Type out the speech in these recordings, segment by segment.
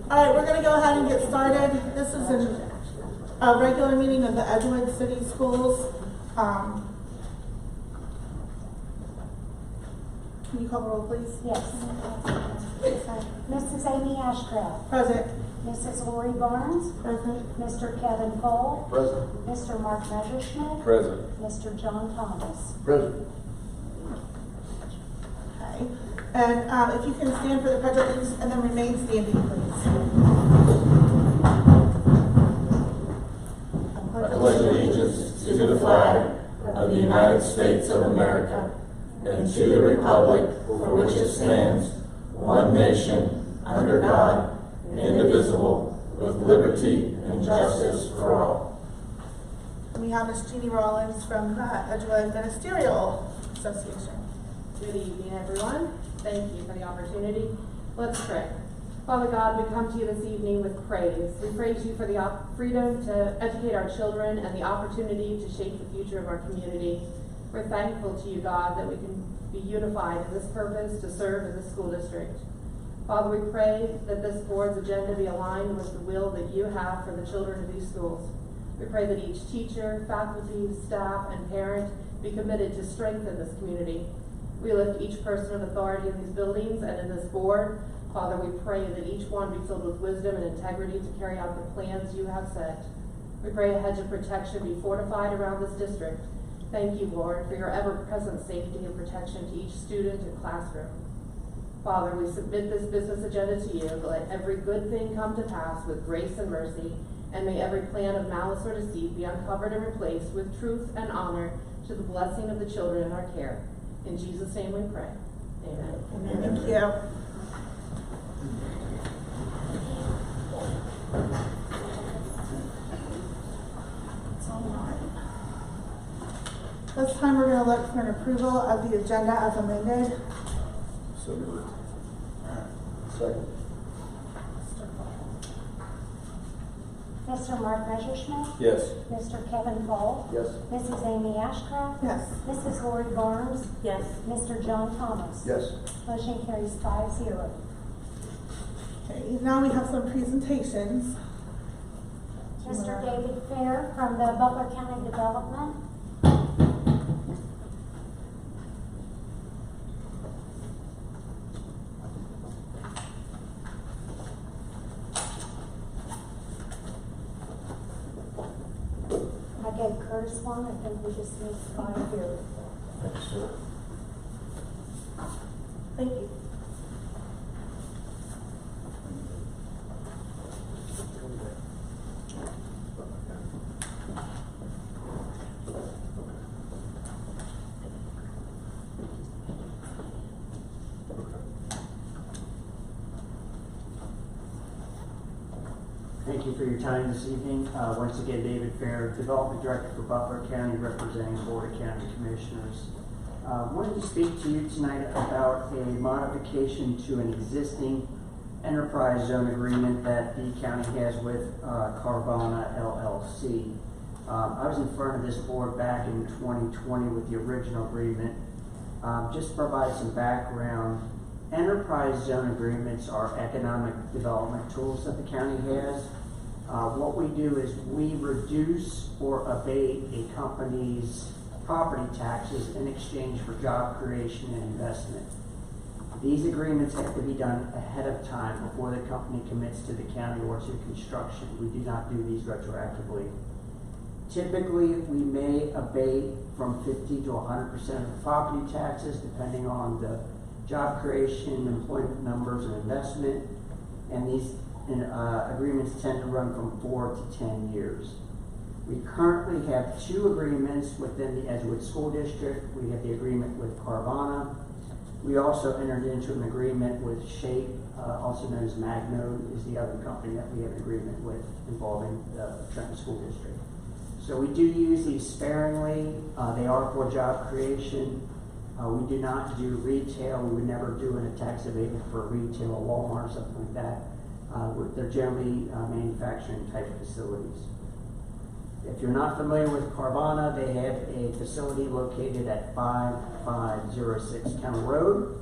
All right, we're going to go ahead and get started. This is a regular meeting of the Edgewood City Schools. Can you call the roll, please? Yes. Mrs. Amy Ashcraft. Present. Mrs. Lori Barnes. Present. Mr. Kevin Cole. Present. Mr. Mark Messerschmidt. Present. Mr. John Thomas. Present. Okay. And if you can stand for the pledge of allegiance and then remain standing, please. I pledge allegiance to the flag of the United States of America and to the republic for which it stands, one nation, under God, indivisible, with liberty and justice for all. We have Ms. Jeannie Rollins from the Edgewood Ministerial Association. Good evening, everyone. Thank you for the opportunity. Let's pray. Father God, we come to you this evening with praise. We praise you for the freedom to educate our children and the opportunity to shape the future of our community. We're thankful to you, God, that we can be unified in this purpose to serve in the school district. Father, we pray that this board's agenda be aligned with the will that you have for the children of these schools. We pray that each teacher, faculty, staff, and parent be committed to strengthen this community. We lift each person of authority in these buildings and in this board. Father, we pray that each one be filled with wisdom and integrity to carry out the plans you have set. We pray a hedge of protection be fortified around this district. Thank you, Lord, for your ever-present safety and protection to each student and classroom. Father, we submit this business agenda to you. Let every good thing come to pass with grace and mercy, and may every plan of malice or deceit be uncovered and replaced with truth and honor to the blessing of the children in our care. In Jesus' name we pray. Amen. Amen. Thank you. This time we're going to look for an approval of the agenda as amended. So moved. Second. Mr. Mark Messerschmidt. Yes. Mr. Kevin Cole. Yes. Mrs. Amy Ashcraft. Yes. Mrs. Lori Barnes. Yes. Mr. John Thomas. Yes. Motion carries 5-0. Okay, now we have some presentations. Mr. David Fair from the Butler County Development. I gave Curtis one. I think we just need 5 here. Thanks, sir. Thank you. Thank you for your time this evening. Once again, David Fair, Development Director for Butler County, representing the Board of County Commissioners. Wanted to speak to you tonight about a modification to an existing enterprise zone agreement that the county has with Carvana LLC. I was in front of this board back in 2020 with the original agreement. Just to provide some background, enterprise zone agreements are economic development tools that the county has. What we do is we reduce or abate a company's property taxes in exchange for job creation and investment. These agreements have to be done ahead of time before the company commits to the county or to construction. We do not do these retroactively. Typically, we may abate from 50 to 100% of the property taxes, depending on the job creation, employment numbers, and investment. And these agreements tend to run from 4 to 10 years. We currently have 2 agreements within the Edgewood School District. We have the agreement with Carvana. We also entered into an agreement with Shape, also known as Magnode, is the other company that we have an agreement with involving the Trenton School District. So we do use these sparingly. They are for job creation. We do not do retail. We would never do a tax abatement for retail, a Walmart, something like that. They're generally manufacturing type facilities. If you're not familiar with Carvana, they have a facility located at 5506 County Road.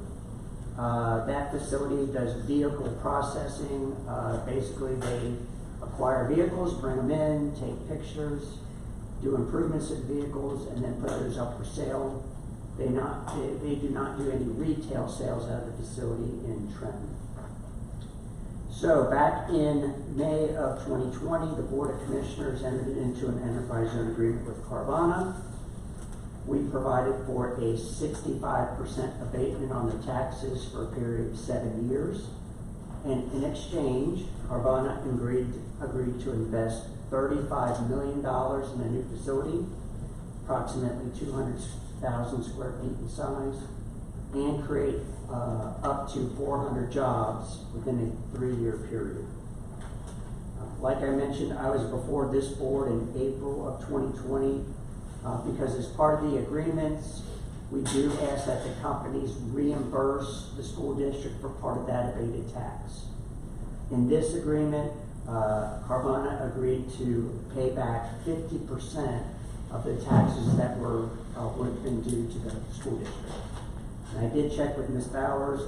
That facility does vehicle processing. Basically, they acquire vehicles, bring them in, take pictures, do improvements in vehicles, and then put those up for sale. They do not do any retail sales out of the facility in Trenton. So back in May of 2020, the Board of Commissioners entered into an enterprise zone agreement with Carvana. We provided for a 65% abatement on the taxes for a period of 7 years. And in exchange, Carvana agreed to invest $35 million in a new facility, approximately 200,000 square feet in size, and create up to 400 jobs within a 3-year period. Like I mentioned, I was before this board in April of 2020 because as part of the agreements, we do ask that the companies reimburse the school district for part of that abated tax. In this agreement, Carvana agreed to pay back 50% of the taxes that would have been due to the school district. And I did check with Ms. Bowers.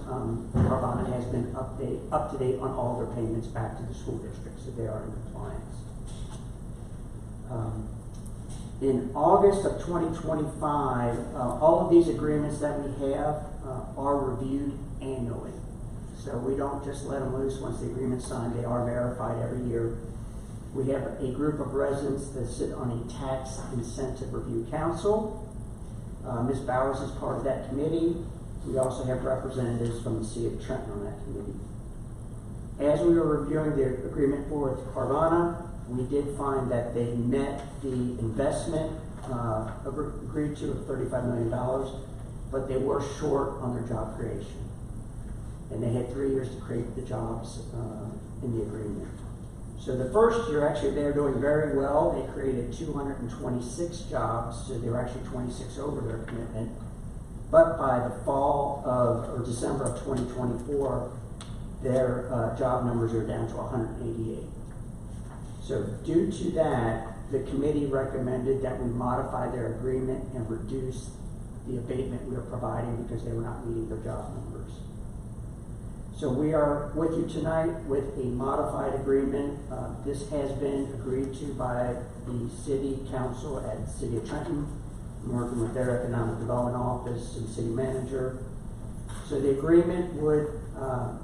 Carvana has been up to date on all their payments back to the school district, so they are in compliance. In August of 2025, all of these agreements that we have are reviewed annually. So we don't just let them loose once the agreement's signed. They are verified every year. We have a group of residents that sit on a tax incentive review council. Ms. Bowers is part of that committee. We also have representatives from the City of Trenton on that committee. As we were reviewing the agreement for Carvana, we did find that they met the investment agreed to of $35 million, but they were short on their job creation. And they had 3 years to create the jobs in the agreement. So the first year, actually, they were doing very well. They created 226 jobs, so they were actually 26 over their commitment. But by the fall of, or December of 2024, their job numbers are down to 188. So due to that, the committee recommended that we modify their agreement and reduce the abatement we were providing because they were not meeting their job numbers. So we are with you tonight with a modified agreement. This has been agreed to by the City Council at the City of Trenton, working with their Economic Development Office and City Manager. So the agreement would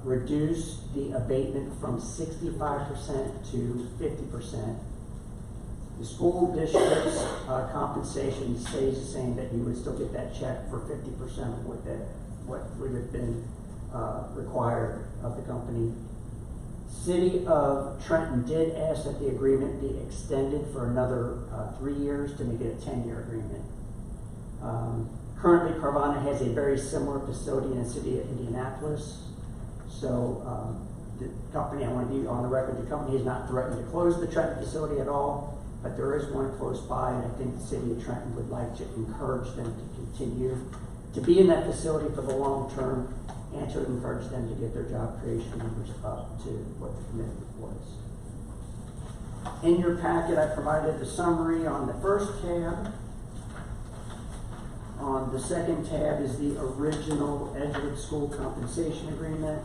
reduce the abatement from 65% to 50%. The school district's compensation stays the same, that you would still get that check for 50% of what would have been required of the company. City of Trenton did ask that the agreement be extended for another 3 years to make it a 10-year agreement. Currently, Carvana has a very similar facility in the city of Indianapolis. So the company, I want to be on the record, the company has not threatened to close the Trenton facility at all, but there is one close by, and I think the City of Trenton would like to encourage them to continue to be in that facility for the long term, and to encourage them to get their job creation numbers up to what the commitment was. In your packet, I provided the summary on the first tab. On the second tab is the original Edgewood School Compensation Agreement.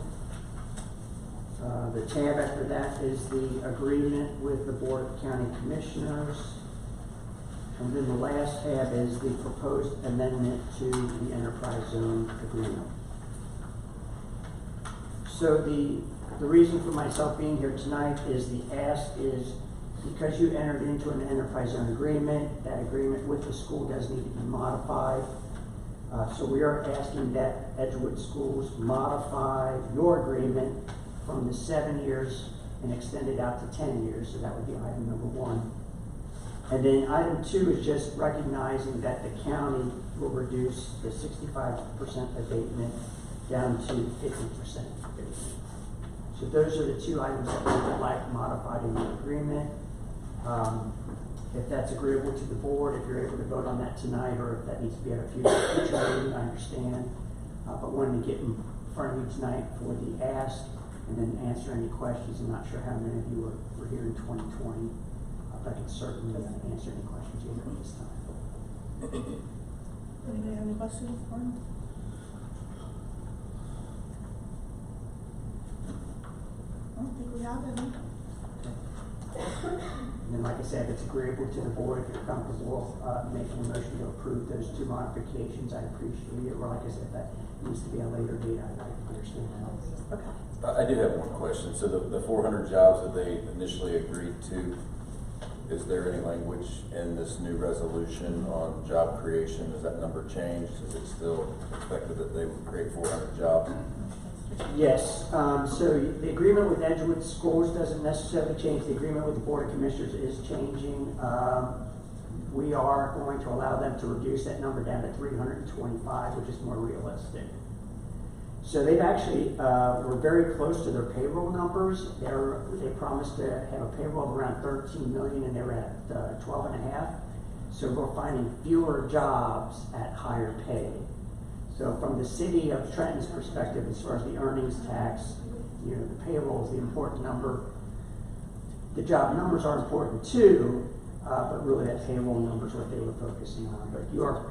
The tab after that is the agreement with the Board of County Commissioners. And then the last tab is the proposed amendment to the Enterprise Zone Agreement. So the reason for myself being here tonight is the ask is because you entered into an enterprise zone agreement, that agreement with the school does need to be modified. So we are asking that Edgewood Schools modify your agreement from the 7 years and extend it out to 10 years. So that would be item number 1. And then item 2 is just recognizing that the county will reduce the 65% abatement down to 50% abatement. So those are the 2 items that we would like modified in the agreement. If that's agreeable to the board, if you're able to vote on that tonight, or if that needs to be at a future meeting, I understand. But wanted to get in front of you tonight for the ask and then answer any questions. I'm not sure how many of you were here in 2020, but I can certainly answer any questions you have at this time. Anybody have any questions for him? don't think we have any. And then, like I said, if it's agreeable to the board, if you're comfortable making a motion to approve those two modifications, I'd appreciate it. Or like I said, if that needs to be a later date, I understand that. Okay. I do have one question. So the 400 jobs that they initially agreed to, is there any language in this new resolution on job creation? Has that number changed? Is it still expected that they would create 400 jobs? Yes, so the agreement with Edgewood Schools doesn't necessarily change. The agreement with the Board of Commissioners is changing. We are going to allow them to reduce that number down to 325, which is more realistic. So they've actually, we're very close to their payroll numbers. They promised to have a payroll of around 13 million and they're at 12 and a half. So we're finding fewer jobs at higher pay. So from the city of Trenton's perspective, as far as the earnings tax, the payroll is the important number. The job numbers are important too, but really that payroll number is what they were focusing on. But you are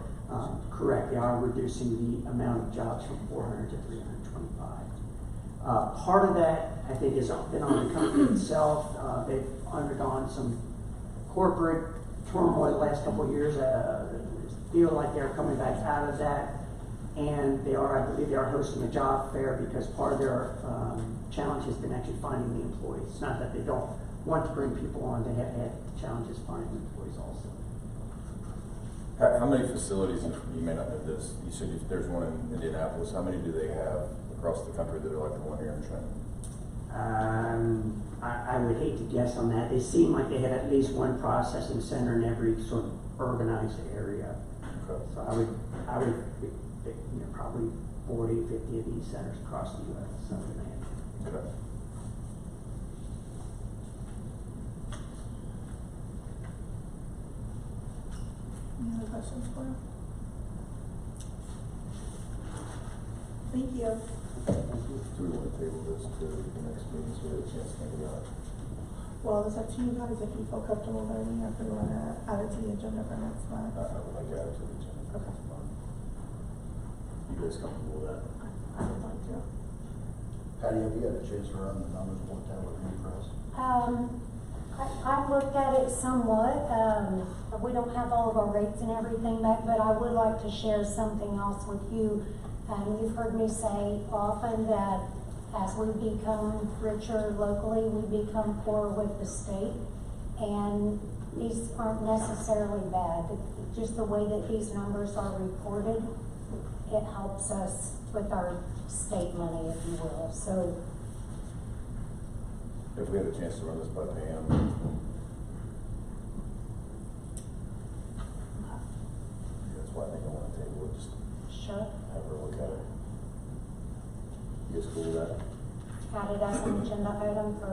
correct, they are reducing the amount of jobs from 400 to 325. Part of that, I think, has been on the company itself. They've undergone some corporate turmoil the last couple of years. Feel like they're coming back out of that. And they are, I believe they are hosting a job fair because part of their challenge has been actually finding the employees. It's not that they don't want to bring people on, they have had challenges finding employees also. How many facilities, and you may not know this, you said there's one in Indianapolis. How many do they have across the country that are like the one here in Trenton? I would hate to guess on that. They seem like they have at least one processing center in every sort of urbanized area. Okay. So I would probably 40, 50 of these centers across the U.S. Something like that. Okay. Any other questions for him? Thank you. Do we want to table this to the next meeting so we have a chance to think about it? Well, it's up to you guys if you feel comfortable voting or if you want to add it to the agenda for next month. I would like to add it to the agenda. Okay. You guys comfortable with that? I would like to. Patty, have you had a chance to run the numbers one time with me, Chris? I've looked at it somewhat. We don't have all of our rates and everything back, but I would like to share something else with you. You've heard me say often that as we become richer locally, we become poorer with the state. And these aren't necessarily bad. Just the way that these numbers are reported, it helps us with our state money, if you will. So If we had a chance to run this by Pam. That's why I think I want to table it, just sure, have her look at it. You guys cool with that? add it as an agenda item for,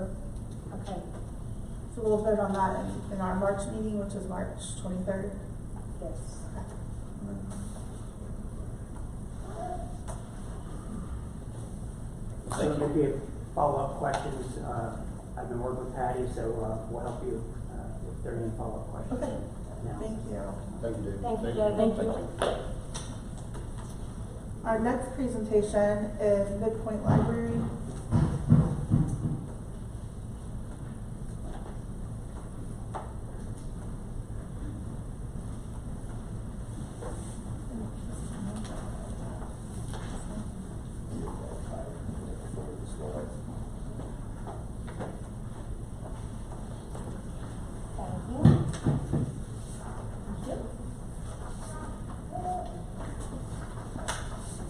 okay, So we'll vote on that in our March meeting, which is March 23rd. yes. So if you have follow-up questions, I've been working with Patty, so we'll help you if there are any follow-up questions. Okay. Now. Thank you. Thank you, Dave. Thank you, David. Thank you. Our next presentation is Midpoint Library. Thank you.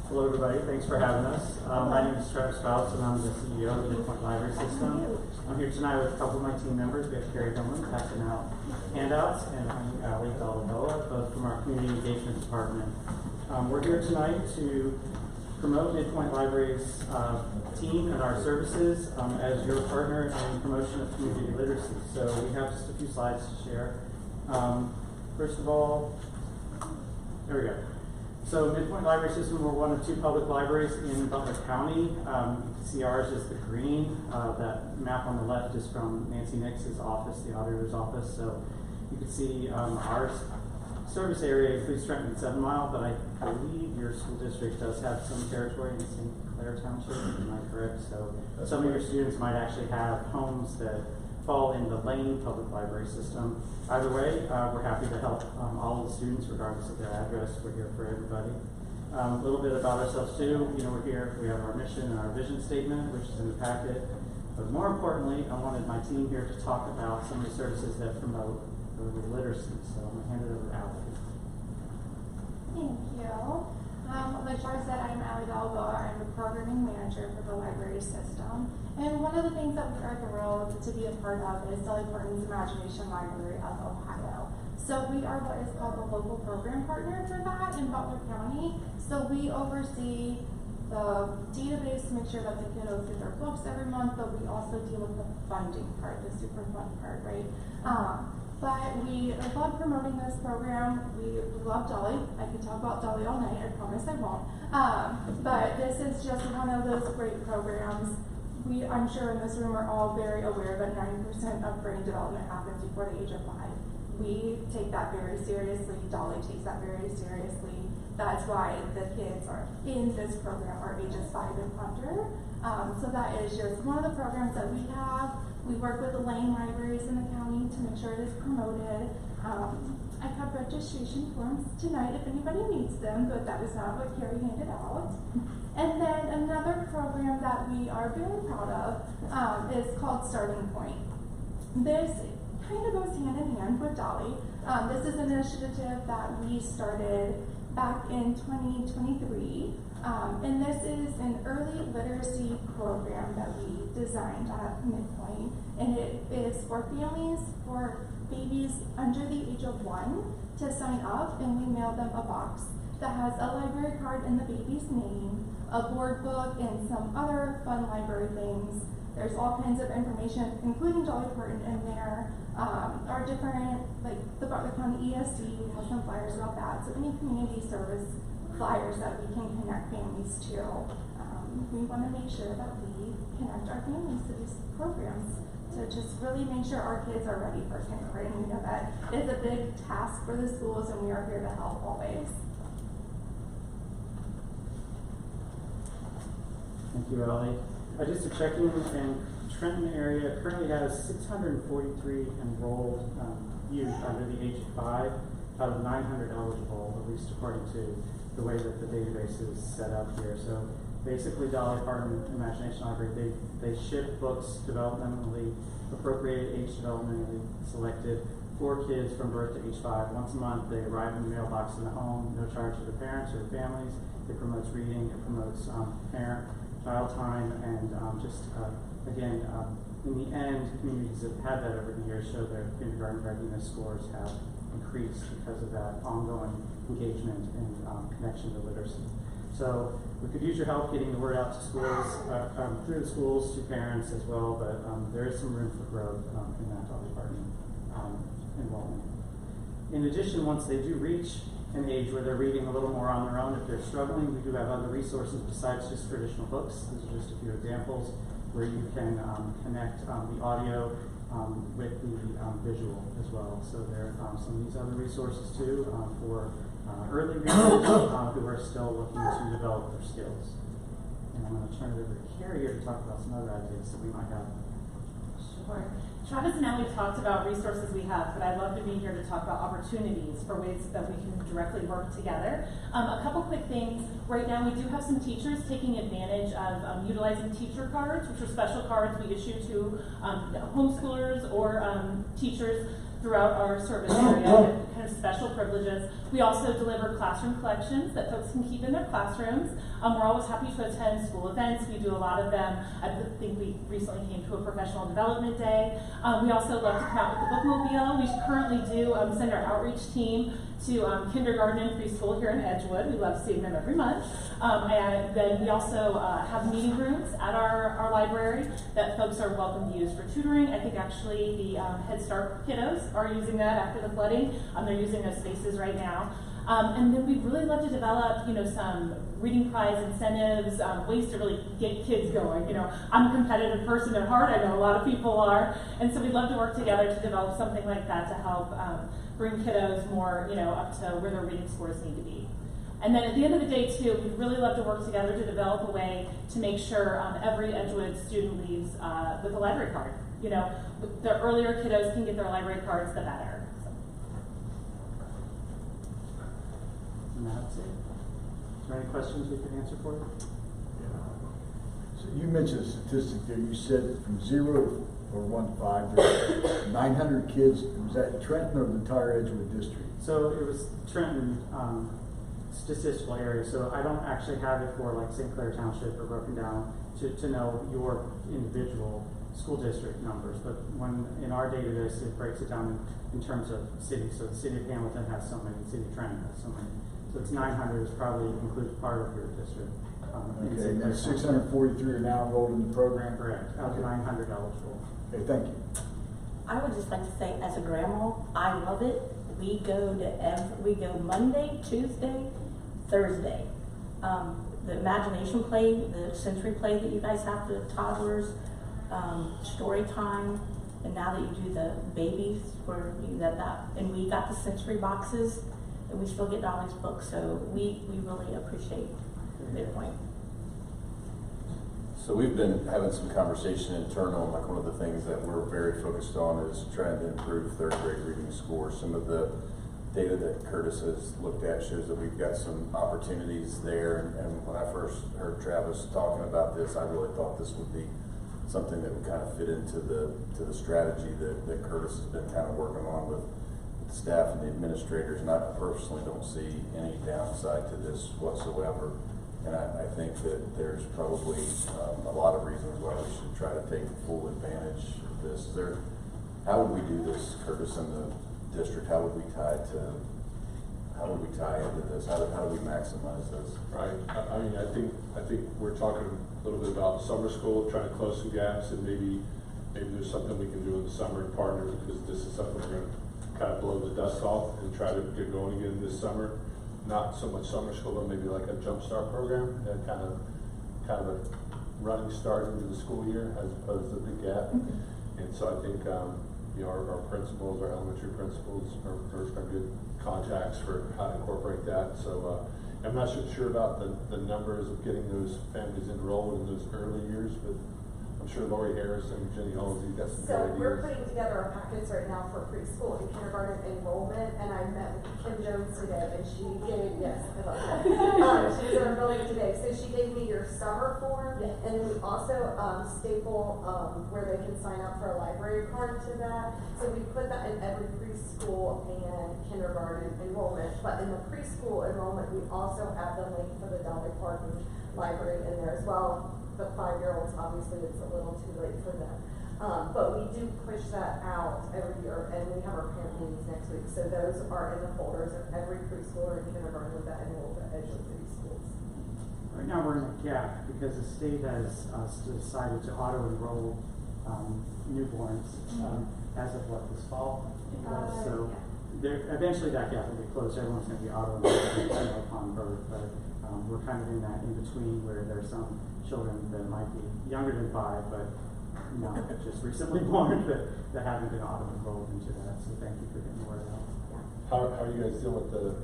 Hello, everybody. Thanks for having us. My name is Travis Strauss, and I'm the CEO of the Midpoint Library System. I'm here tonight with a couple of my team members. We have Carrie Dillman passing out handouts, and Ali Dalavoa, both from our Community Engagement Department. We're here tonight to promote Midpoint Library's team and our services as your partner in promotion of community literacy. So we have just a few slides to share. First of all, there we go. So Midpoint Library System, we're one of two public libraries in Butler County. You can see ours is the green. That map on the left is from Nancy Nix's office, the auditor's office. So you can see our service area includes Trenton and 7 Mile, but I believe your school district does have some territory in St. Clare Township, am I correct? So some of your students might actually have homes that fall in the Lane Public Library system. Either way, we're happy to help all of the students regardless of their address. We're here for everybody. A little bit about ourselves too. We're here, we have our mission and our vision statement, which is in the packet. But more importantly, I wanted my team here to talk about some of the services that promote early literacy. So I'm gonna hand it over to Allie. Thank you. Like Char said, I'm Allie Balboa. I'm the programming manager for the library system. And one of the things that we are thrilled to be a part of is Dolly Parton's Imagination Library of Ohio. So we are what is called the local program partner for that in Butler County. So we oversee the database to make sure that the kiddos get their books every month, but we also deal with the funding part, the super fun part, right? But we love promoting this program. We love Dolly. I could talk about Dolly all night. I promise I won't. But this is just one of those great programs. I'm sure in this room are all very aware that 90% of brain development happens before the age of 5. We take that very seriously. Dolly takes that very seriously. That's why the kids are in this program are ages 5 and under. So that is just one of the programs that we have. We work with the Lane libraries in the county to make sure it is promoted. I have registration forms tonight if anybody needs them, but that was not what Carrie handed out. And then another program that we are very proud of is called Starting Point. This kind of goes hand in hand with Dolly. This is an initiative that we started back in 2023. And this is an early literacy program that we designed at Midpoint. And it is for families, for babies under the age of 1 to sign up, and we mail them a box that has a library card in the baby's name, a board book, and some other fun library things. There's all kinds of information, including Dolly Parton in there. Our different, like the Butler County ESC, we have some flyers about that. So any community service flyers that we can connect families to. We want to make sure that we connect our families to these programs to just really make sure our kids are ready for kindergarten. We know that it's a big task for the schools, and we are here to help always. Thank you, Allie. Just to check in Trenton area currently has 643 enrolled youth under the age of 5 out of 900 eligible, at least according to the way that the database is set up here. So basically, Dolly Parton Imagination Library, they ship books developmentally appropriated, age developmentally selected for kids from birth to age 5. Once a month, they arrive in the mailbox in the home, no charge to the parents or the families. It promotes reading, it promotes parent-child time, and again, in the end, communities that have had that over the years show their kindergarten readiness scores have increased because of that ongoing engagement and connection to literacy. So we could use your help getting the word out to schools, through the schools, to parents as well, but there is some room for growth in that Dolly Parton enrollment. In addition, once they do reach an age where they're reading a little more on their own, if they're struggling, we do have other resources besides just traditional books. These are just a few examples where you can connect the audio with the visual as well. So there are some of these other resources too for early readers who are still looking to develop their skills. And I'm going to turn it over to Carrie here to talk about some other ideas that we might have. Sure. Travis and Ellie talked about resources we have, but I'd love to be here to talk about opportunities for ways that we can directly work together. A couple quick things. Right now, we do have some teachers taking advantage of utilizing teacher cards, which are special cards we issue to homeschoolers or teachers throughout our service area, kind of special privileges. We also deliver classroom collections that folks can keep in their classrooms. We're always happy to attend school events. We do a lot of them. I think we recently came to a professional development day. We also love to come out with the bookmobile. We currently do send our outreach team to kindergarten and preschool here in Edgewood. We love seeing them every month. And then we also have meeting rooms at our library that folks are welcome to use for tutoring. I think actually the Head Start kiddos are using that after the flooding. They're using those spaces right now. And then we'd really love to develop, some reading prize incentives, ways to really get kids going. I'm a competitive person at heart. I know a lot of people are. And so we'd love to work together to develop something like that to help bring kiddos more, up to where their reading scores need to be. And then at the end of the day too, we'd really love to work together to develop a way to make sure every Edgewood student leaves with a library card. You know, the earlier kiddos can get their library cards, the better. So. And that's it. Is there any questions we can answer for you? So you mentioned a statistic there. You said from 0 or 1 to 5, there's 900 kids. Was that Trenton or the entire Edgewood district? So it was Trenton statistical area. So I don't actually have it for like St. Clair Township or broken down to know your individual school district numbers. But when in our database, it breaks it down in terms of cities. So the city of Hamilton has so many, the city of Trenton has so many. So it's 900 is probably includes part of your district. Okay, and then 643 are now enrolled in the program? Correct. Out of 900 eligible. Okay, thank you. I would just like to say, as a grandma, I love it. We go Monday, Tuesday, Thursday. The imagination play, the sensory play that you guys have for the toddlers, story time, and now that you do the babies, where you that, and we got the sensory boxes, and we still get Dolly's book, so we really appreciate Midpoint. So we've been having some conversation internal, and like one of the things that we're very focused on is trying to improve third grade reading scores. Some of the data that Curtis has looked at shows that we've got some opportunities there, and when I first heard Travis talking about this, I really thought this would be something that would kind of fit into the strategy that Curtis has been kind of working on with the staff and the administrators, and I personally don't see any downside to this whatsoever. And I think that there's probably a lot of reasons why we should try to take full advantage of this. How would we do this, Curtis, in the district? How would we tie into this? How do we maximize this? Right. I mean, I think we're talking a little bit about summer school, trying to close some gaps, and maybe there's something we can do in the summer and partner, because this is something we're going to kind of blow the dust off and try to get going again this summer. Not so much summer school, but maybe like a jumpstart program, and kind of a running start into the school year as opposed to the big gap. And so I think our principals, our elementary principals, are good contacts for how to incorporate that. So I'm not so sure about the numbers of getting those families enrolled in those early years, but I'm sure Lori Harris and Jenny Halsey got some good ideas. So we're putting together our packets right now for preschool and kindergarten enrollment, and I met with Kim Jones today, and she gave, yes, I love that. She was in our building today, so she gave me your summer form, and then we also staple where they can sign up for a library card to that. So we put that in every preschool and kindergarten enrollment, but in the preschool enrollment, we also add the link for the Dolly Parton library in there as well. The 5-year-olds, obviously, it's a little too late for them. But we do push that out every year, and we have our parent meetings next week. So those are in the folders of every preschooler and kindergarten that enrolled at Edgewood City Schools. Right now we're in a gap because the state has decided to auto-enroll newborns as of this fall. So eventually that gap will be closed. Everyone's going to be auto-enrolled upon birth, but we're kind of in that in-between where there's some children that might be younger than 5, but just recently born that haven't been auto-enrolled into that. So thank you for getting the word out. How are you guys dealing with the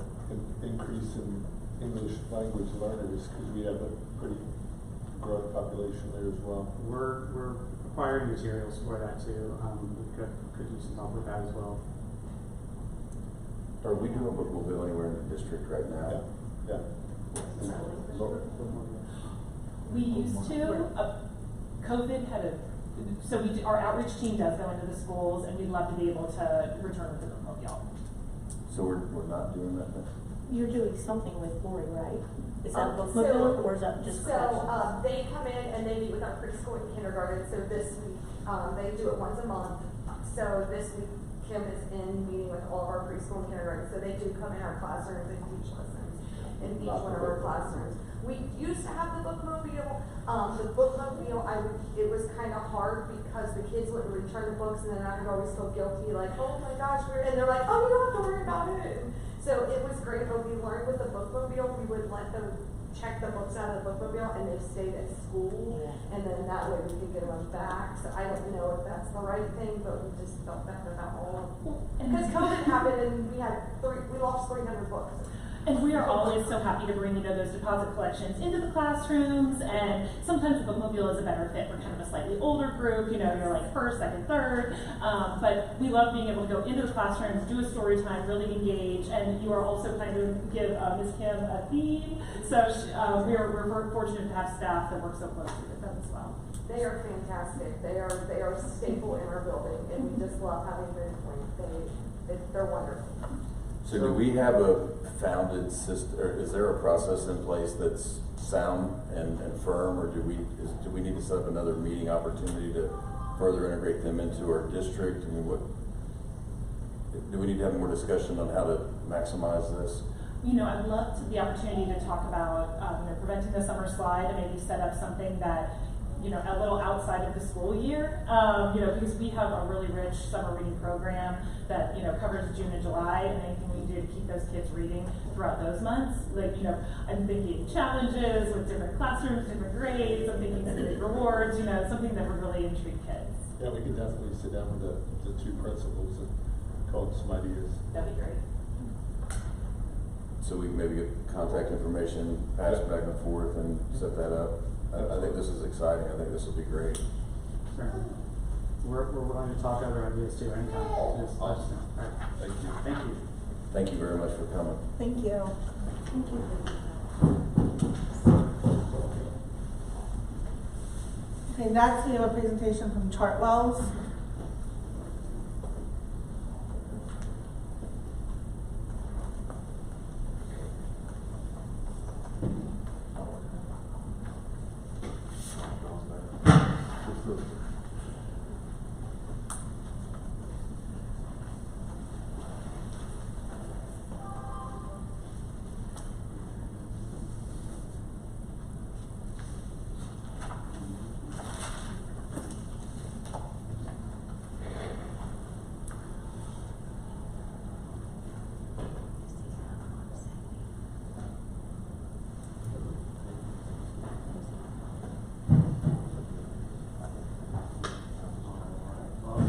increase in English language learners? Because we have a pretty growing population there as well. We're acquiring materials for that too. We could use some help with that as well. Are we doing book mobile anywhere in the district right now? Yeah. We used to. COVID had our outreach team does go into the schools, and we'd love to be able to return with the bookmobile. So we're not doing that now? You're doing something with Lori, right? Is that bookmobile, or is that just So they come in and they meet with our preschool and kindergarten. So this week, they do it once a month. So this week, Kim is in meeting with all of our preschool and kindergarten. So they do come in our classrooms and teach lessons in each one of our classrooms. We used to have the bookmobile. The bookmobile, it was kind of hard because the kids wouldn't return the books, and then I would always feel guilty, like, oh my gosh, and they're like, oh, you don't have to worry about it. So it was great, but we learned with the bookmobile, we would let them check the books out of the bookmobile, and they stayed at school, and then that way we could get them back. So I don't know if that's the right thing, but we just felt better about all of them. Because COVID happened, and we lost 300 books. And we are always so happy to bring, those deposit collections into the classrooms, and sometimes the bookmobile is a better fit for kind of a slightly older group, you're like first, second, third, but we love being able to go into the classrooms, do a story time, really engage, and you are also kind of give Ms. Kim a theme, so we're fortunate to have staff that work so closely with them as well. They are fantastic. They are a staple in our building, and we just love having them. They're wonderful. So do we have a founded system, or is there a process in place that's sound and firm, or do we need to set up another meeting opportunity to further integrate them into our district? I mean, do we need to have more discussion on how to maximize this? I'd love the opportunity to talk about preventing the summer slide and maybe set up something that a little outside of the school year, because we have a really rich summer reading program that, covers June and July, and anything we can do to keep those kids reading throughout those months. I'm thinking challenges with different classrooms, different grades, I'm thinking some big rewards, something that would really intrigue kids. Yeah, we could definitely sit down with the two principals and come up with some ideas. That'd be great. So we can maybe get contact information, pass it back and forth, and set that up. I think this is exciting. I think this will be great. Sure. We're willing to talk other ideas too anytime. Just let us know. All right. Thank you. Thank you. Thank you very much for coming. Thank you. Thank you. Okay, next we have a presentation from Chartwells.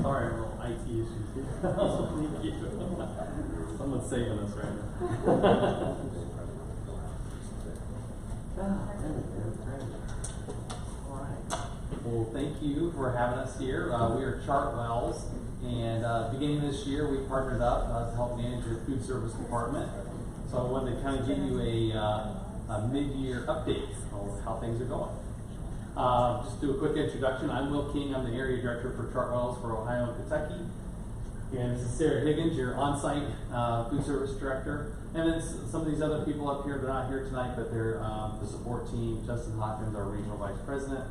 Sorry, little IT issues here. Thank you. Someone's saving us right now. All right. Well, thank you for having us here. We are Chartwells, and beginning this year, we partnered up to help manage your food service department. So I wanted to kind of give you a mid-year update on how things are going. Just do a quick introduction. I'm Will King. I'm the area director for Chartwells for Ohio and Kentucky. And this is Sarah Higgins, your on-site food service director. And then some of these other people up here, they're not here tonight, but they're the support team. Justin Hawkins, our regional vice president.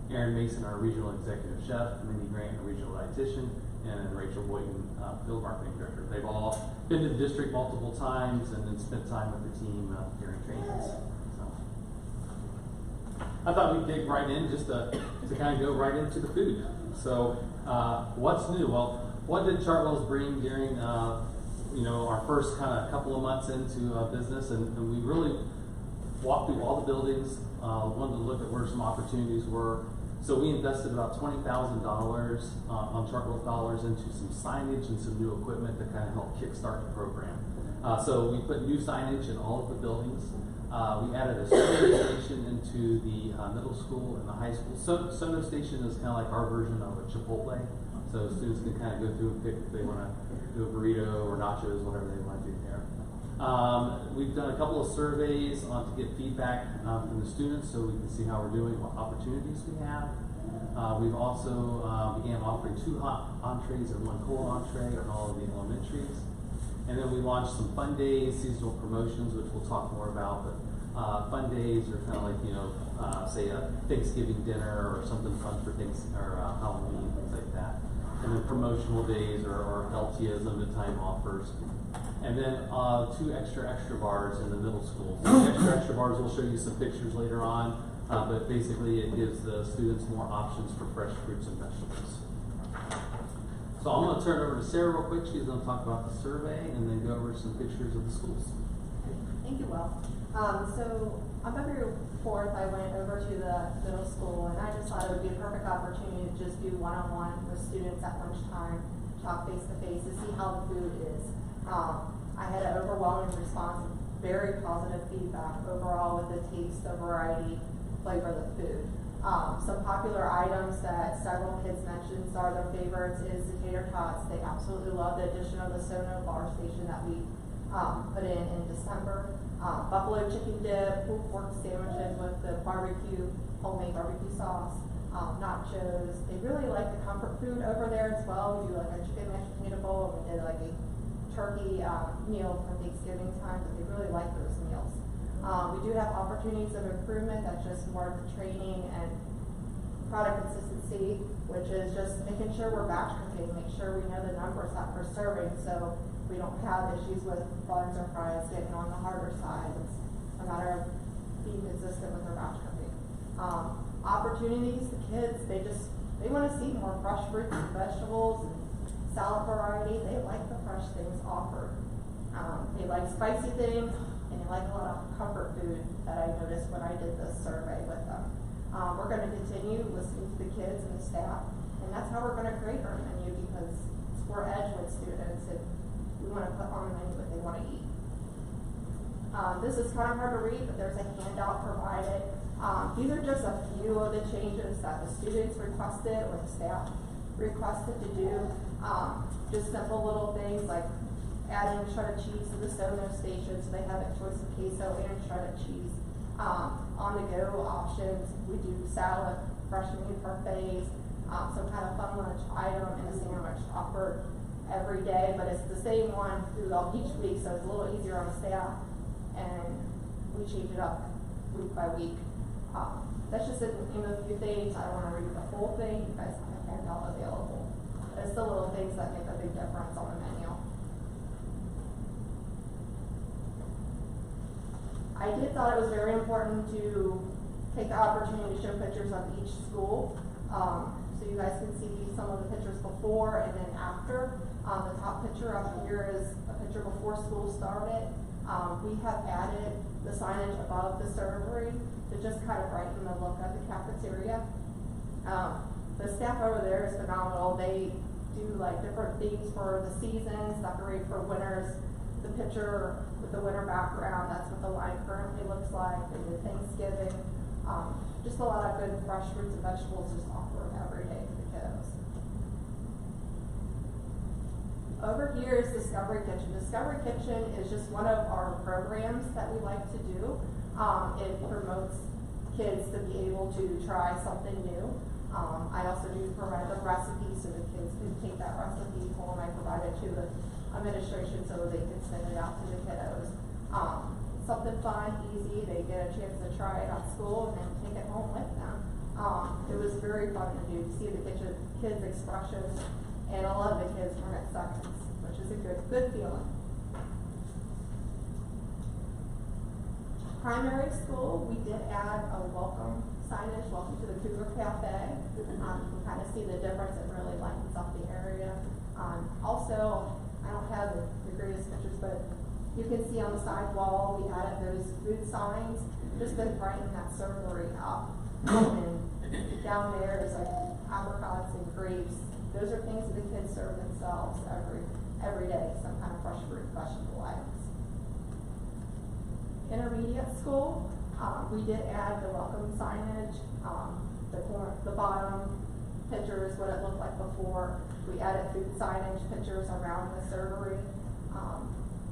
Aaron Mason, our regional executive chef. Mindy Grant, our regional dietitian. And Rachel Boyton, field marketing director. They've all been to the district multiple times and then spent time with the team during trainings. I thought we'd dig right in just to kind of go right into the food. So what's new? Well, what did Chartwells bring during our first kind of couple of months into business? And we really walked through all the buildings, wanted to look at where some opportunities were. So we invested about $20,000 on Chartwells dollars into some signage and some new equipment to kind of help kickstart the program. So we put new signage in all of the buildings. We added a sono station into the middle school and the high school. Sono station is kind of like our version of a Chipotle. So students can kind of go through and pick if they want to do a burrito or nachos, whatever they want to do there. We've done a couple of surveys to get feedback from the students so we can see how we're doing, what opportunities we have. We've also began offering 2 hot entrees and 1 cold entree in all of the elementaries. And then we launched some fun days, seasonal promotions, which we'll talk more about. But fun days are kind of like, say a Thanksgiving dinner or something fun for Halloween, things like that. And then promotional days or LTOs, limited time offers. And then 2 extra bars in the middle school. So the extra bars, we'll show you some pictures later on. But basically it gives the students more options for fresh fruits and vegetables. So I'm going to turn it over to Sarah real quick. She's going to talk about the survey and then go over some pictures of the schools. Thank you, Will. So on February 4th, I went over to the middle school, and I just thought it would be a perfect opportunity to just do one-on-one with students at lunchtime, talk face-to-face to see how the food is. I had an overwhelming response of very positive feedback overall with the taste, the variety, flavor of the food. Some popular items that several kids mentioned are their favorites is the tater tots. They absolutely love the addition of the Sono bar station that we put in December. Buffalo chicken dip, pulled pork sandwiches with the homemade barbecue sauce, nachos. They really like the comfort food over there as well. We do like a chicken mashed potato bowl, and we did like a turkey meal for Thanksgiving time, but they really like those meals. We do have opportunities of improvement. That's just more of the training and product consistency, which is just making sure we're batch cooking, make sure we know the numbers that we're serving, so we don't have issues with buns or fries getting on the harder side. It's a matter of being consistent with our batch cooking. Opportunities, the kids, they want to see more fresh fruits and vegetables and salad variety. They like the fresh things offered. They like spicy things, and they like a lot of comfort food that I noticed when I did this survey with them. We're going to continue listening to the kids and the staff, and that's how we're going to create our menu, because it's for Edgewood students, and we want to put on the menu what they want to eat. This is kind of hard to read, but there's a handout provided. These are just a few of the changes that the students requested or the staff requested to do. Just simple little things like adding shredded cheese to the Sono station, so they have a choice of queso and shredded cheese. On-the-go options, we do salad, fresh meat parfaits, some kind of fun lunch item, and a sandwich offered every day, but it's the same one throughout each week, so it's a little easier on the staff, and we change it up week by week. That's just a few things. I don't want to read the whole thing. You guys have a handout available. It's the little things that make a big difference on the menu. I did thought it was very important to take the opportunity to show pictures of each school. So you guys can see some of the pictures before and then after. The top picture up here is a picture before school started. We have added the signage above the servery to just kind of brighten the look of the cafeteria. The staff over there is phenomenal. They do like different themes for the seasons, decorate for winters. The picture with the winter background, that's what the line currently looks like. They did Thanksgiving. Just a lot of good fresh fruits and vegetables just offered every day to the kiddos. Over here is Discovery Kitchen. Discovery Kitchen is just one of our programs that we like to do. It promotes kids to be able to try something new. I also do provide the recipe so the kids can take that recipe home. I provide it to the administration so they can send it out to the kiddos. Something fun, easy, they get a chance to try it at school and then take it home with them. It was very fun to do, to see the kids' expressions, and a lot of the kids were at seconds, which is a good feeling. Primary school, we did add a welcome signage, welcome to the Cougar Cafe. You can kind of see the difference. It really lightens up the area. Also, I don't have the greatest pictures, but you can see on the side wall, we added those food signs just to brighten that servery up. And down there is like apricots and grapes. Those are things that the kids serve themselves every day, some kind of fresh fruit, vegetable items. Intermediate school, we did add the welcome signage, the bottom picture is what it looked like before. We added food signage pictures around the servery.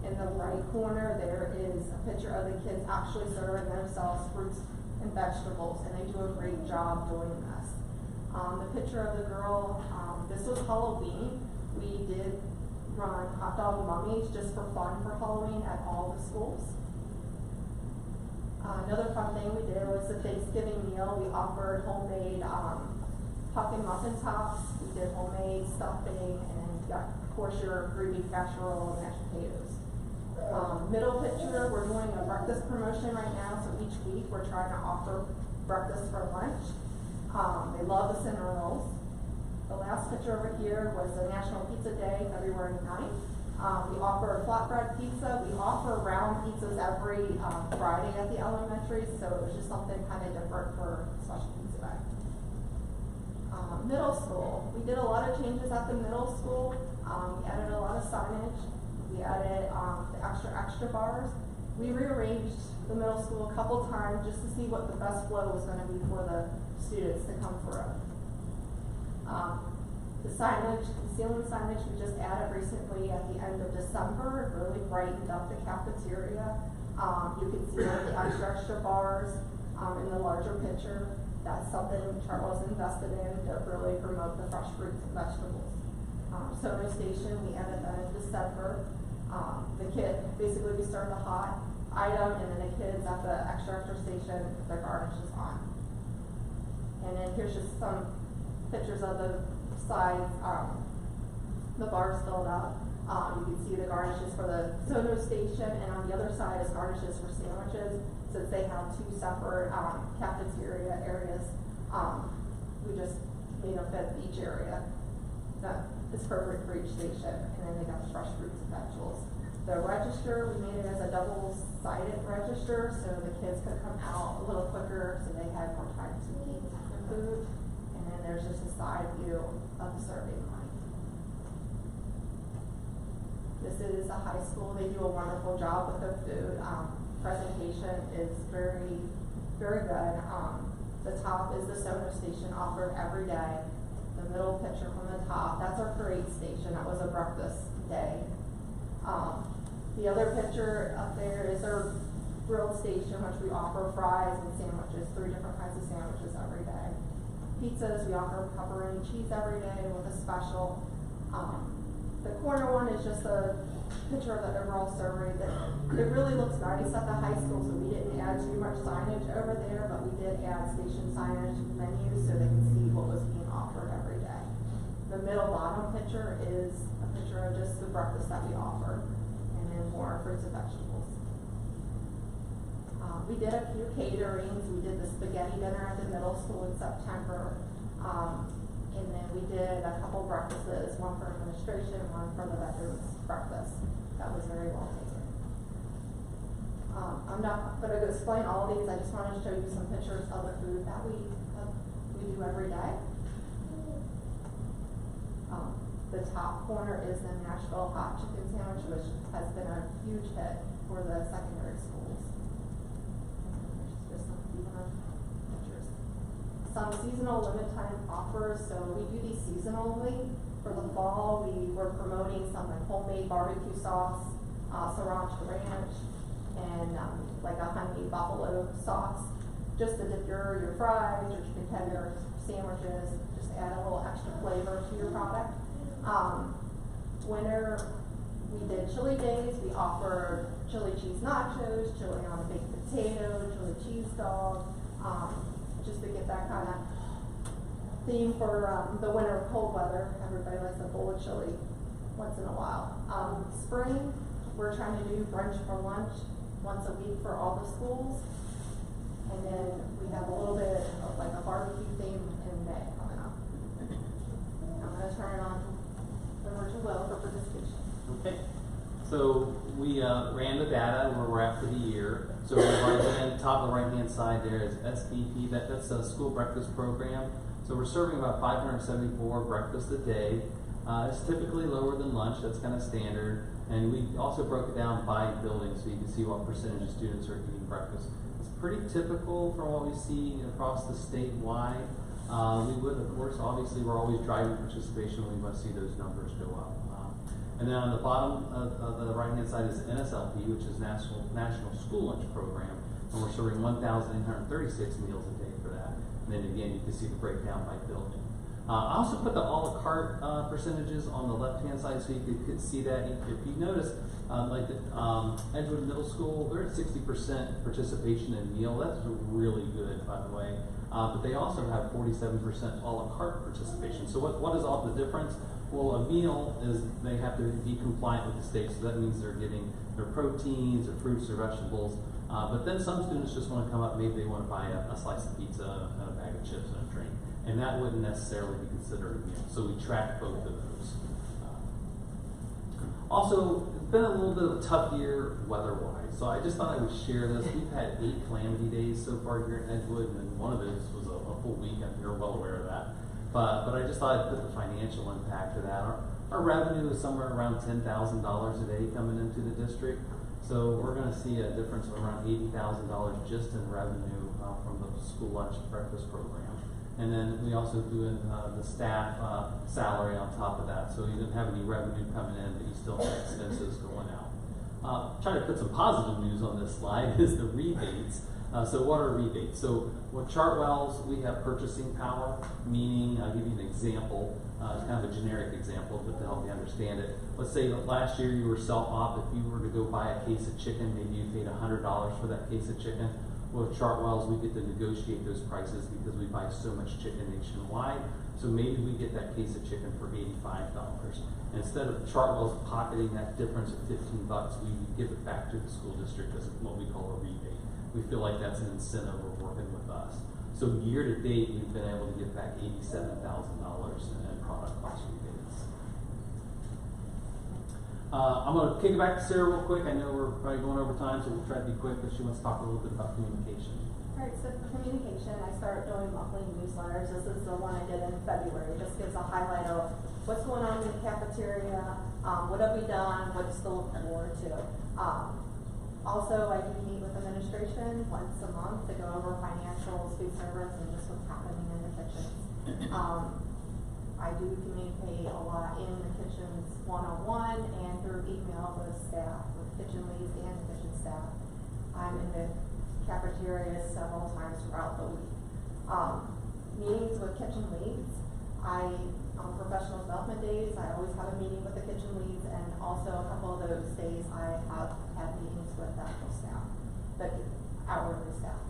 In the right corner, there is a picture of the kids actually serving themselves fruits and vegetables, and they do a great job doing this. The picture of the girl, this was Halloween. We did run hot dog mummies just for fun for Halloween at all the schools. Another fun thing we did was the Thanksgiving meal. We offered homemade pumpkin muffin tops. We did homemade stuffing, and got, of course, your green beef casserole and mashed potatoes. Middle picture, we're doing a breakfast promotion right now, so each week we're trying to offer breakfast for lunch. They love the cinnamon rolls. The last picture over here was the National Pizza Day, February 9th. We offer flatbread pizza. We offer round pizzas every Friday at the elementary, so it was just something kind of different for Special Pizza Day. Middle school, we did a lot of changes at the middle school. We added a lot of signage. We added the extra bars, We rearranged the middle school a couple times just to see what the best flow was going to be for the students to come through. The signage, the ceiling signage we just added recently at the end of December, it really brightened up the cafeteria. You can see the extra bars in the larger picture. That's something Chartwell's invested in to really promote the fresh fruits and vegetables. Soda station, we added that in December. Basically we start the hot item and then the kids at the extra station, their garnishes on. And then here's just some pictures of the sides, the bars filled up. You can see the garnishes for the soda station, and on the other side is garnishes for sandwiches. Since they have two separate cafeteria areas, we just made a fit each area that is perfect for each station. And then they got the fresh fruits and vegetables. The register, we made it as a double-sided register, so the kids could come out a little quicker, so they had more time to eat their food. And then there's just a side view of the serving line. This is a high school. They do a wonderful job with their food. Presentation is very, very good. The top is the soda station offered every day. The middle picture from the top, that's our parade station. That was a breakfast day. The other picture up there is our grilled station, which we offer fries and sandwiches, 3 different kinds of sandwiches every day. Pizzas, we offer pepperoni cheese every day with a special. The corner one is just a picture of the overall survey. It really looks nice at the high school, so we didn't add too much signage over there, but we did add station signage menus so they can see what was being offered every day. The middle bottom picture is a picture of just the breakfast that we offer, and then more fruits and vegetables. We did a few caterings. We did the spaghetti dinner at the middle school in September. And then we did a couple breakfasts, one for administration, one for the veterans breakfast. That was very well taken. I'm not going to explain all of these. I just wanted to show you some pictures of the food that we do every day. The top corner is the Nashville hot chicken sandwich, which has been a huge hit for the secondary schools. Just some pictures. Some seasonal limited time offers, so we do these seasonally. For the fall, we were promoting some like homemade barbecue sauce, sriracha ranch, and like a honey buffalo sauce, just to dip your fries, your chicken tender sandwiches, just add a little extra flavor to your product. Winter, we did chili days. We offered chili cheese nachos, chili on a baked potato, chili cheese dog, just to get that kind of theme for the winter cold weather. Everybody likes a bowl of chili once in a while. Spring, we're trying to do brunch for lunch once a week for all the schools. And then we have a little bit of like a barbecue theme in May coming up. I'm going to turn it on over to Will for participation. Okay. So we ran the data where we're at for the year. So right top of the right-hand side there is SBP. That's a school breakfast program. So we're serving about 574 breakfasts a day. It's typically lower than lunch. That's kind of standard. And we also broke it down by building so you can see what percentage of students are eating breakfast. It's pretty typical from what we see across the statewide. We would, of course, obviously we're always driving participation. We want to see those numbers go up. And then on the bottom of the right-hand side is NSLP, which is National School Lunch Program. And we're serving 1,836 meals a day for that. And then again, you can see the breakdown by building. I also put the a la carte percentages on the left-hand side so you could see that. If you notice, like the Edgewood Middle School, they're at 60% participation in meal. That's really good, by the way. But they also have 47% a la carte participation. So what is all the difference? Well, a meal is they have to be compliant with the state, so that means they're getting their proteins, their fruits, their vegetables. But then some students just want to come up, maybe they want to buy a slice of pizza and a bag of chips and a drink. And that wouldn't necessarily be considered a meal. So we track both of those. Also, it's been a little bit of a tough year weather-wise. So I just thought I would share this. We've had 8 calamity days so far here in Edgewood, and one of those was a full week. You're well aware of that. But I just thought I'd put the financial impact of that. Our revenue is somewhere around $10,000 a day coming into the district. So we're gonna see a difference of around $80,000 just in revenue from the school lunch breakfast program. And then we also do in the staff salary on top of that. So you didn't have any revenue coming in, but you still have expenses going out. Trying to put some positive news on this slide is the rebates. So what are rebates? So with Chartwell's, we have purchasing power, meaning, I'll give you an example, it's kind of a generic example, but to help you understand it. Let's say that last year you were self-op, if you were to go buy a case of chicken, maybe you paid $100 for that case of chicken. With Chartwell's, we get to negotiate those prices because we buy so much chicken nationwide. So maybe we get that case of chicken for $85. Instead of Chartwell's pocketing that difference of $15, we give it back to the school district as what we call a rebate. We feel like that's an incentive of working with us. So year to date, we've been able to get back $87,000 in product cost rebates. I'm going to kick it back to Sarah real quick. I know we're probably going over time, so we'll try to be quick, but she wants to talk a little bit about communication. Right, so for communication, I started doing monthly newsletters. This is the one I did in February. It just gives a highlight of what's going on in the cafeteria, what have we done, what's to look forward to. Also, I do meet with administration once a month to go over financials, food service, and just what's happening in the kitchens. I do communicate a lot in the kitchens one-on-one and through email with staff, with kitchen leads and the kitchen staff. I'm in the cafeteria several times throughout the week. Meetings with kitchen leads. On professional development days, I always have a meeting with the kitchen leads, and also a couple of those days I have had meetings with the actual staff, the hourly staff.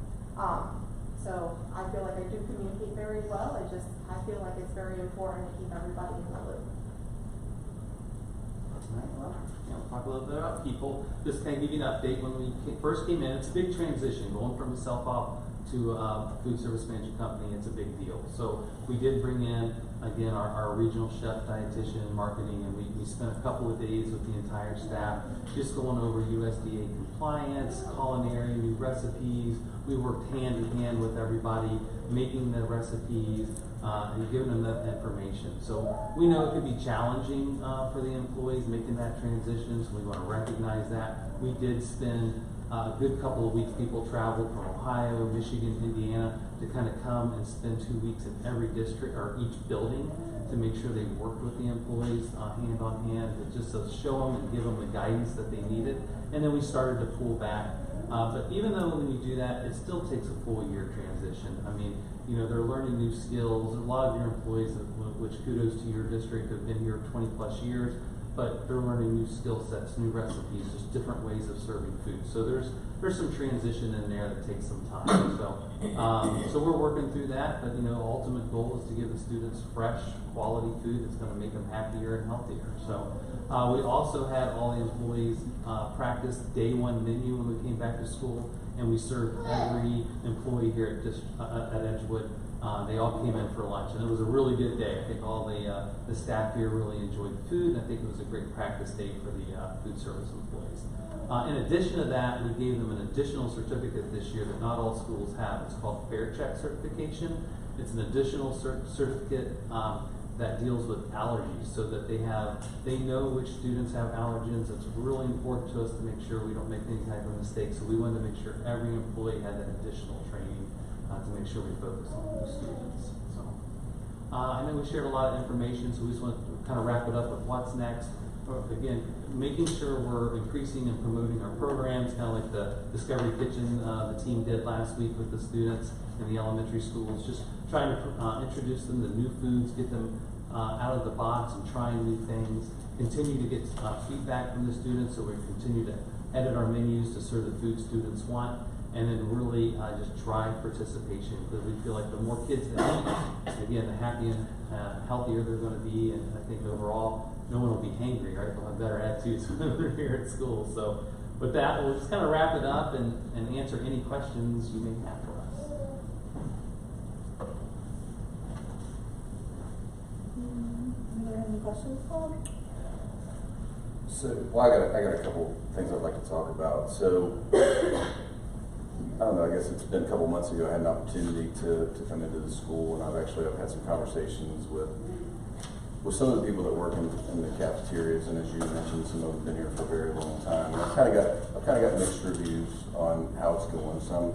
So I feel like I do communicate very well. I feel like it's very important to keep everybody in the loop. Right, well, we'll talk a little bit about people. Just kind of give you an update. When we first came in, it's a big transition going from a self-op to a food service management company. It's a big deal. So we did bring in, again, our regional chef, dietitian, marketing, and we spent a couple of days with the entire staff just going over USDA compliance, culinary, new recipes. We worked hand in hand with everybody, making the recipes, and giving them that information. So we know it could be challenging for the employees making that transition, so we want to recognize that. We did spend a good couple of weeks. People traveled from Ohio, Michigan, Indiana to kind of come and spend 2 weeks in every district or each building to make sure they worked with the employees hand on hand, just to show them and give them the guidance that they needed. And then we started to pull back. But even though when you do that, it still takes a full year transition. I mean, you know, they're learning new skills. A lot of your employees, which kudos to your district, have been here 20 plus years, but they're learning new skill sets, new recipes, just different ways of serving food. So there's some transition in there that takes some time. So we're working through that, but you know, ultimate goal is to give the students fresh, quality food that's going to make them happier and healthier. So we also had all the employees practice day one menu when we came back to school, and we served every employee here at Edgewood. They all came in for lunch, and it was a really good day. I think all the staff here really enjoyed the food, and I think it was a great practice day for the food service employees. In addition to that, we gave them an additional certificate this year that not all schools have. It's called Fair Check Certification. It's an additional certificate that deals with allergies, so that they know which students have allergens. It's really important to us to make sure we don't make any type of mistakes. So we wanted to make sure every employee had that additional training to make sure we focus on those students. So I know we shared a lot of information, so we just want to kind of wrap it up with what's next. Again, making sure we're increasing and promoting our programs, kind of like the Discovery Kitchen the team did last week with the students in the elementary schools, just trying to introduce them to new foods, get them out of the box and trying new things, continue to get feedback from the students so we continue to edit our menus to serve the food students want, and then really just drive participation, because we feel like the more kids that eat, again, the happier and healthier they're going to be, and I think overall, no one will be hangry, right? They'll have better attitudes when they're here at school. So with that, we'll just kind of wrap it up and answer any questions you may have for us. Are there any questions, Paul? So, well, I got a couple things I'd like to talk about. So, I don't know, I guess it's been a couple months ago I had an opportunity to come into the school, and I've had some conversations with with some of the people that work in the cafeterias, and as you mentioned, some of them have been here for a very long time. And I've kind of got mixed reviews on how it's going. Some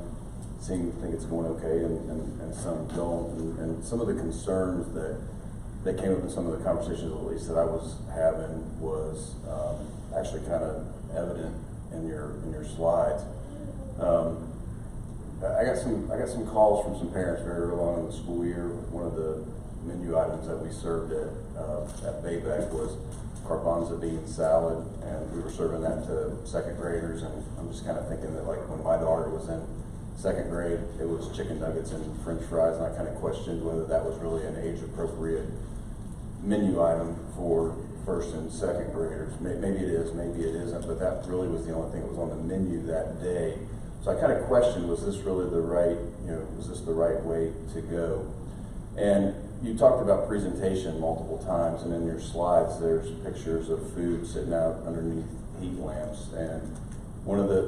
seem to think it's going okay, and some don't. And some of the concerns that came up in some of the conversations, at least that I was having, was actually kind of evident in your slides. I got some calls from some parents very early on in the school year. One of the menu items that we served at Baybeck was garbanzo bean salad, and we were serving that to second graders. And I'm just kind of thinking that, like, when my daughter was in second grade, it was chicken nuggets and French fries, and I kind of questioned whether that was really an age-appropriate menu item for first and second graders. Maybe it is, maybe it isn't, but that really was the only thing that was on the menu that day. So I kind of questioned, was this really the right, was this the right way to go? And you talked about presentation multiple times, and in your slides there's pictures of food sitting out underneath heat lamps. And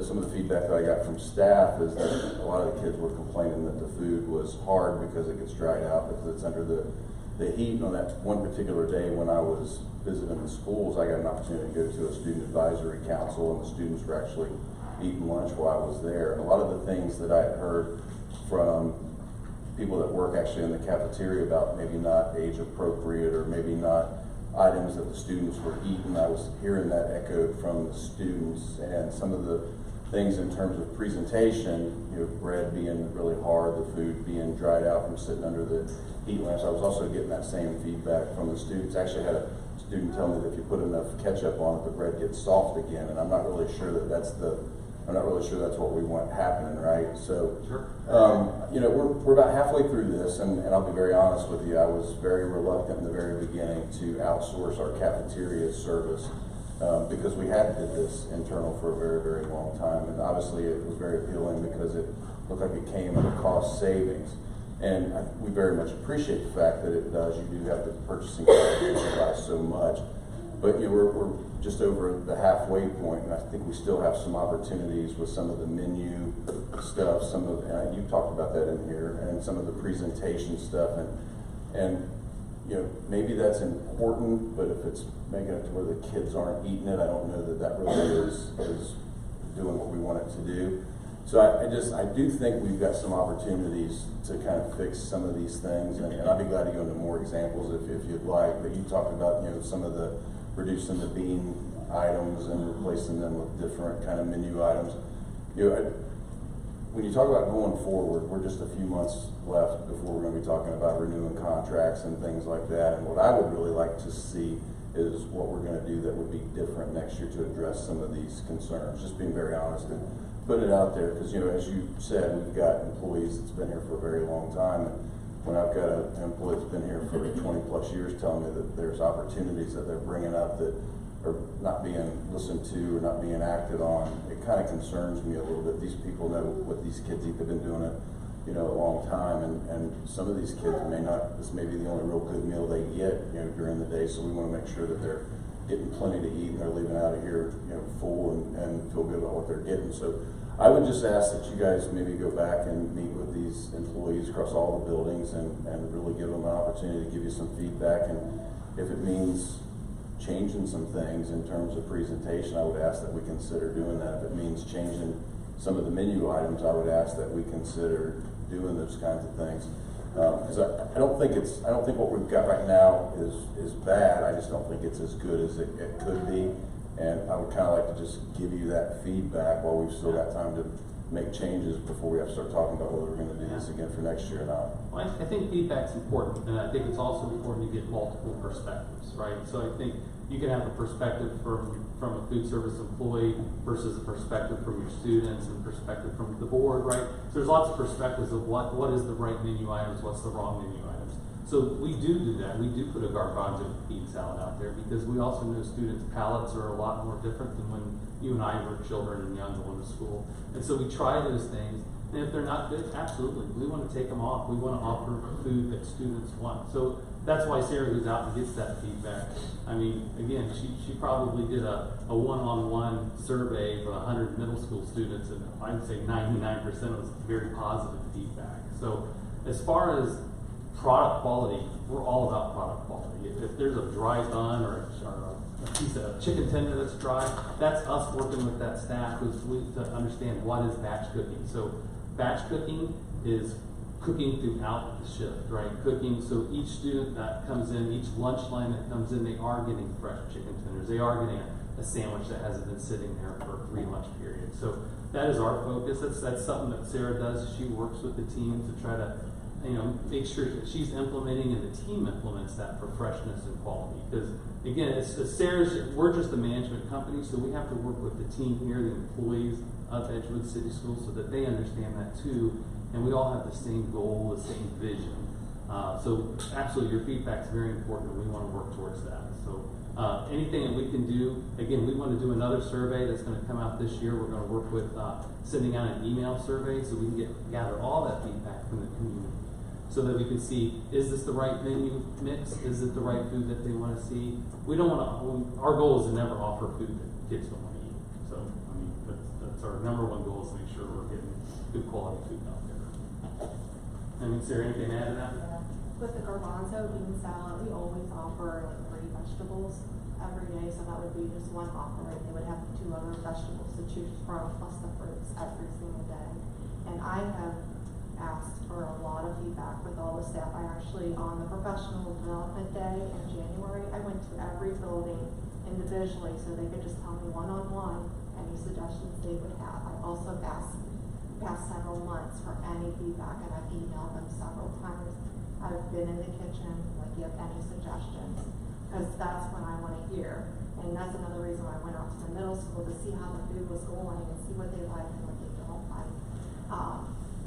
some of the feedback that I got from staff is that a lot of the kids were complaining that the food was hard because it gets dried out because it's under the heat. And on that one particular day when I was visiting the schools, I got an opportunity to go to a student advisory council, and the students were actually eating lunch while I was there. And a lot of the things that I had heard from people that work actually in the cafeteria about maybe not age appropriate or maybe not items that the students were eating, I was hearing that echoed from the students. And some of the things in terms of presentation, bread being really hard, the food being dried out from sitting under the heat lamps, I was also getting that same feedback from the students. I actually had a student tell me that if you put enough ketchup on it, the bread gets soft again, and I'm not really sure that that's what we want happening, right? So, sure. We're about halfway through this, and I'll be very honest with you, I was very reluctant in the very beginning to outsource our cafeteria service because we had did this internal for a very, very long time, and obviously it was very appealing because it looked like it came at a cost savings. And we very much appreciate the fact that it does. You do have the purchasing power to buy so much. But we're just over the halfway point, and I think we still have some opportunities with some of the menu stuff. You talked about that in here, and some of the presentation stuff, and maybe that's important. But if it's making it to where the kids aren't eating it, I don't know that really is doing what we want it to do. So I do think we've got some opportunities to kind of fix some of these things, and I'd be glad to go into more examples if you'd like. But you talked about some of the reducing the bean items and replacing them with different kind of menu items. When you talk about going forward, we're just a few months left before we're going to be talking about renewing contracts and things like that. And what I would really like to see is what we're going to do that would be different next year to address some of these concerns. Just being very honest and put it out there, because as you said, we've got employees that's been here for a very long time. And when I've got an employee that's been here for 20 plus years telling me that there's opportunities that they're bringing up that are not being listened to or not being acted on, it kind of concerns me a little bit. These people know what these kids eat. They've been doing it, a long time, and some of these kids this may be the only real good meal they get, during the day. So we want to make sure that they're getting plenty to eat and they're leaving out of here, full and feel good about what they're getting. So I would just ask that you guys maybe go back and meet with these employees across all the buildings and really give them an opportunity to give you some feedback. And if it means changing some things in terms of presentation, I would ask that we consider doing that. If it means changing some of the menu items, I would ask that we consider doing those kinds of things. Because I don't think what we've got right now is bad. I just don't think it's as good as it could be. And I would kind of like to just give you that feedback while we've still got time to make changes before we have to start talking about whether we're going to do this again for next year or not. Well, I think feedback's important, and I think it's also important to get multiple perspectives, right? So I think you can have a perspective from a food service employee versus a perspective from your students and perspective from the board, right? So there's lots of perspectives of what is the right menu items, what's the wrong menu items. So we do that. We do put a garbanzo bean salad out there because we also know students' palates are a lot more different than when you and I were children and young going to school. And so we try those things. And if they're not good, absolutely, we want to take them off. We want to offer food that students want. So that's why Sarah goes out and gets that feedback. I mean, again, she probably did a one-on-one survey for 100 middle school students, and I'd say 99% was very positive feedback. So as far as product quality, we're all about product quality. If there's a dry bun or a piece of chicken tender that's dry, that's us working with that staff to understand what is batch cooking. So batch cooking is cooking throughout the shift, right? Cooking, so each student that comes in, each lunch line that comes in, they are getting fresh chicken tenders. They are getting a sandwich that hasn't been sitting there for 3 lunch periods. So that is our focus. That's something that Sarah does. She works with the team to try to, make sure that she's implementing and the team implements that for freshness and quality. Because again, we're just a management company, so we have to work with the team here, the employees of Edgewood City Schools, so that they understand that too, and we all have the same goal, the same vision. So absolutely, your feedback is very important, and we want to work towards that. So anything that we can do, again, we want to do another survey that's going to come out this year. We're going to work with sending out an email survey so we can gather all that feedback from the community, so that we can see, is this the right menu mix? Is it the right food that they want to see? We don't want to, our goal is to never offer food that kids don't want to eat. So, that's our number one goal, is to make sure we're getting good quality food out there. Is there anything to add to that? With the garbanzo bean salad, we always offer like 3 vegetables every day, so that would be just one offering. They would have 2 other vegetables to choose from, plus the fruits every single day. And I have asked for a lot of feedback with all the staff. I actually, on the professional development day in January, I went to every building individually so they could just tell me one-on-one any suggestions they would have. I also asked past several months for any feedback, and I've emailed them several times. I've been in the kitchen, like, do you have any suggestions? Because that's what I want to hear. And that's another reason why I went out to the middle school, to see how the food was going and see what they like and what they don't like.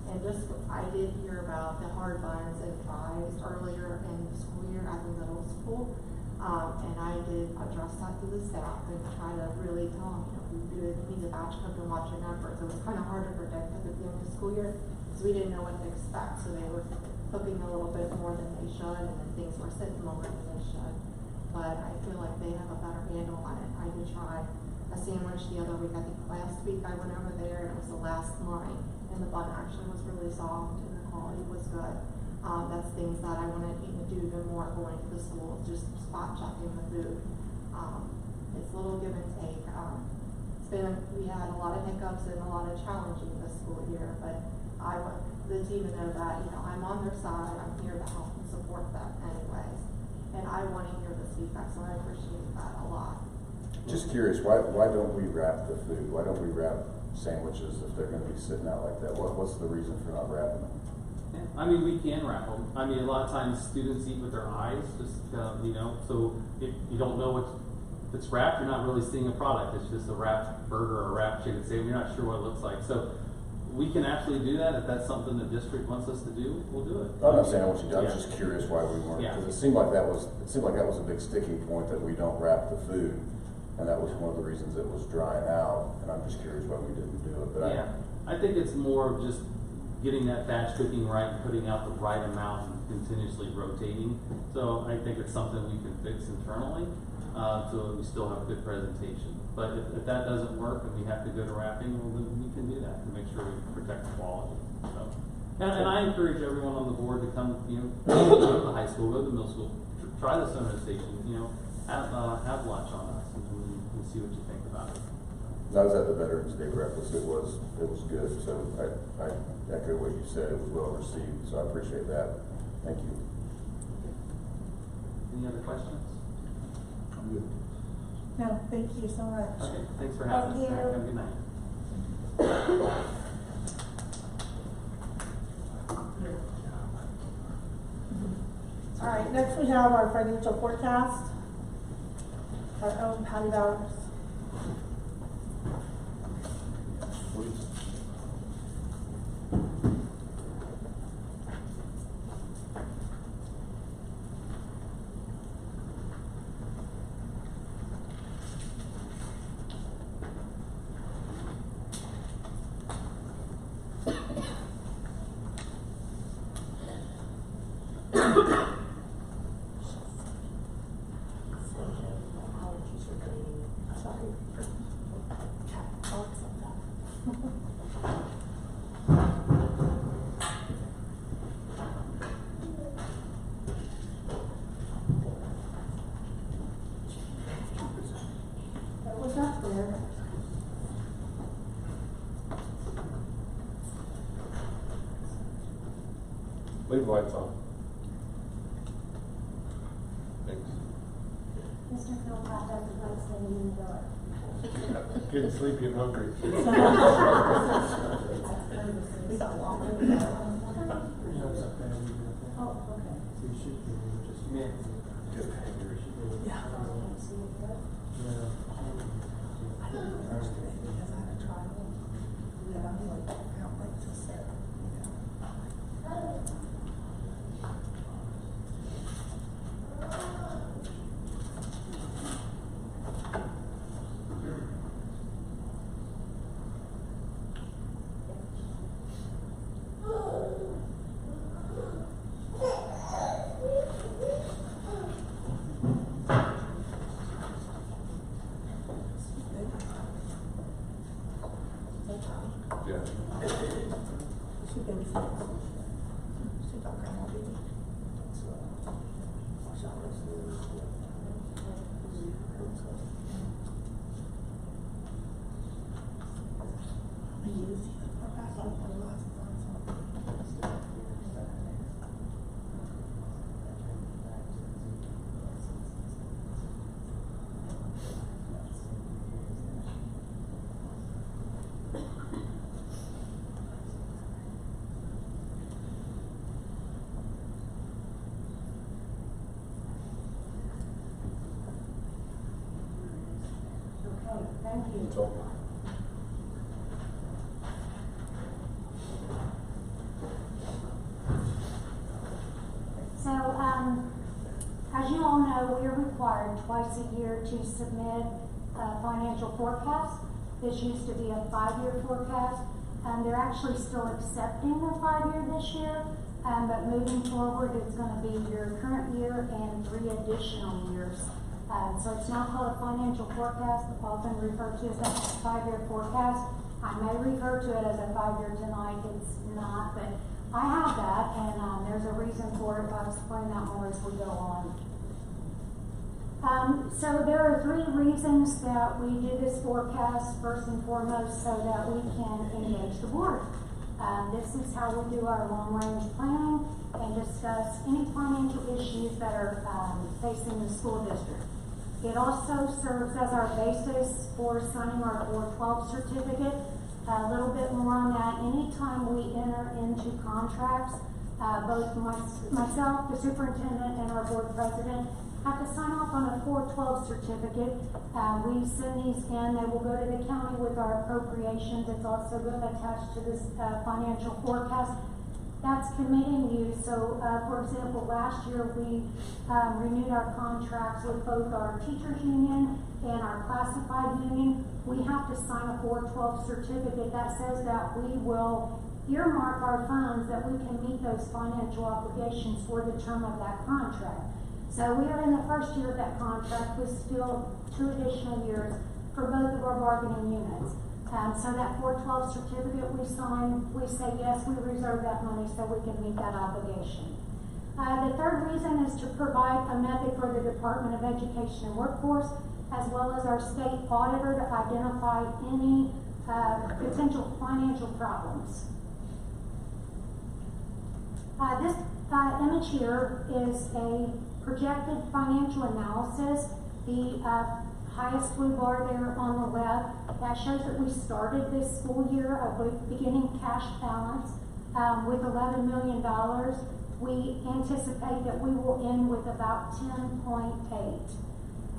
And just, I did hear about the hard buns and fries earlier in the school year at the middle school. And I did address that to the staff and try to really tell them, we need to batch cook and watch your numbers. It was kind of hard to predict at the beginning of the school year because we didn't know what to expect. So they were cooking a little bit more than they should, and then things were sitting longer than they should. But I feel like they have a better handle on it. I did try a sandwich the other week. I think last week I went over there and it was the last line. And the bun actually was really soft and the quality was good. That's things that I want to even do even more going to the schools, just spot checking the food. It's a little give and take. We had a lot of hiccups and a lot of challenging this school year, but I want the team to know that, I'm on their side. I'm here to help and support them anyways. And I want to hear this feedback, so I appreciate that a lot. Just curious, why don't we wrap the food? Why don't we wrap sandwiches if they're going to be sitting out like that? What's the reason for not wrapping them? Yeah, we can wrap them. A lot of times students eat with their eyes, just so if you don't know if it's wrapped, you're not really seeing a product. It's just a wrapped burger or a wrapped chicken sandwich. You're not sure what it looks like. So we can actually do that. If that's something the district wants us to do, we'll do it. I'm not saying what you do. I was just curious why we weren't, because it seemed like that was a big sticking point, that we don't wrap the food. And that was one of the reasons it was drying out, and I'm just curious why we didn't do it. But I think it's more of just getting that batch cooking right and putting out the right amount and continuously rotating. So I think it's something we can fix internally, so we still have a good presentation. But if that doesn't work and we have to go to wrapping, well, then we can do that to make sure we protect the quality. So, and I encourage everyone on the board to come, go to the high school, go to the middle school, try the sonar station, have lunch on us. And see what you think about it. I was at the Veterans Day breakfast. It was good. So I echo what you said. It was well received. So I appreciate that. Thank you. Any other questions? I'm good. No, thank you so much. Okay, thanks for having us. Have a good night. All right, next we have our financial forecast. Our own Patty Bowers. Leave the lights on. Thanks. Mr. Philpott doesn't like staying in the dark. Getting sleepy and hungry. Oh, okay. So you should be able to just admit. Just hangry. Yeah. Okay, thank you. It's all. So, as you all know, we are required twice a year to submit a financial forecast. This used to be a 5-year forecast. They're actually still accepting the 5-year this year, but moving forward, it's going to be your current year and 3 additional years. So it's now called a financial forecast, often referred to as a 5-year forecast. I may refer to it as a 5-year tonight, it's not, but I have that, and there's a reason for it. I'll explain that more as we go on. So there are 3 reasons that we do this forecast. First and foremost, so that we can engage the board. This is how we do our long-range planning and discuss any financial issues that are facing the school district. It also serves as our basis for signing our 412 certificate. A little bit more on that. Anytime we enter into contracts, both myself, the superintendent, and our board president have to sign off on a 412 certificate. We send these in. They will go to the county with our appropriations. It's also attached to this financial forecast. That's committing you. So, for example, last year we renewed our contracts with both our teachers union and our classified union. We have to sign a 412 certificate that says that we will earmark our funds, that we can meet those financial obligations for the term of that contract. So we are in the first year of that contract with still 2 additional years for both of our bargaining units. So that 412 certificate we sign, we say yes, we reserve that money so we can meet that obligation. The third reason is to provide a method for the Department of Education and Workforce, as well as our state auditor, to identify any potential financial problems. This image here is a projected financial analysis. The highest blue bar there on the left, that shows that we started this school year with beginning cash balance with $11 million. We anticipate that we will end with about 10.8.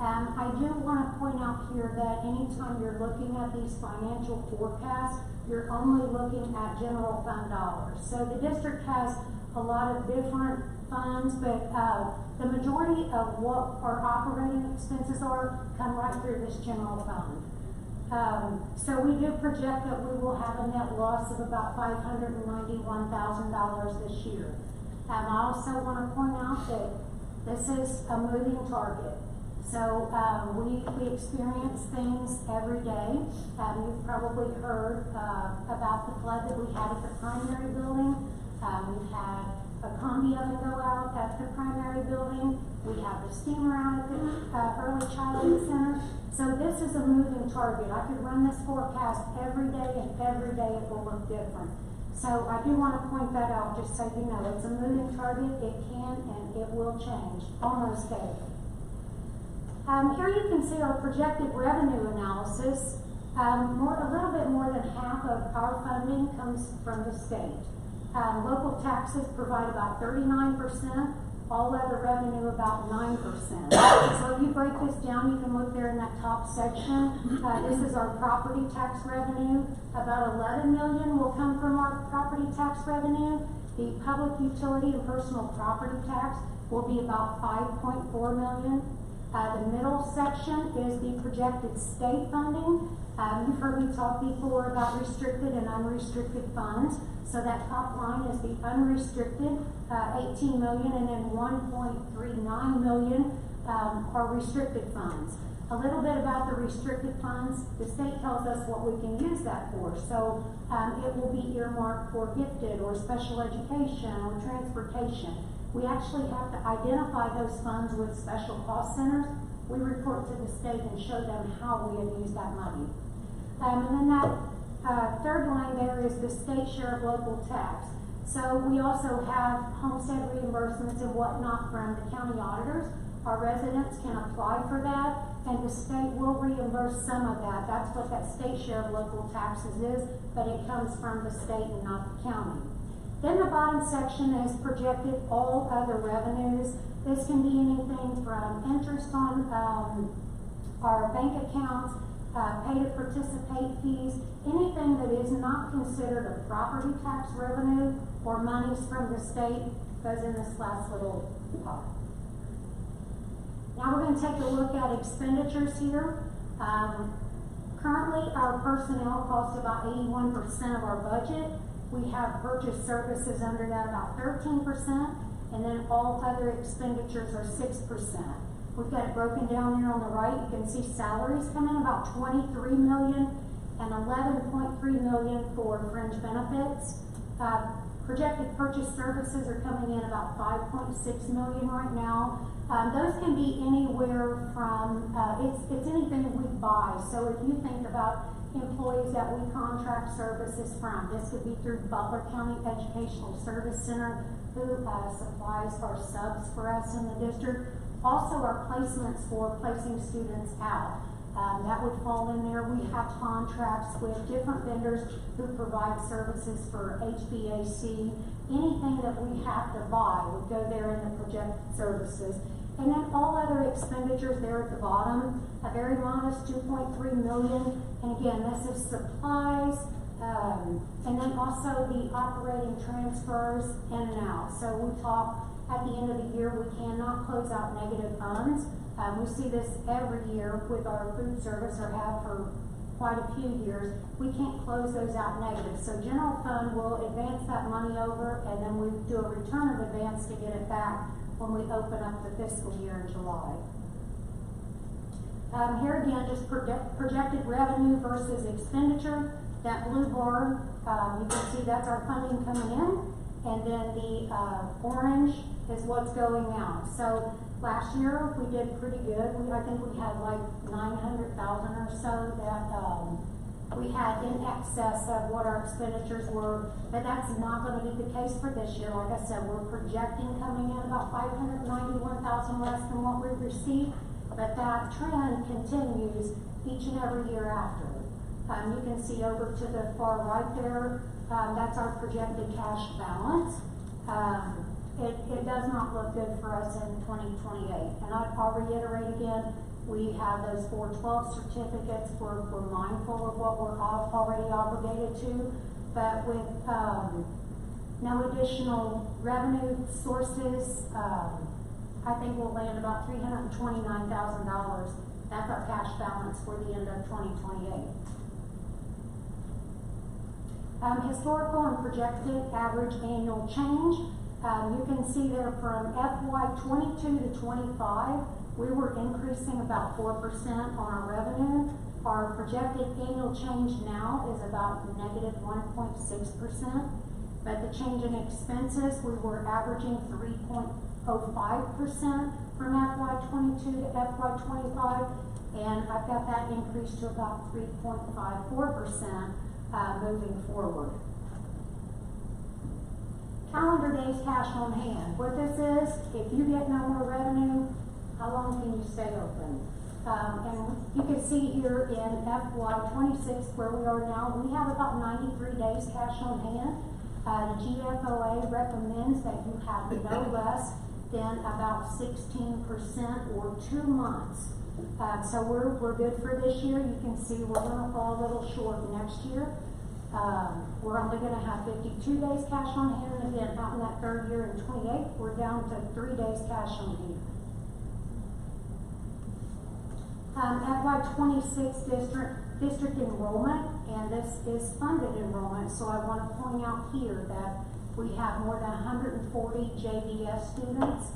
I do want to point out here that anytime you're looking at these financial forecasts, you're only looking at general fund dollars. So the district has a lot of different funds, but the majority of what our operating expenses are come right through this general fund. So we do project that we will have a net loss of about $591,000 this year. I also want to point out that this is a moving target. So we experience things every day. You've probably heard about the flood that we had at the primary building. We've had a combi oven go out at the primary building. We have the steamer out at the early childhood center. So this is a moving target. I could run this forecast every day, and every day it will look different. So I do want to point that out, just so you know, it's a moving target, it can and it will change almost daily. Here you can see our projected revenue analysis. A little bit more than half of our funding comes from the state. Local taxes provide about 39%, all other revenue about 9%. So if you break this down, you can look there in that top section. This is our property tax revenue. About 11 million will come from our property tax revenue. The public utility and personal property tax will be about 5.4 million. The middle section is the projected state funding. You've heard me talk before about restricted and unrestricted funds. So that top line is the unrestricted, 18 million, and then 1.39 million are restricted funds. A little bit about the restricted funds. The state tells us what we can use that for. So it will be earmarked for gifted or special education or transportation. We actually have to identify those funds with special cost centers. We report to the state and show them how we have used that money. And then that third line there is the state share of local tax. So we also have homestead reimbursements and whatnot from the county auditors. Our residents can apply for that, and the state will reimburse some of that. That's what that state share of local taxes is, but it comes from the state and not the county. Then the bottom section is projected all other revenues. This can be anything from interest on our bank accounts, pay to participate fees, anything that is not considered a property tax revenue or monies from the state goes in this last little pot. Now we're going to take a look at expenditures here. Currently our personnel costs about 81% of our budget. We have purchase services under that about 13%, and then all other expenditures are 6%. We've got it broken down here on the right. You can see salaries come in about 23 million and 11.3 million for fringe benefits. Projected purchase services are coming in about 5.6 million right now. Those can be anywhere from, it's anything we buy. So if you think about employees that we contract services from, this could be through Butler County Educational Service Center, who supplies our subs for us in the district. Also our placements for placing students out. That would fall in there. We have contracts with different vendors who provide services for HVAC. Anything that we have to buy would go there in the projected services. And then all other expenditures there at the bottom, a very modest 2.3 million. And again, this is supplies, and then also the operating transfers in and out. So we talk at the end of the year, we cannot close out negative funds. We see this every year with our food service, or have for quite a few years. We can't close those out negative. So general fund will advance that money over, and then we do a return of advance to get it back when we open up the fiscal year in July. Here again, just projected revenue versus expenditure. That blue bar, you can see that's our funding coming in, and then the orange is what's going out. So last year we did pretty good. I think we had like 900,000 or so that we had in excess of what our expenditures were, but that's not going to be the case for this year. Like I said, we're projecting coming in about 591,000 less than what we received, but that trend continues each and every year after. You can see over to the far right there, that's our projected cash balance. It does not look good for us in 2028. And I'll reiterate again, we have those 412 certificates. We're mindful of what we're already obligated to, but with no additional revenue sources, I think we'll land about $329,000. That's our cash balance for the end of 2028. Historical and projected average annual change. You can see there from FY 22 to 25, we were increasing about 4% on our revenue. Our projected annual change now is about negative 1.6%. But the change in expenses, we were averaging 3.05% from FY 22 to FY 25. And I've got that increased to about 3.54% moving forward. calendar days cash on hand. What this is, if you get no more revenue, how long can you stay open? And you can see here in FY 26 where we are now, we have about 93 days cash on hand. The GFOA recommends that you have no less than about 16% or 2 months. So we're good for this year. You can see we're gonna fall a little short next year. We're only gonna have 52 days cash on hand, and again, out in that third year in 28, we're down to 3 days cash on hand. FY 26 district enrollment, and this is funded enrollment, so I want to point out here that we have more than 140 JVS students.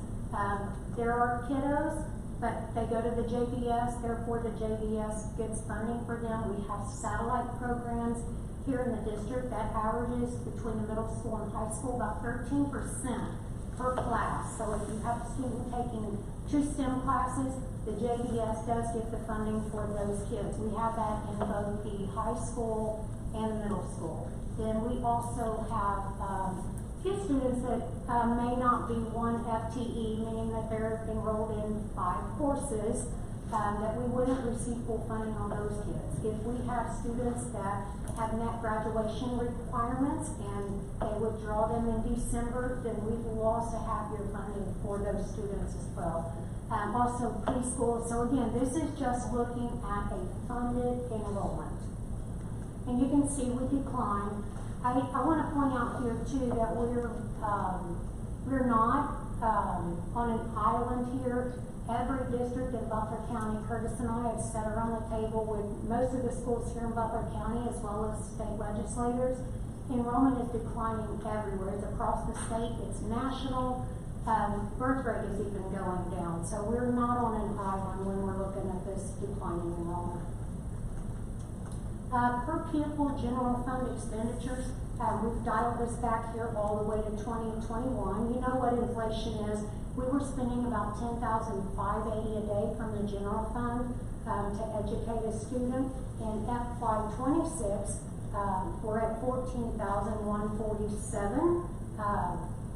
There are kiddos, but they go to the JVS, therefore the JVS gets funding for them. We have satellite programs here in the district that averages between the middle school and high school about 13% per class. So if you have a student taking 2 STEM classes, the JVS does get the funding for those kids. We have that in both the high school and middle school. Then we also have few students that may not be 1 FTE, meaning that they're enrolled in 5 courses, that we wouldn't receive full funding on those kids. If we have students that have met graduation requirements and they withdraw them in December, then we will also have your funding for those students as well. Also preschool. So again, this is just looking at a funded enrollment. And you can see we decline. I want to point out here too that we're not on an island here. Every district in Butler County, Curtis and I have sat around the table with most of the schools here in Butler County as well as state legislators. Enrollment is declining everywhere. It's across the state. It's national. Birth rate is even going down. So we're not on an island when we're looking at this declining enrollment. Per pupil general fund expenditures, we've dialed this back here all the way to 2021. You know what inflation is. We were spending about $10,580 a day from the general fund to educate a student. In FY 26, we're at $14,147.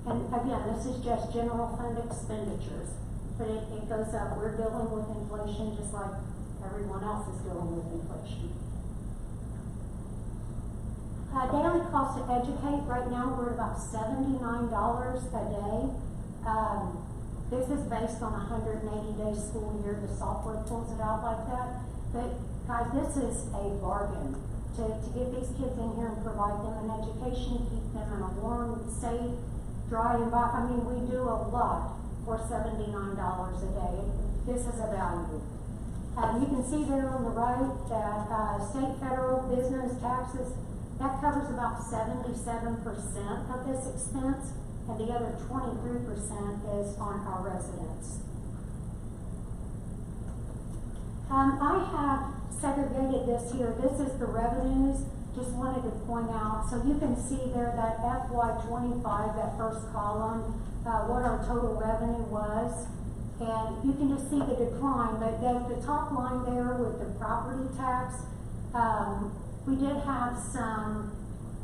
And again, this is just general fund expenditures, but it goes up. We're dealing with inflation just like everyone else is dealing with inflation. Daily cost to educate, right now we're at about $79 a day. This is based on a 180-day school year. The software pulls it out like that. But guys, this is a bargain to get these kids in here and provide them an education, keep them in a warm, safe, dry environment. I mean, we do a lot for $79 a day. This is a value. You can see there on the right that state, federal, business, taxes, that covers about 77% of this expense, and the other 23% is on our residents. I have segregated this here. This is the revenues. Just wanted to point out, so you can see there that FY 25, that first column, what our total revenue was. And you can just see the decline, but the top line there with the property tax, we did have some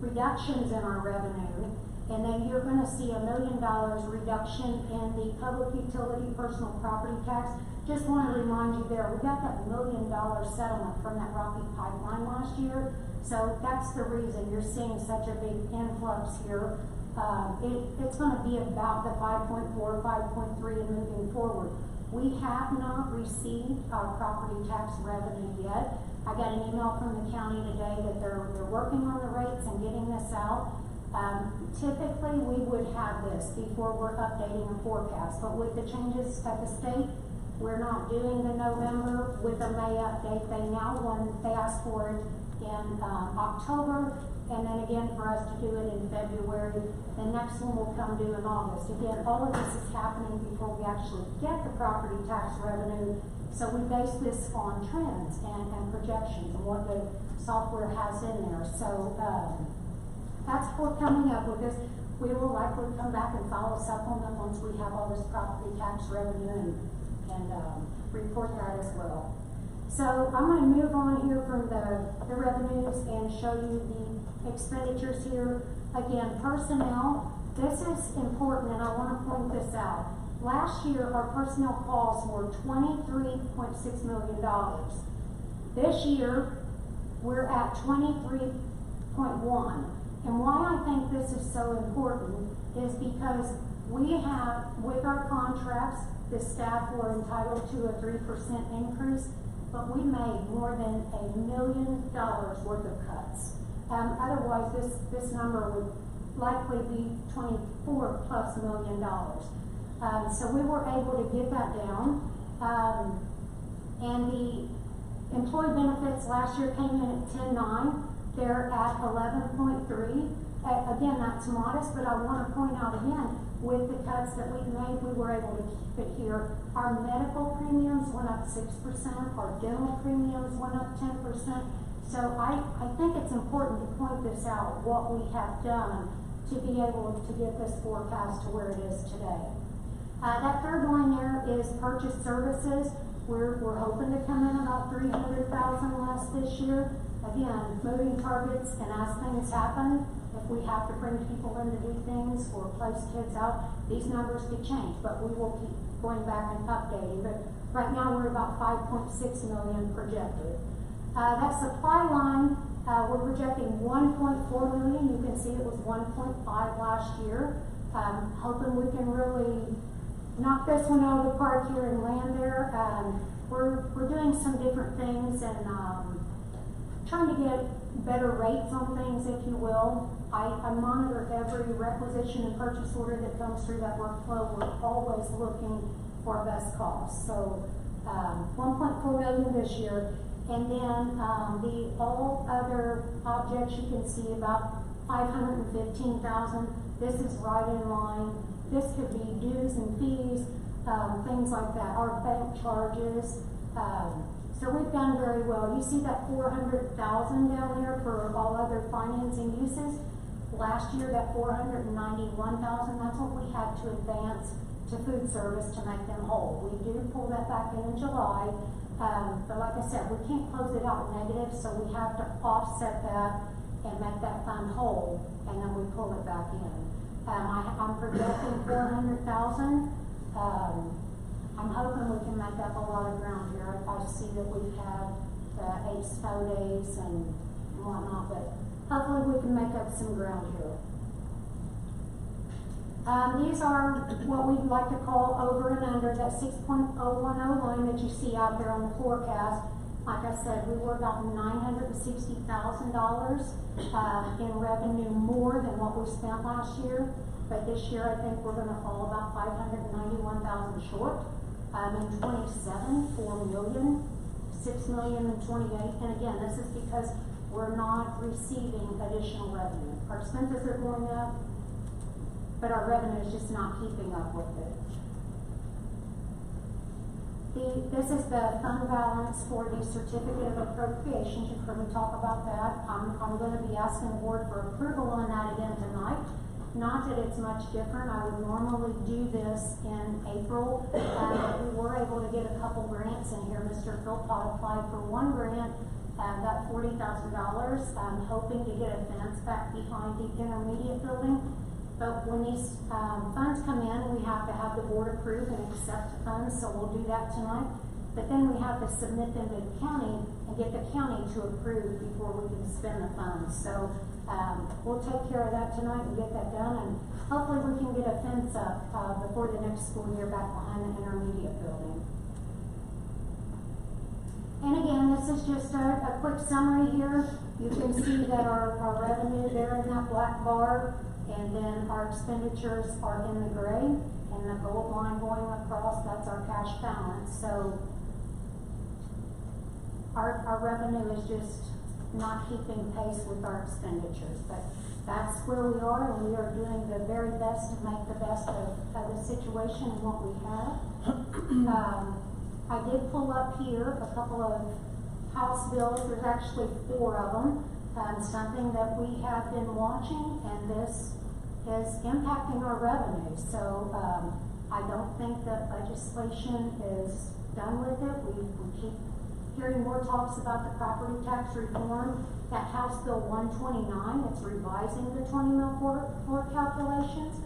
reductions in our revenue, and then you're going to see $1 million reduction in the public utility personal property tax. Just want to remind you there, we got that $1 million settlement from that Rocky Pipeline last year, so that's the reason you're seeing such a big influx here. It's going to be about the 5.4, 5.3 and moving forward. We have not received our property tax revenue yet. I got an email from the county today that they're working on the rates and getting this out. Typically, we would have this before we're updating a forecast, but with the changes at the state, we're not doing the November with a May update. They ask for it in October, and then again for us to do it in February. The next one will come due in August. Again, all of this is happening before we actually get the property tax revenue. So we base this on trends and projections and what the software has in there. So that's what's coming up with this. We will likely come back and file a supplement once we have all this property tax revenue and report that as well. So I'm going to move on here from the revenues and show you the expenditures here. Again, personnel, This is important, and I want to point this out. Last year, our personnel costs were $23.6 million. This year, we're at 23.1. And why I think this is so important is because we have, with our contracts, the staff were entitled to a 3% increase, but we made more than $1 million worth of cuts. Otherwise, this number would likely be $24+ million. So we were able to get that down. And the employee benefits last year came in at 10.9. They're at 11.3. Again, that's modest, but I want to point out again, with the cuts that we've made, we were able to keep it here. Our medical premiums went up 6%. Our dental premiums went up 10%. So I think it's important to point this out, what we have done to be able to get this forecast to where it is today. That third line there is purchase services. We're hoping to come in about $300,000 less this year. Again, moving targets, and as things happen, if we have to bring people in to do things or place kids out, these numbers could change, but we will keep going back and updating. But right now we're about 5.6 million projected. That supply line, we're projecting 1.4 million. You can see it was 1.5 last year. Hoping we can really knock this one out of the park here and land there. We're doing some different things and trying to get better rates on things, if you will. I monitor every requisition and purchase order that comes through that workflow. We're always looking for best cost. So 1.4 million this year. And then the all other objects, you can see about 515,000. This is right in line. This could be dues and fees, things like that. Our bank charges. So we've done very well. You see that 400,000 down there for all other financing uses. Last year, that 491,000, that's what we had to advance to food service to make them whole. We do pull that back in July, but like I said, we can't close it out negative, so we have to offset that and make that fund whole, and then we pull it back in. I'm projecting 400,000. I'm hoping we can make up a lot of ground here. I see that we've had 8 snow days and whatnot, but hopefully we can make up some ground here. These are what we'd like to call over and under, that 6.010 line that you see out there on the forecast. Like I said, we were about $960,000 in revenue more than what we spent last year. But this year, I think we're going to fall about 591,000 short. In 27, 4 million, 6 million in 28. And again, this is because we're not receiving additional revenue. Our expenses are going up, but our revenue is just not keeping up with it. This is the fund balance for the certificate of appropriation. You've heard me talk about that. I'm going to be asking the board for approval on that again tonight. Not that it's much different. I would normally do this in April. We were able to get a couple grants in here. Mr. Philpott applied for one grant, got $40,000. I'm hoping to get a fence back behind the intermediate building. But when these funds come in, we have to have the board approve and accept the funds, so we'll do that tonight. But then we have to submit them to the county and get the county to approve before we can spend the funds. So we'll take care of that tonight and get that done, and hopefully we can get a fence up before the next school year back behind the intermediate building. And again, this is just a quick summary here. You can see that our revenue there in that black bar, and then our expenditures are in the gray, and the gold line going across, that's our cash balance. So our revenue is just not keeping pace with our expenditures, but that's where we are, and we are doing the very best to make the best of the situation and what we have. I did pull up here a couple of House bills. There's actually 4 of them. Something that we have been watching, and this is impacting our revenue. So I don't think that legislation is done with it. We keep hearing more talks about the property tax reform. That House Bill 129, it's revising the 20 mil floor calculations.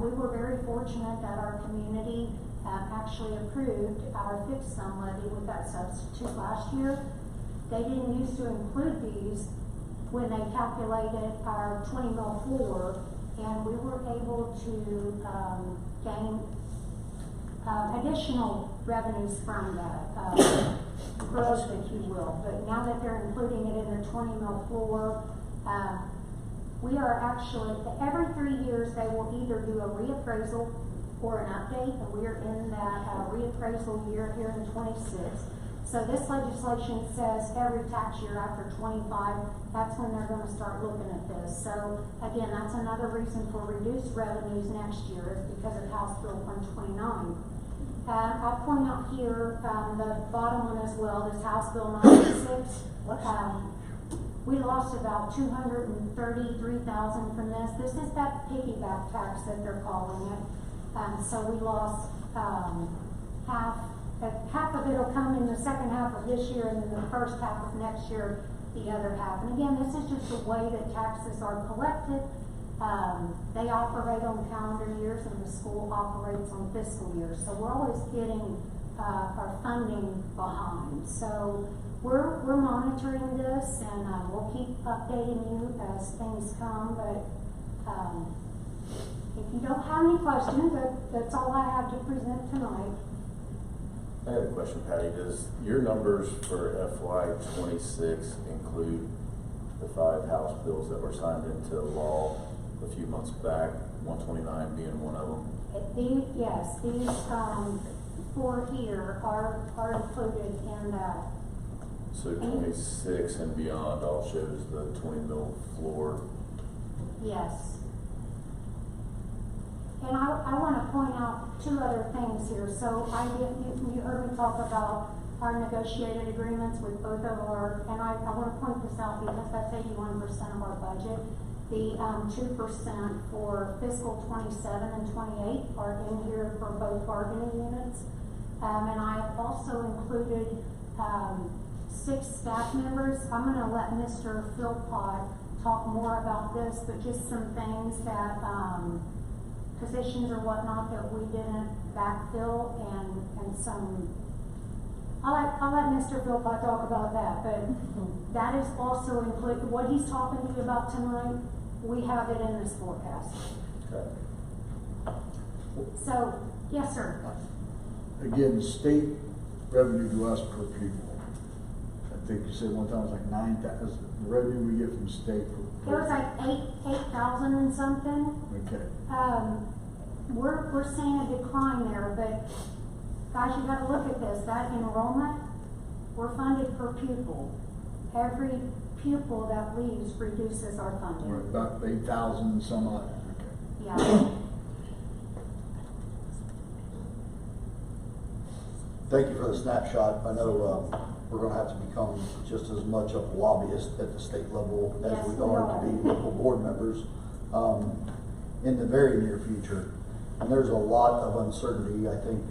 We were very fortunate that our community actually approved our fixed sum levy with that substitute last year. They didn't used to include these when they calculated our 20 mil floor, and we were able to gain additional revenues from that, growth, if you will. But now that they're including it in the 20 mil floor, we are actually, every 3 years, they will either do a reappraisal or an update, and we are in that reappraisal year here in 26. So this legislation says every tax year after 25, that's when they're going to start looking at this. So again, that's another reason for reduced revenues next year, is because of House Bill 129. I'll point out here, the bottom one as well, this House Bill 96. We lost about $233,000 from this. This is that piggyback tax that they're calling it. So we lost half of it will come in the second half of this year, and then the first half of next year, the other half. And again, this is just the way that taxes are collected. They operate on calendar years, and the school operates on fiscal years. So we're always getting our funding behind. So we're monitoring this, and we'll keep updating you as things come. But if you don't have any questions, that's all I have to present tonight. I have a question, Patty. Does your numbers for FY 26 include the 5 House bills that were signed into law a few months back, 129 being one of them? Yes, these 4 here are included in that. So 26 and beyond all shows the 20 mil floor. Yes. And I want to point out 2 other things here. So you heard me talk about our negotiated agreements with both of our, and I want to point this out because that's 81% of our budget. The 2% for fiscal 27 and 28 are in here for both bargaining units. And I have also included 6 staff members. I'm going to let Mr. Philpott talk more about this, but just some things that positions or whatnot that we didn't backfill, and some. I'll let Mr. Philpott talk about that, but that is also included. What he's talking to you about tonight, we have it in this forecast. Okay. So, yes, sir. Again, state revenue to us per pupil. I think you said one time it was like 9,000. The revenue we get from state. It was like 8,000 and something. Okay. We're seeing a decline there, but guys, you got to look at this. That enrollment, we're funded per pupil. Every pupil that leaves reduces our funding. We're about 8,000 and some odd. Okay. Yeah. Thank you for the snapshot. I know we're going to have to become just as much of a lobbyist at the state level as Yes, we we are to be local board members in the very near future. And there's a lot of uncertainty, I think,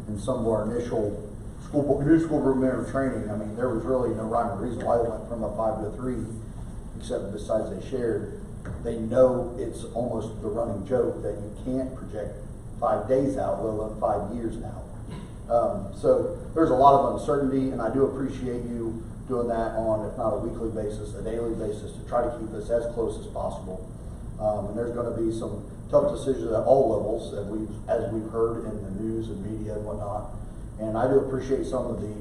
in some of our initial new school board member training. I mean, there was really no rhyme or reason why they went from a 5 to a 3, except besides they shared. They know it's almost the running joke that you can't project 5 days out, let alone 5 years out. So there's a lot of uncertainty, and I do appreciate you doing that on, if not a weekly basis, a daily basis, to try to keep us as close as possible. And there's going to be some tough decisions at all levels, as we've heard in the news and media and whatnot. And I do appreciate some of the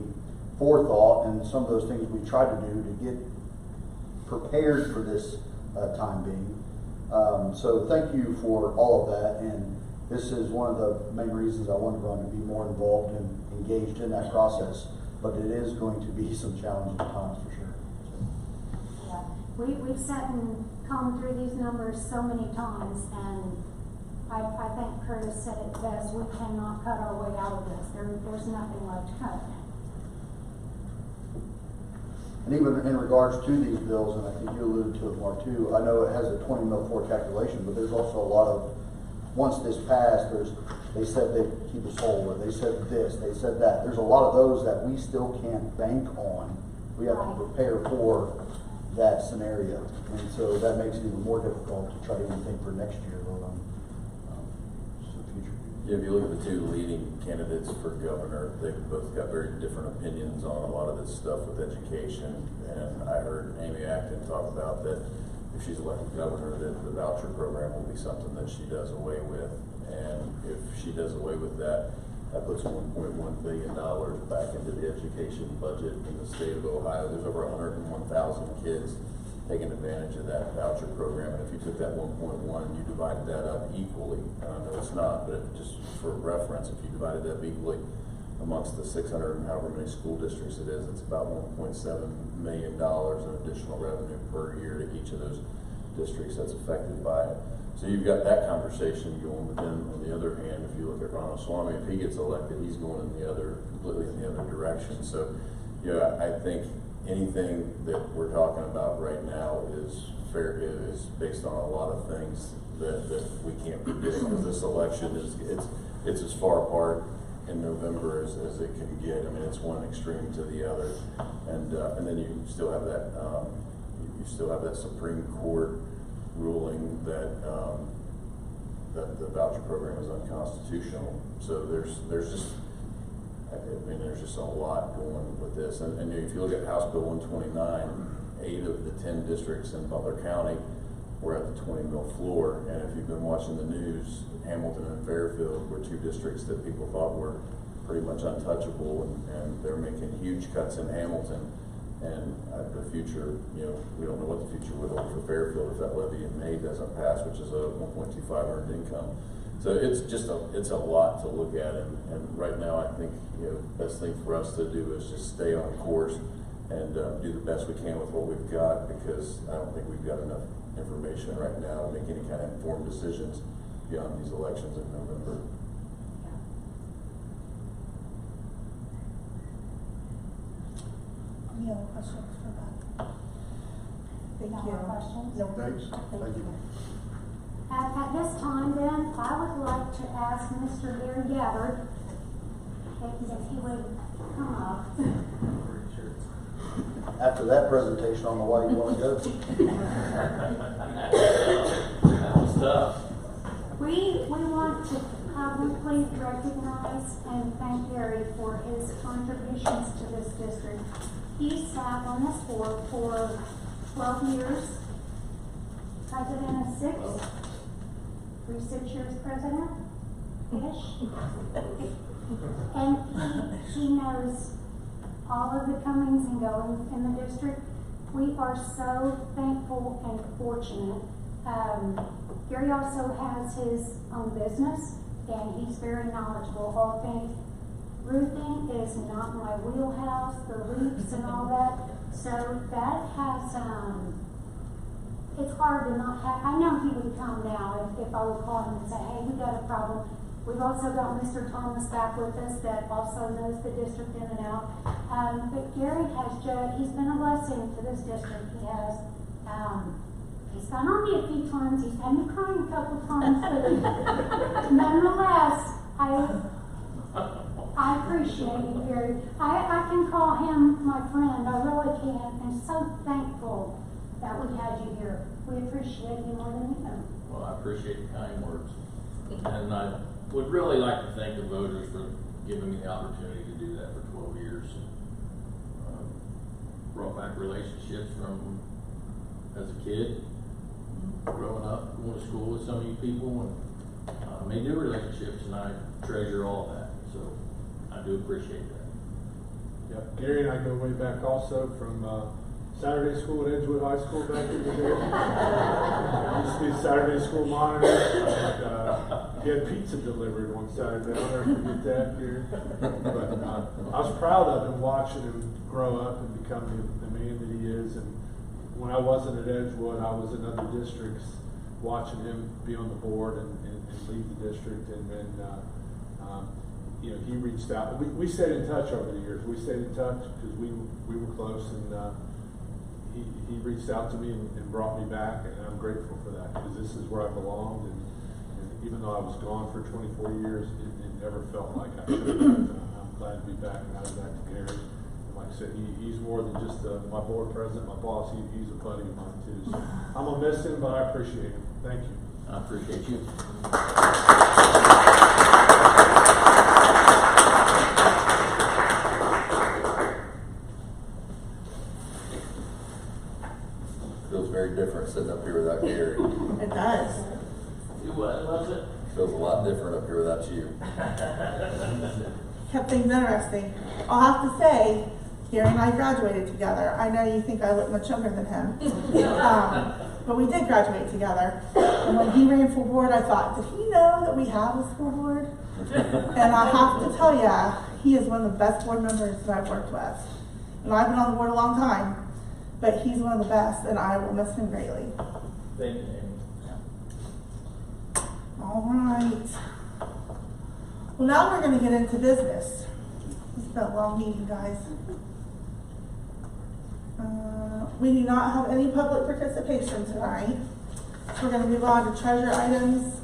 forethought and some of those things we tried to do to get prepared for this time being. So thank you for all of that. And this is one of the main reasons I wanted to be more involved and engaged in that process. But it is going to be some challenging times for sure. Yeah. We've sat and combed through these numbers so many times, and I think Curtis said it best. We cannot cut our way out of this. There's nothing left to cut. And even in regards to these bills, and I think you alluded to it more too, I know it has a 20 mil floor calculation, but there's also a lot of, once this passed, there's they said they'd keep us whole, or they said this, they said that. There's a lot of those that we still can't bank on. We have to prepare for that scenario. And so that makes it even more difficult to try to even think for next year, let alone just the future. Yeah, if you look at the two leading candidates for governor, they've both got very different opinions on a lot of this stuff with education. And I heard Amy Acton talk about that if she's elected governor, that the voucher program will be something that she does away with. And if she does away with that, that puts $1.1 billion back into the education budget in the state of Ohio. There's over 101,000 kids taking advantage of that voucher program. And if you took that 1.1, you divided that up equally. And I know it's not, but just for reference, if you divided that equally amongst the 600 and however many school districts it is, it's about $1.7 million in additional revenue per year to each of those districts that's affected by it. So you've got that conversation going, but then on the other hand, if you look at Ronald Swamy, if he gets elected, he's going completely in the other direction. So, you know, I think anything that we're talking about right now is fair, is based on a lot of things that we can't predict, because this election it's as far apart in November as it can get. I mean, it's one extreme to the other, and then you still have that Supreme Court ruling that that the voucher program is unconstitutional. So there's just a lot going with this. And if you look at House Bill 129, 8 of the 10 districts in Butler County were at the 20 mil floor. And if you've been watching the news, Hamilton and Fairfield were 2 districts that people thought were pretty much untouchable, and they're making huge cuts in Hamilton. And the future, you know, we don't know what the future would hold for Fairfield if that levy in May doesn't pass, which is a 1.25 earned income. So it's a lot to look at, and right now I think, you know, the best thing for us to do is just stay on course and do the best we can with what we've got, because I don't think we've got enough information right now to make any kind of informed decisions beyond these elections in November. Any other questions for Bob? Thank No you. more questions? No. Thanks. Thank you. At this time then, I would like to ask Mr. Gary Gabbard if he would come up. After that presentation, I don't know why you want to go. Stuff. We want to publicly recognize and thank Gary for his contributions to this district. He sat on this board for 12 years, president of 6. 6 years president-ish. And he knows all of the comings and goings in the district. We are so thankful and fortunate. Gary also has his own business, and he's very knowledgeable. All things roofing is not my wheelhouse, the roofs and all that. So that has, it's hard to not have, I know he would come now if I would call him and say, hey, we got a problem. We've also got Mr. Thomas back with us that also knows the district in and out. But Gary he's been a blessing to this district. He has, he's gone on me a few times. He's had me crying a couple times, but nonetheless, I appreciate you, Gary. I can call him my friend. I really can. I'm so thankful that we had you here. We appreciate you more than you know. Well, I appreciate the kind words. And I would really like to thank the voters for giving me the opportunity to do that for 12 years. Brought back relationships from as a kid, growing up, going to school with some of you people, and made new relationships, and I treasure all of that. So I do appreciate that. Yep, Gary and I go way back also from Saturday school at Edgewood High School back in the day. I used to be a Saturday school monitor. And, he had pizza delivered one Saturday. I'll never forget that, Gary. But I was proud of him, watching him grow up and become the man that he is. And when I wasn't at Edgewood, I was in other districts watching him be on the board and lead the district. And then you know, he reached out. We stayed in touch over the years. We stayed in touch because we were close, and he reached out to me and brought me back, and I'm grateful for that, because this is where I belonged, and even though I was gone for 24 years, it never felt like I should have done that. I'm glad to be back, and I'm back to Gary. And like I said, he's more than just my board president, my boss. He's a buddy of mine too. So I'm gonna miss him, but I appreciate him. Thank you. I appreciate you. Feels very different sitting up here without Gary. It does. Do what? Loves it? Feels a lot different up here without you. Kept things interesting. I'll have to say, Gary and I graduated together. I know you think I look much younger than him. But we did graduate together. And when he ran for board, I thought, did he know that we have a school board? And I have to tell you, he is one of the best board members that I've worked with. And I've been on the board a long time, but he's one of the best, and I will miss him greatly. Thank you, Amy. All right. Well, now we're going to get into business. It's been a long meeting, guys. We do not have any public participation tonight. So we're going to move on to treasure items.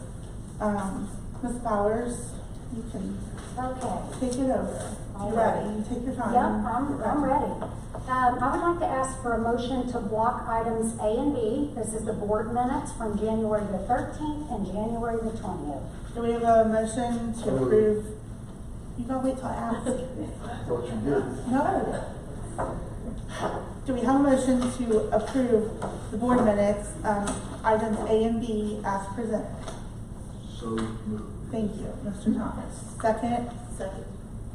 Ms. Bowers, you can take it over. You ready? You take your time. Yep, I'm ready. I would like to ask for a motion to block items A and B. This is the board minutes from January the 13th and January the 20th. Do we have a motion to approve? You gotta wait till I ask. What you did. No. Do we have a motion to approve the board minutes, items A and B as presented? So moved. Thank you, Mr. Thomas. Second? Second.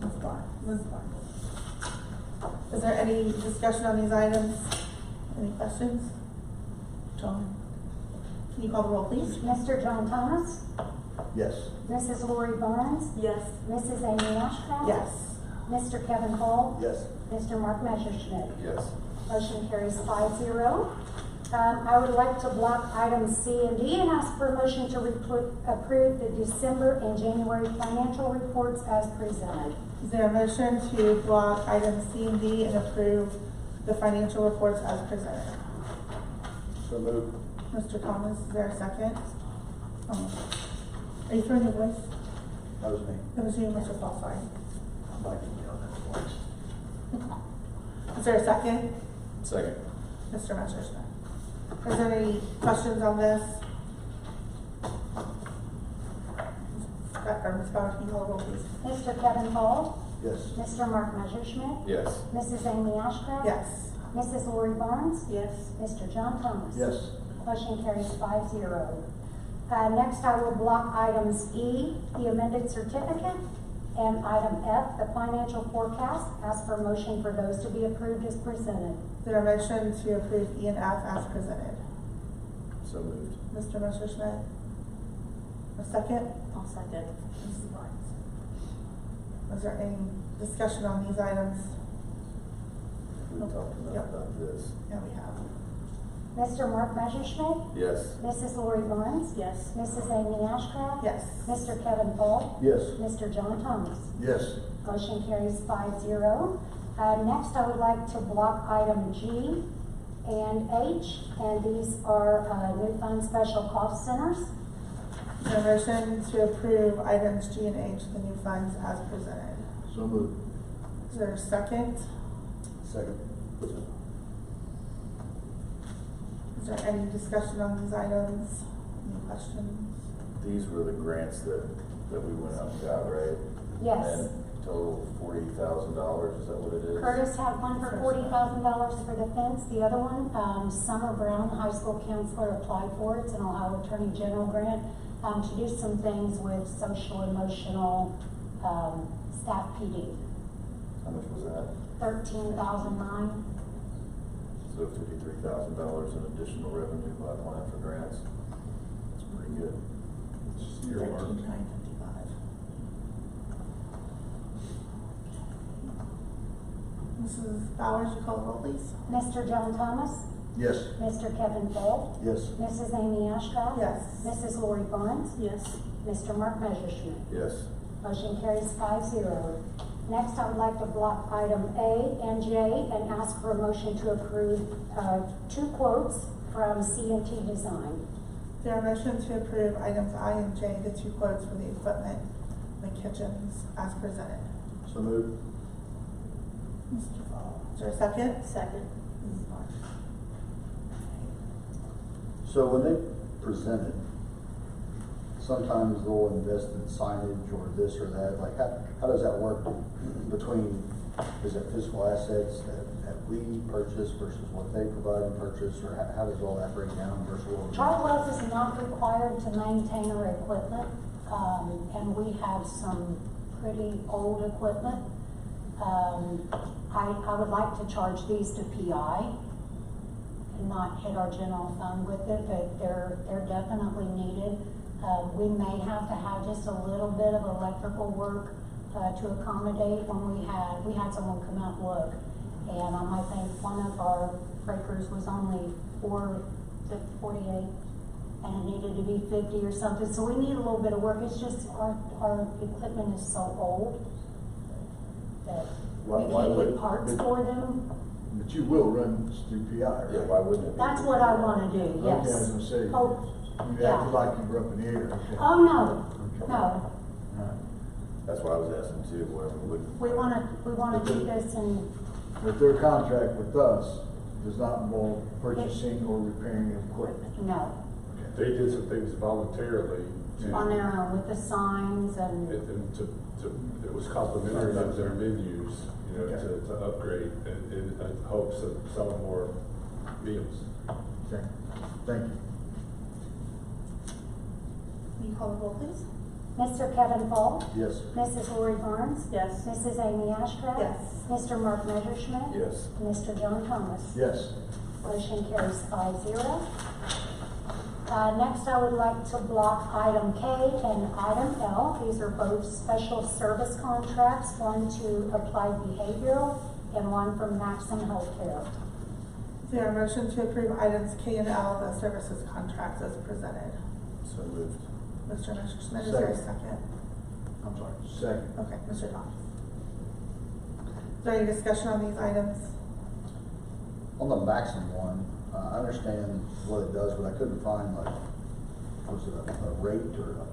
Ms. Barnes. Ms. Barnes. Is there any discussion on these items? Any questions? John? Can you call the roll, please? Mr. John Thomas? Yes. Mrs. Lori Barnes? Yes. Mrs. Amy Ashcraft? Yes. Mr. Kevin Hall? Yes. Mr. Mark Messerschmidt? Yes. Motion carries 5-0. I would like to block items C and D and ask for a motion to approve the December and January financial reports as presented. Is there a motion to block items C and D and approve the financial reports as presented? So moved. Mr. Thomas, is there a second? Are you throwing your voice? That was me. That was you, Mr. Paul, sorry. I'm not gonna yell that twice. Is there a second? Second. Mr. Messerschmidt. Is there any questions on this? Ms. Bowers, can you call the roll, please? Mr. Kevin Hall? Yes. Mr. Mark Messerschmidt? Yes. Mrs. Amy Ashcraft? Yes. Mrs. Lori Barnes? Yes. Mr. John Thomas? Yes. Motion carries 5-0. Next, I will block items E, the amended certificate, and item F, the financial forecast. Ask for a motion for those to be approved as presented. Is there a motion to approve E and F as presented? So moved. Mr. Messerschmidt? A second? I'll second. Mrs. Barnes. Is there any discussion on these items? We talked about this. Yeah, we have. Mr. Mark Messerschmidt? Yes. Mrs. Lori Barnes? Yes. Mrs. Amy Ashcraft? Yes. Mr. Kevin Hall? Yes. Mr. John Thomas? Yes. Motion carries 5-0. Next, I would like to block item G and H, and these are new fund special cost centers. Is there a motion to approve items G and H, the new funds as presented? So moved. Is there a second? Second. Is there any discussion on these items? Any questions? These were the grants that we went out and got, right? Yes. And total $40,000, is that what it is? Curtis had one for $40,000 for the fence. The other one, Summer Brown, high school counselor, applied for it. It's an Ohio Attorney General grant to do some things with social emotional staff PD. How much was that? $13,009. So $53,000 in additional revenue by applying for grants. That's pretty good. It's your work. 13,955. Mrs. Bowers, you call the roll, please. Mr. John Thomas? Yes. Mr. Kevin Hall? Yes. Mrs. Amy Ashcraft? Yes. Mrs. Lori Barnes? Yes. Mr. Mark Messerschmidt? Yes. Motion carries 5-0. Next, I would like to block item A and J and ask for a motion to approve 2 quotes from C&T Design. Is there a motion to approve items I and J, the two quotes for the equipment, the kitchens, as presented? So moved. Mr. Fall, is there a second? Second. Mrs. Marsh. So when they present it, sometimes they'll invest in signage or this or that, like how does that work between, is it physical assets that we purchase versus what they provide and purchase, or how does all that break down versus what? Chartwell's is not required to maintain our equipment, and we have some pretty old equipment. I would like to charge these to PI and not hit our general fund with it, but they're definitely needed. We may have to have just a little bit of electrical work to accommodate when we had someone come out and look. And I think one of our breakers was only 48, and it needed to be 50 or something. So we need a little bit of work. It's just our equipment is so old that we can't get parts for them. But you will run through PI, right? Yeah, why wouldn't it be? That's what I want to do, yes. Okay, I was gonna say, Oh, you yeah. acted like you were up in the air. Okay. Oh, no, Okay. no. All right. That's what I was asking too, where we wouldn't. We want to do this in, But their contract with us does not involve purchasing or repairing equipment. no, They did some things voluntarily. on their own with the signs and, It was complimentary of their menus, to upgrade in hopes of selling more meals. Okay, thank you. Will you call the roll, please? Mr. Kevin Fall, Yes. Mrs. Lori Burns, Yes. Mrs. Amy Ashcraft. Yes. Mr. Mark Messerschmidt. Yes. And Mr. John Thomas. Yes. Motion carries 5-0. Next, I would like to block item K and item L. These are both special service contracts, one to Applied Behavioral and one from Maxim Healthcare. Is there a motion to approve items K and L, the services contracts as presented? So moved. Mr. Messerschmidt, is there a second? I'm sorry, second. Okay, Mr. Thomas. Is there any discussion on these items? On the Maxim one, I understand what it does, but I couldn't find was it a rate or a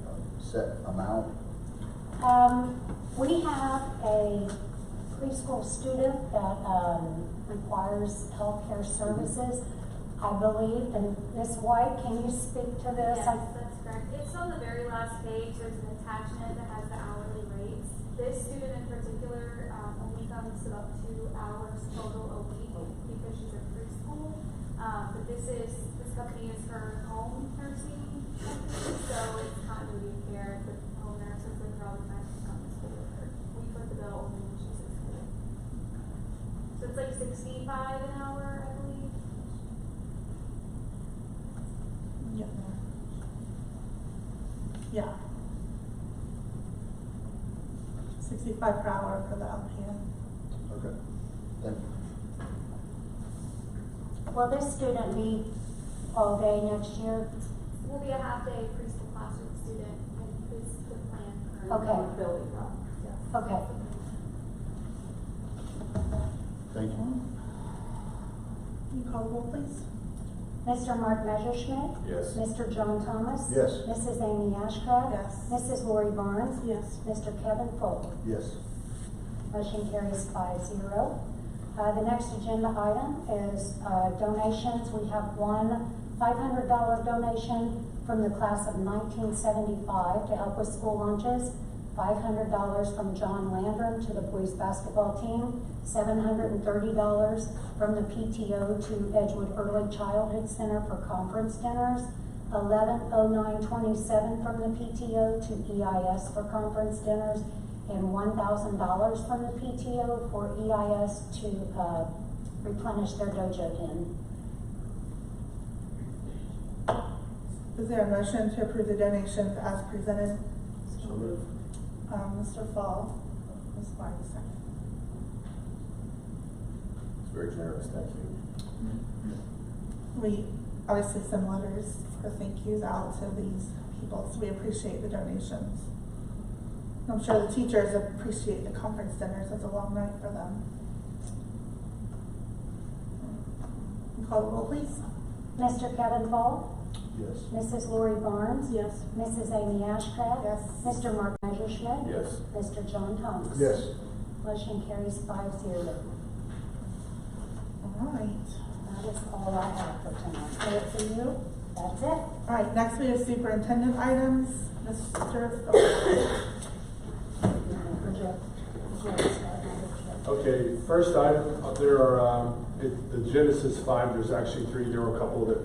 set amount? We have a preschool student that requires healthcare services, I believe. And Ms. White, can you speak to this? Yes, that's correct. It's on the very last page. There's an attachment that has the hourly rates. This student in particular only comes about 2 hours total a week because she's in preschool. But this company is her home nursing company, so it's continuity of care with home nurses with her all the time to come to school with her. We put the bill only when she's in school. So it's like $65 an hour, I believe. Yeah. Yeah. 65 per hour for the LPN. Okay, thank you. Will this student be all day next year? Will be a half-day preschool classroom student, and is the plan for Okay. building up. Yeah. Okay. Thank you. Can you call the roll, please? Mr. Mark Messerschmidt. Yes. Mr. John Thomas. Yes. Mrs. Amy Ashcraft. Yes. Mrs. Lori Barnes. Yes. Mr. Kevin Folk. Yes. Motion carries 5-0. The next agenda item is donations. We have one $500 donation from the class of 1975 to help with school lunches. $500 from John Landrum to the boys basketball team. $730 from the PTO to Edgewood Early Childhood Center for conference dinners. $1109.27 from the PTO to EIS for conference dinners, and $1,000 from the PTO for EIS to replenish their dojo pin. Is there a motion to approve the donations as presented? So moved. Mr. Fall, Ms. White, second. It's very generous, thank you. We obviously send letters for thank yous out to these people, so we appreciate the donations. I'm sure the teachers appreciate the conference dinners. It's a long night for them. Call the roll, please. Mr. Kevin Fall, Yes. Mrs. Lori Barnes? Yes. Mrs. Amy Ashcraft? Yes. Mr. Mark Messerschmidt? Yes. Mr. John Thomas? Yes. Motion carries 5-0. All right. That is all I have for tonight. That's it for you? That's it. All right, next we have superintendent items. Mr. Phillips. Okay, first item, there are, the Genesis 5, there's actually 3. There were a couple that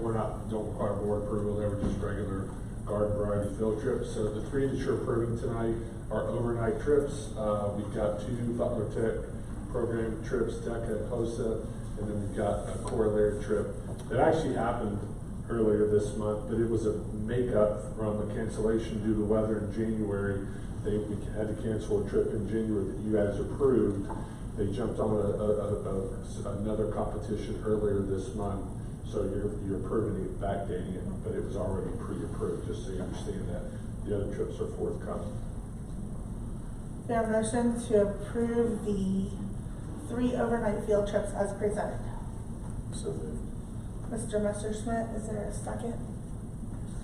don't require board approval. They were just regular garden variety field trips. So the 3 that you're approving tonight are overnight trips. We've got 2 Butler Tech program trips, Tech at POSA, and then we've got a corollary trip that actually happened earlier this month, but it was a makeup from a cancellation due to weather in January. We had to cancel a trip in January that you guys approved. They jumped on another competition earlier this month, so you're approving it, backdating it, but it was already pre-approved, just so you understand that. The other trips are forthcoming. We have a motion to approve the 3 overnight field trips as presented. So moved. Mr. Messerschmidt, is there a second?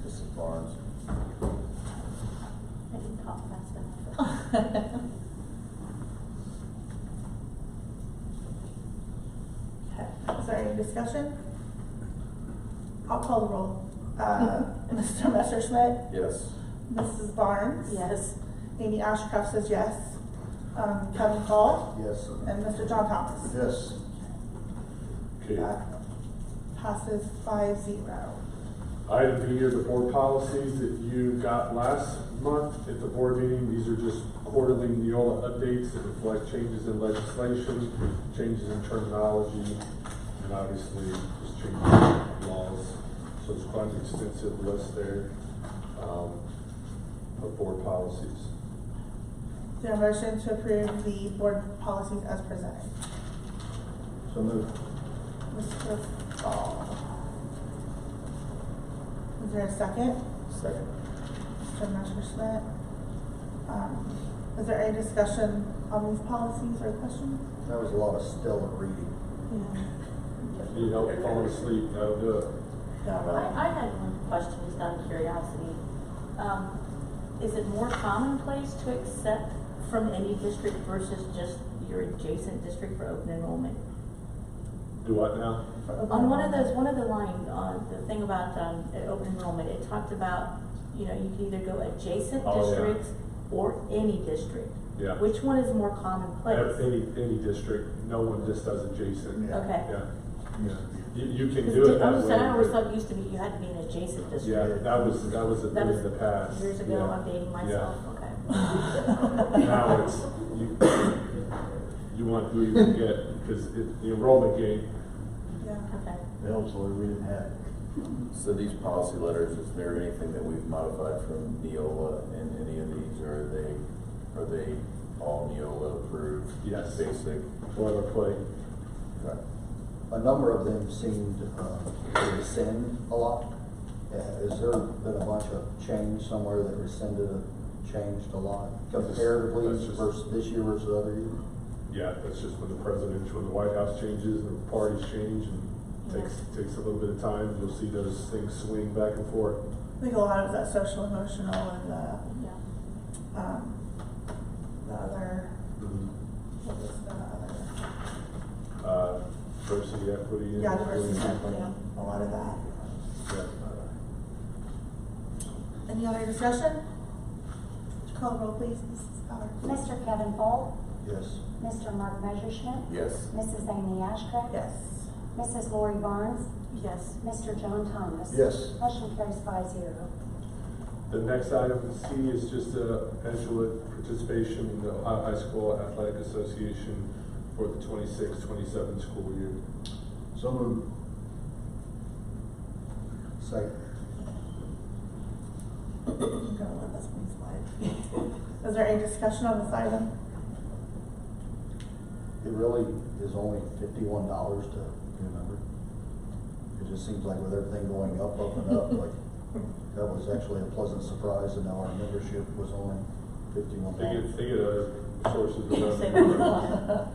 Mrs. Barnes. I didn't talk fast enough. Okay, is there any discussion? I'll call the roll. Mr. Messerschmidt? Yes. Mrs. Barnes? Yes. Amy Ashcraft says yes. Kevin Call? Yes. And Mr. John Thomas? Yes. Okay. That passes 5-0. Item B are the board policies that you got last month at the board meeting. These are just quarterly Neola updates that reflect changes in legislation, changes in terminology, and obviously just changes in laws. So it's quite an extensive list there of board policies. Is there a motion to approve the board policies as presented? So moved. Mr. Fall. Is there a second? Second. Mr. Messerschmidt. Is there any discussion on these policies or questions? That was a lot of stellar reading. If you help fall asleep, that'll do it. I had one question, just out of curiosity. Is it more commonplace to accept from any district versus just your adjacent district for open enrollment? Do what now? On one of the line, on the thing about open enrollment, it talked about, you can either go adjacent districts or any district. Yeah. Which one is more commonplace? Any district, no one just does adjacent. Okay. Yeah. You can do it that way. I always thought it used to be you had to be an adjacent district. Yeah, that was a thing in the past. Years ago, Yeah. I'm dating myself. Yeah. Okay. Now it's you want who you can get because the enrollment game. Okay. Elsewhere, we didn't have. So these policy letters, is there anything that we've modified from Neola in any of these, or are they all Neola approved? Yes. Basic. Boilerplate. Okay. A number of them seemed to rescind a lot. Has there been a bunch of change somewhere that rescinded changed a lot comparatively versus this year versus other years? Yeah, that's just when the White House changes and the parties change and takes a little bit of time. You'll see those things swing back and forth. I think a lot of that social emotional and the other, what was the other? Diversity, equity. Yeah, diversity, equity, a lot of that. Yeah. Any other discussion? Call the roll, please, Mrs. Power. Mr. Kevin Fall? Yes. Mr. Mark Messerschmidt? Yes. Mrs. Amy Ashcraft? Yes. Mrs. Lori Barnes? Yes. Mr. John Thomas? Yes. Motion carries 5-0. The next item, C, is just Edgewood participation in the Ohio High School Athletic Association for the 26-27 school year. So moved. Second. I'm gonna let this one slide. Is there any discussion on this item? It really is only $51 to be a member. It just seems like with everything going up and up, like that was actually a pleasant surprise, and now our membership was only $51. They get other sources of Say revenue. that.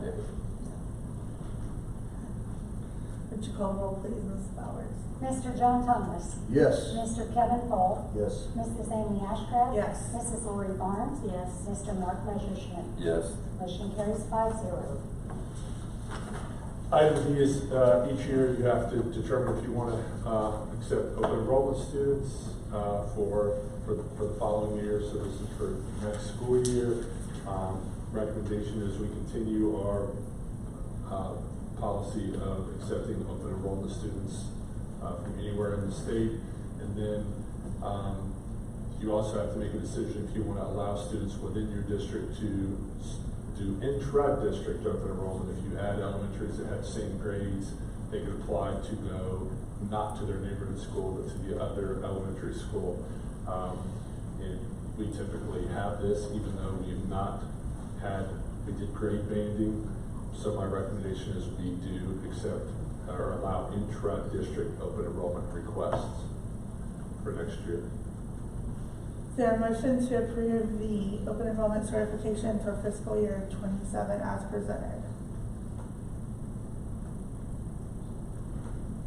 Would you call the roll, please, Mrs. Bowers? Mr. John Thomas. Yes. Mr. Kevin Cole. Yes. Mrs. Amy Ashcraft. Yes. Mrs. Lori Barnes. Yes. Mr. Mark Messerschmidt. Yes. Motion carries 5-0. Item B is, each year you have to determine if you want to accept open enrollment students for the following year. So this is for next school year. Recommendation is we continue our policy of accepting open enrollment students from anywhere in the state. And then you also have to make a decision if you want to allow students within your district to do intra-district open enrollment. If you had elementaries that had the same grades, they could apply to go not to their neighborhood school, but to the other elementary school. And we typically have this, even though we've not we did grade banding. So my recommendation is we do accept or allow intra-district open enrollment requests for next year. Is there a motion to approve the open enrollment certification for fiscal year 27 as presented?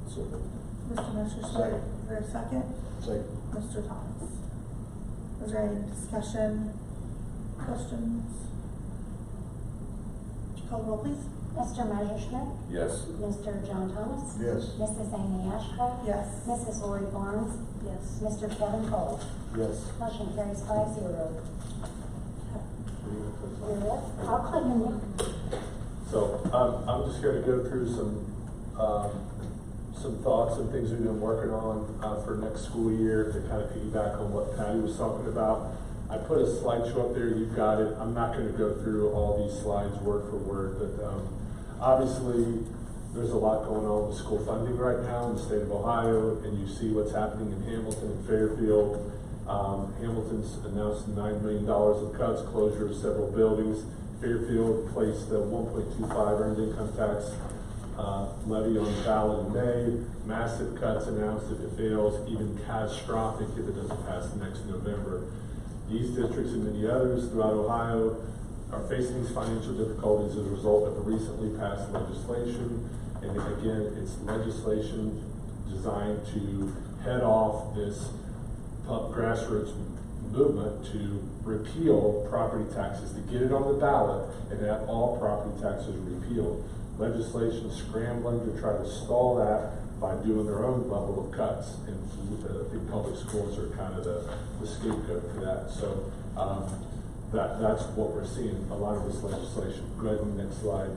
So, Mr. Messerschmidt, Second. is there a second? second. Mr. Thomas. Is there any discussion, questions? Would you call the roll, please? Mr. Messerschmidt. Yes. Mr. John Thomas. Yes. Mrs. Amy Ashcraft. Yes. Mrs. Lori Barnes. Yes. Mr. Kevin Cole. Yes. Motion carries 5-0. You're up. I'll call you. So I'm just going to go through some thoughts and things we've been working on for next school year to kind of piggyback on what Patty was talking about. I put a slideshow up there. You've got it. I'm not going to go through all these slides word for word, but obviously there's a lot going on with school funding right now in the state of Ohio, and you see what's happening in Hamilton and Fairfield. Hamilton's announced $9 million of cuts, closure of several buildings. Fairfield placed a 1.25 earned income tax levy on the ballot in May. Massive cuts announced if it fails, even catastrophic if it doesn't pass next November. These districts and many others throughout Ohio are facing these financial difficulties as a result of the recently passed legislation. And again, it's legislation designed to head off this grassroots movement to repeal property taxes, to get it on the ballot and have all property taxes repealed. Legislation scrambling to try to stall that by doing their own level of cuts, and I think public schools are kind of the scapegoat for that. So that's what we're seeing, a lot of this legislation. Go ahead to the next slide.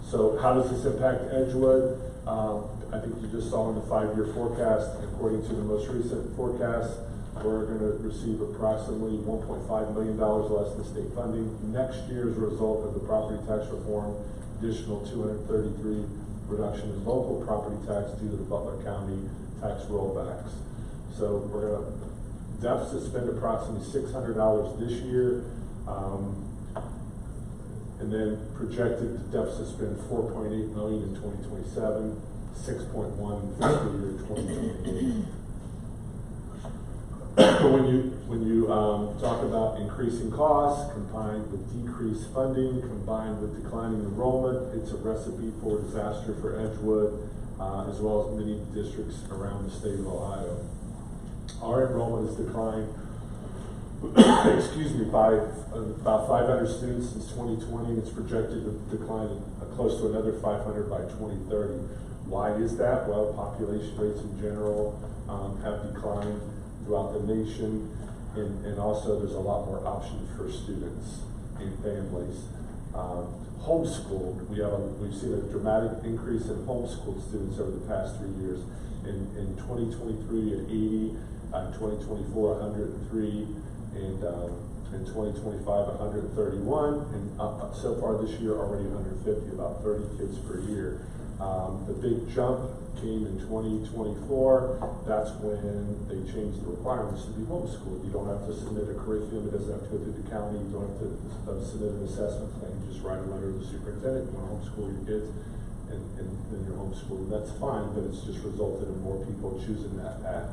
So how does this impact Edgewood? I think you just saw in the 5-year forecast, according to the most recent forecast, we're going to receive approximately $1.5 million less in state funding next year as a result of the property tax reform, additional $233 reduction in local property tax due to the Butler County tax rollbacks. So we're going to deficit spend approximately $600 this year, and then projected deficit spend $4.8 million in 2027, $6.1 in fiscal year 2028. When you talk about increasing costs combined with decreased funding, combined with declining enrollment, it's a recipe for disaster for Edgewood, as well as many districts around the state of Ohio. Our enrollment has declined, by about 500 students since 2020. It's projected to decline close to another 500 by 2030. Why is that? Well, population rates in general have declined throughout the nation, and also there's a lot more options for students and families. Homeschooled, we've seen a dramatic increase in homeschooled students over the past 3 years. In 2023 at 80, in 2024 103, and in 2025 131, and so far this year already 150, about 30 kids per year. The big jump came in 2024. That's when they changed the requirements to be homeschooled. You don't have to submit a curriculum. It doesn't have to go through the county. You don't have to submit an assessment plan. You just write a letter to the superintendent. You want to homeschool your kids, and then you're homeschooled. That's fine, but it's just resulted in more people choosing that path.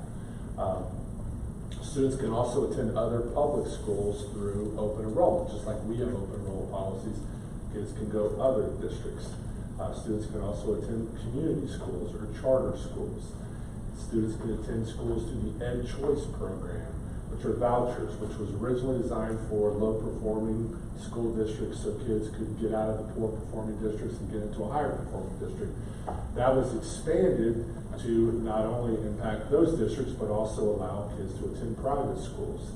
Students can also attend other public schools through open enrollment, just like we have open enrollment policies. Kids can go other districts. Students can also attend community schools or charter schools. Students can attend schools through the Ed Choice program, which are vouchers, which was originally designed for low-performing school districts so kids could get out of the poor-performing districts and get into a higher-performing district. That was expanded to not only impact those districts, but also allow kids to attend private schools.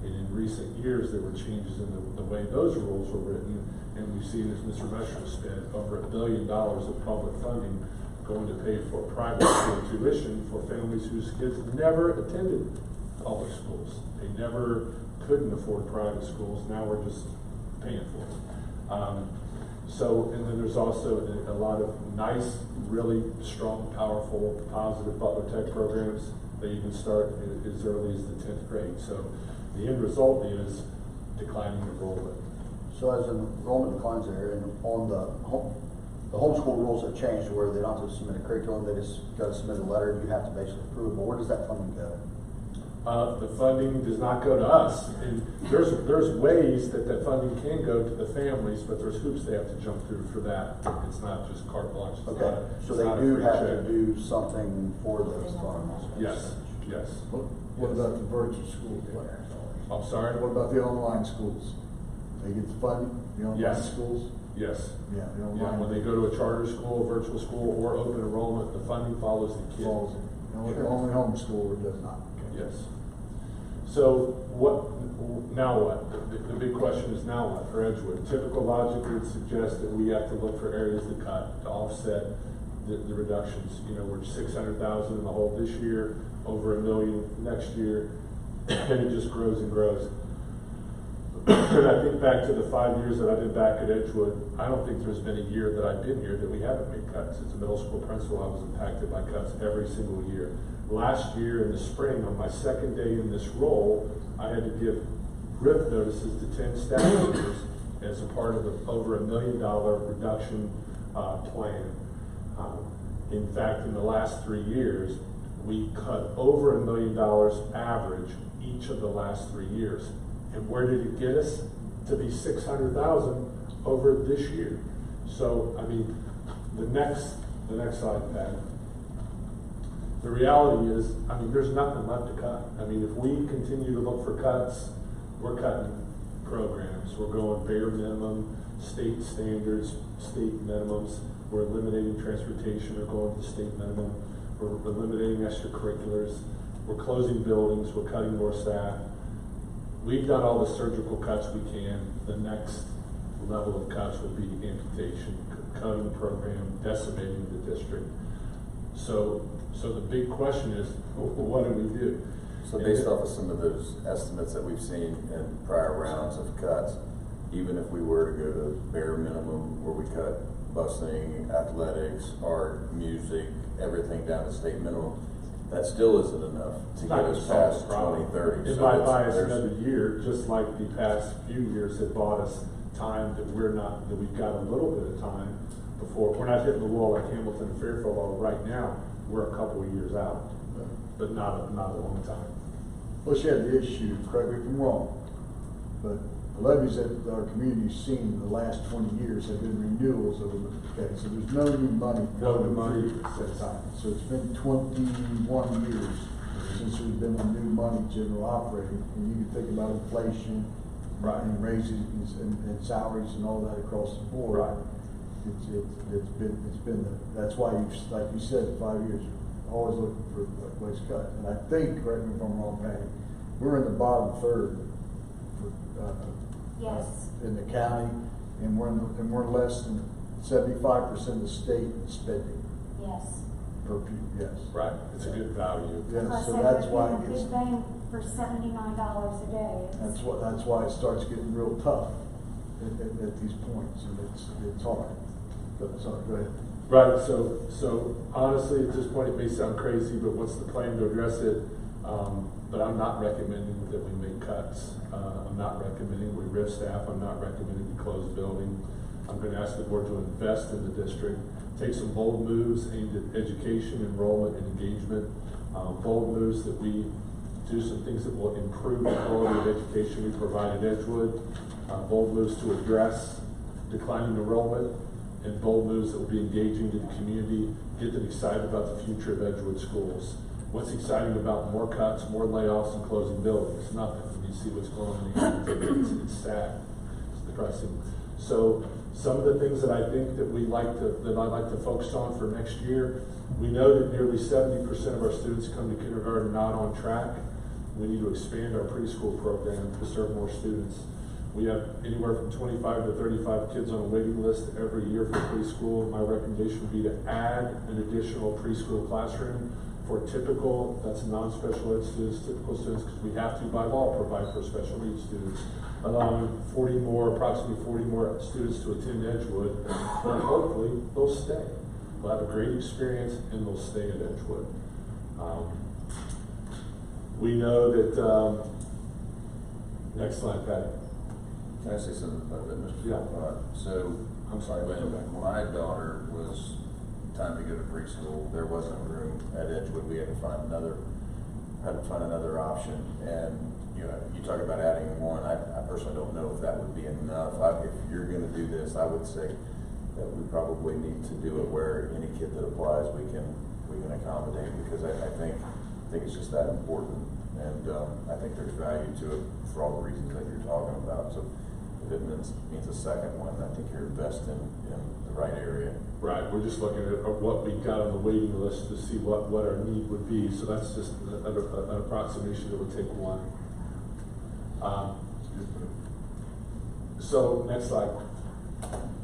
And in recent years, there were changes in the way those rules were written, and we've seen, as Mr. Messer spent, over $1 billion of public funding going to pay for private school tuition for families whose kids never attended public schools. They never couldn't afford private schools. Now we're just paying for them. And then there's also a lot of nice, really strong, powerful, positive Butler Tech programs. They even start as early as the 10th grade. So the end result is declining enrollment. So as enrollment declines there, and on the homeschool rules have changed where they don't have to submit a curriculum, they just got to submit a letter and you have to basically approve. But where does that funding go? The funding does not go to us, and there's ways that funding can go to the families, but there's hoops they have to jump through for that. It's not just carte blanche. Okay, so they do have to do something for those funds. Yes, yes. What about the virtual school? I'm sorry? What about the online schools? They get the funding, the online schools? Yes. Yeah, the online. Yeah, when they go to a charter school, virtual school, or open enrollment, the funding follows the kid. Only homeschool does not. Yes. So now what? The big question is now what for Edgewood? Typical logic would suggest that we have to look for areas to cut to offset the reductions. You know, we're 600,000 in the hole this year, over $1 million next year, and it just grows and grows. And I think back to the 5 years that I've been back at Edgewood, I don't think there's been a year that I've been here that we haven't made cuts. As a middle school principal, I was impacted by cuts every single year. Last year in the spring, on my second day in this role, I had to give RIF notices to 10 staff members as a part of the over $1 million reduction plan. In fact, in the last 3 years, we cut over $1 million average each of the last 3 years. And where did it get us? To be 600,000 over this year. So, I mean, the next slide, Pat. The reality is, I mean, there's nothing left to cut. I mean, if we continue to look for cuts, we're cutting programs. We're going bare minimum, state standards, state minimums. We're eliminating transportation or going to state minimum. We're eliminating extracurriculars. We're closing buildings. We're cutting more staff. We've done all the surgical cuts we can. The next level of cuts will be amputation, cutting the program, decimating the district. So the big question is, what do we do? So based off of some of those estimates that we've seen in prior rounds of cuts, even if we were to go to bare minimum where we cut busing, athletics, art, music, everything down to state minimum, that still isn't enough to get us past 2030. It might buy us another year, just like the past few years have bought us time that we've got a little bit of time before. We're not hitting the wall like Hamilton and Fairfield are right now. We're a couple of years out, but not a long time. Plus you had the issue, correct me if I'm wrong, but the levies that our community's seen in the last 20 years have been renewals of them. Okay, so there's no new money. No new money. So it's been 21 years since there's been a new money general operating, and you can think about inflation, right, and raises and salaries and all that across the board. Right. It's been that's why like you said, 5 years, always looking for a place to cut. And I think, correct me if I'm wrong, Patty, we're in the bottom third for, yes, in the county, and we're less than 75% of the state spending. yes. Per pupil, yes. Right, it's a good value. Yeah, Plus, so that's why it a gets. good bang for $79 a day. That's why it starts getting real tough at these points, and it's hard. But sorry, go ahead. Right, so honestly, at this point, it may sound crazy, but what's the plan to address it? But I'm not recommending that we make cuts. I'm not recommending we RIF staff. I'm not recommending we close building. I'm going to ask the board to invest in the district, take some bold moves aimed at education, enrollment, and engagement. Bold moves that we do some things that will improve the quality of education we provide at Edgewood. Bold moves to address declining enrollment and bold moves that will be engaging to the community, get them excited about the future of Edgewood Schools. What's exciting about more cuts, more layoffs, and closing buildings? Nothing. You see what's going on. It's sad. It's depressing. So some of the things that I think that I'd like to focus on for next year, we know that nearly 70% of our students come to kindergarten not on track. We need to expand our preschool program to serve more students. We have anywhere from 25 to 35 kids on a waiting list every year for preschool. My recommendation would be to add an additional preschool classroom for typical, that's non-special ed students, typical students, because we have to, by law, provide for special needs students, allowing approximately 40 more students to attend Edgewood, and hopefully they'll stay. They'll have a great experience and they'll stay at Edgewood. We know that, next slide, Patty. Can I say something about that, Mr. Yeah. So, I'm sorry. when my daughter was time to go to preschool, there wasn't room at Edgewood. We had to find another option. And you talk about adding one. I personally don't know if that would be enough. If you're going to do this, I would say that we probably need to do it where any kid that applies, we can accommodate, because I think it's just that important. And I think there's value to it for all the reasons that you're talking about. So if it means a second one, I think you're best in the right area. Right, we're just looking at what we've got on the waiting list to see what our need would be. So that's just an approximation that would take one. So next slide.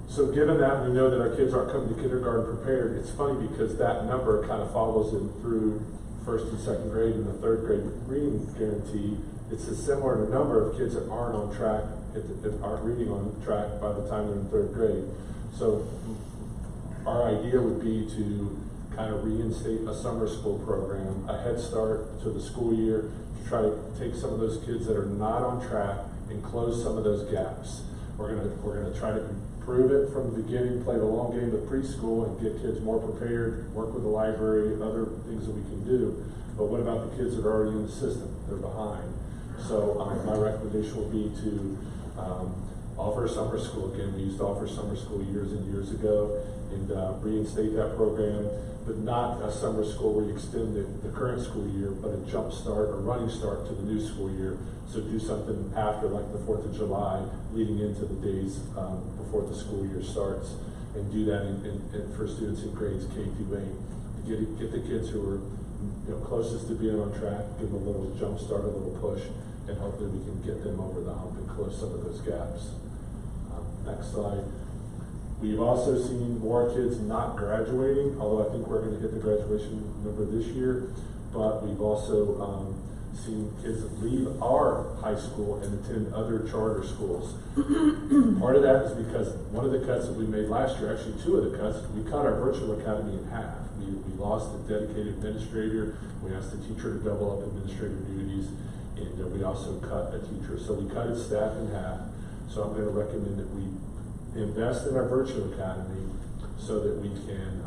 So given that we know that our kids aren't coming to kindergarten prepared, it's funny because that number kind of follows them through first and second grade and the third grade reading guarantee. It's a similar number of kids that aren't on track, that aren't reading on track by the time they're in third grade. So our idea would be to kind of reinstate a summer school program, a head start to the school year, to try to take some of those kids that are not on track and close some of those gaps. We're gonna try to improve it from the beginning, play the long game with preschool and get kids more prepared, work with the library, other things that we can do. But what about the kids that are already in the system? They're behind. So my recommendation would be to offer summer school again. We used to offer summer school years and years ago, and reinstate that program, but not a summer school where you extend the current school year, but a jump start or running start to the new school year. So do something after, like the 4th of July, leading into the days before the school year starts, and do that for students in grades K through 8. Get the kids who are closest to being on track, give them a little jump start, a little push, and hopefully we can get them over the hump and close some of those gaps. Next slide. We've also seen more kids not graduating, although I think we're going to hit the graduation number this year, but we've also seen kids leave our high school and attend other charter schools. Part of that is because one of the cuts that we made last year, actually two of the cuts, we cut our virtual academy in half. We lost a dedicated administrator, we asked the teacher to double up administrative duties, and we also cut a teacher. So we cut its staff in half. So I'm going to recommend that we invest in our virtual academy so that we can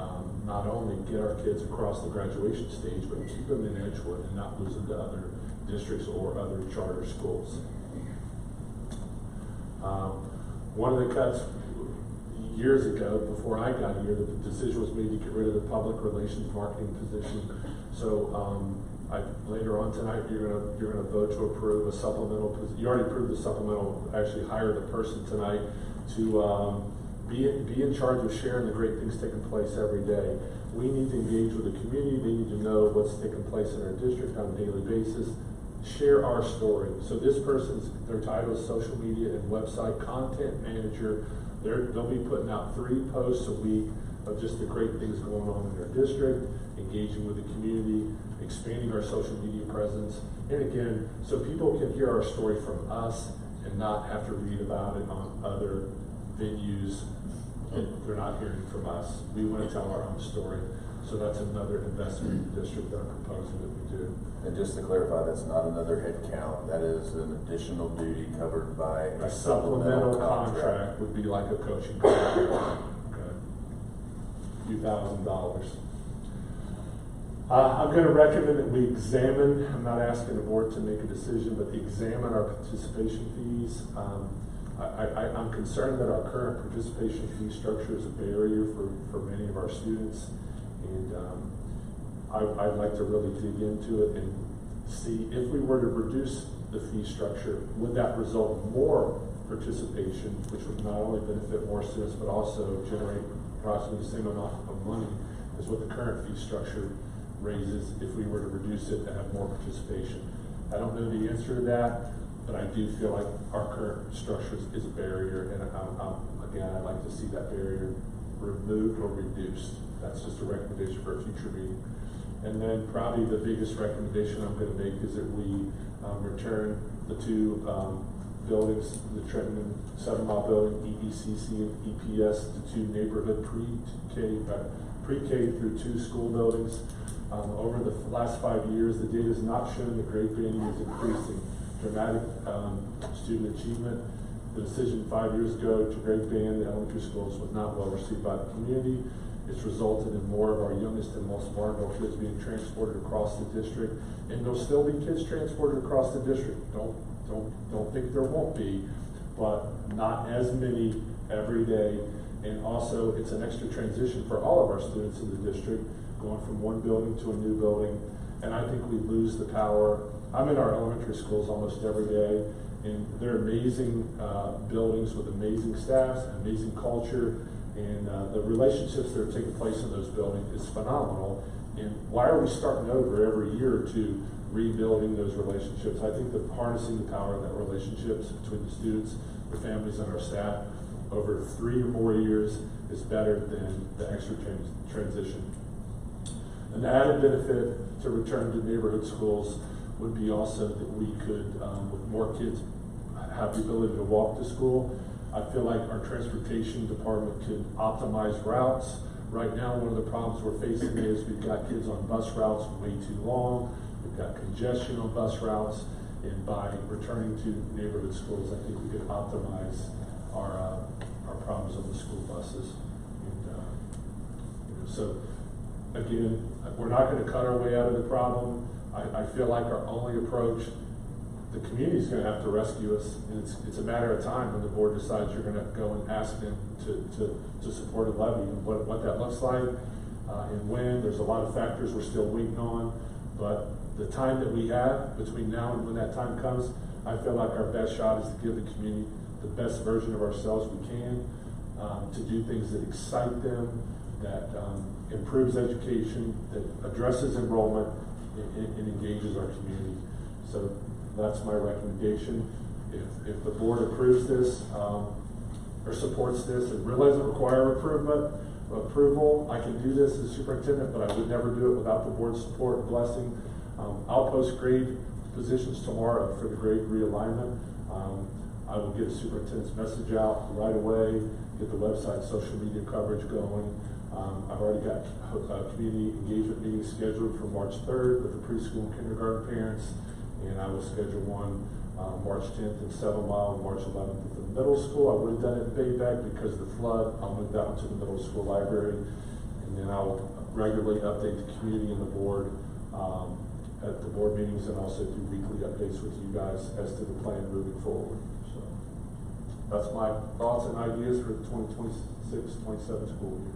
not only get our kids across the graduation stage, but keep them in Edgewood and not lose them to other districts or other charter schools. One of the cuts years ago, before I got here, the decision was made to get rid of the public relations marketing position. So later on tonight, you're gonna vote to approve a supplemental. You already approved the supplemental. Actually, hired a person tonight to be in charge of sharing the great things taking place every day. We need to engage with the community. They need to know what's taking place in our district on a daily basis. Share our story. So this their title is social media and website content manager. They'll be putting out 3 posts a week of just the great things going on in their district, engaging with the community, expanding our social media presence. And again, so people can hear our story from us and not have to read about it on other venues. They're not hearing from us. We want to tell our own story. So that's another investment in the district that I'm proposing that we do. And just to clarify, that's not another head count. That is an additional duty covered by a supplemental contract would be like a coaching contract. Okay. A few $1,000s. I'm going to recommend that we examine, I'm not asking the board to make a decision, but examine our participation fees. I'm concerned that our current participation fee structure is a barrier for many of our students. And I'd like to really dig into it and see if we were to reduce the fee structure, would that result in more participation, which would not only benefit more students, but also generate approximately the same amount of money as what the current fee structure raises if we were to reduce it to have more participation. I don't know the answer to that, but I do feel like our current structure is a barrier, and again, I'd like to see that barrier removed or reduced. That's just a recommendation for a future meeting. And then probably the biggest recommendation I'm going to make is that we return the two buildings, the Trenton 7 Mile building, EECC and EPS, the two neighborhood pre-K through 2 school buildings. Over the last 5 years, the data has not shown that grade banding is increasing dramatic student achievement. The decision 5 years ago to grade band the elementary schools was not well received by the community. It's resulted in more of our youngest and most vulnerable kids being transported across the district, and there'll still be kids transported across the district. Don't think there won't be, but not as many every day. And also, it's an extra transition for all of our students in the district, going from one building to a new building. And I think we lose the power. I'm in our elementary schools almost every day, and they're amazing buildings with amazing staffs, amazing culture, and the relationships that are taking place in those buildings is phenomenal. And why are we starting over every year or two rebuilding those relationships? I think that harnessing the power of that relationships between the students, the families, and our staff over 3 or more years is better than the extra transition. An added benefit to return to neighborhood schools would be also that we could, with more kids, have the ability to walk to school. I feel like our transportation department could optimize routes. Right now, one of the problems we're facing is we've got kids on bus routes way too long. We've got congestion on bus routes, and by returning to neighborhood schools, I think we could optimize our problems on the school buses. And, so again, we're not going to cut our way out of the problem. I feel like our only approach, the community is going to have to rescue us, and it's a matter of time when the board decides you're going to go and ask them to support a levy, and what that looks like and when. There's a lot of factors we're still waiting on, but the time that we have between now and when that time comes, I feel like our best shot is to give the community the best version of ourselves we can, to do things that excite them, that improves education, that addresses enrollment, and engages our community. So that's my recommendation. If the board approves this or supports this, it really doesn't require approval. I can do this as superintendent, but I would never do it without the board's support and blessing. I'll post grade positions tomorrow for the grade realignment. I will get a superintendent's message out right away, get the website social media coverage going. I've already got a community engagement meeting scheduled for March 3rd with the preschool and kindergarten parents, and I will schedule one March 10th in 7 Mile and March 11th at the middle school. I would have done it in Bayback because of the flood. I'll move that one to the middle school library, and then I'll regularly update the community and the board at the board meetings, and also do weekly updates with you guys as to the plan moving forward. So that's my thoughts and ideas for the 2026-27 school year.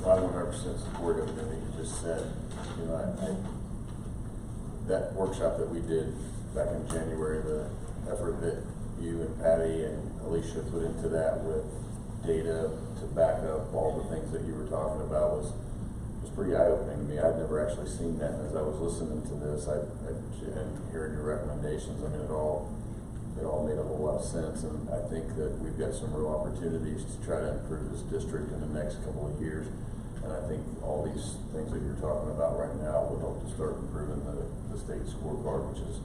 I 100% support everything that you just said. You know, that workshop that we did back in January, the effort that you and Patty and Alicia put into that with data to back up all the things that you were talking about was pretty eye-opening to me. I'd never actually seen that. As I was listening to this, and hearing your recommendations, I mean, it all made a whole lot of sense, and I think that we've got some real opportunities to try to improve this district in the next couple of years. And I think all these things that you're talking about right now would help to start improving the state scorecard, which is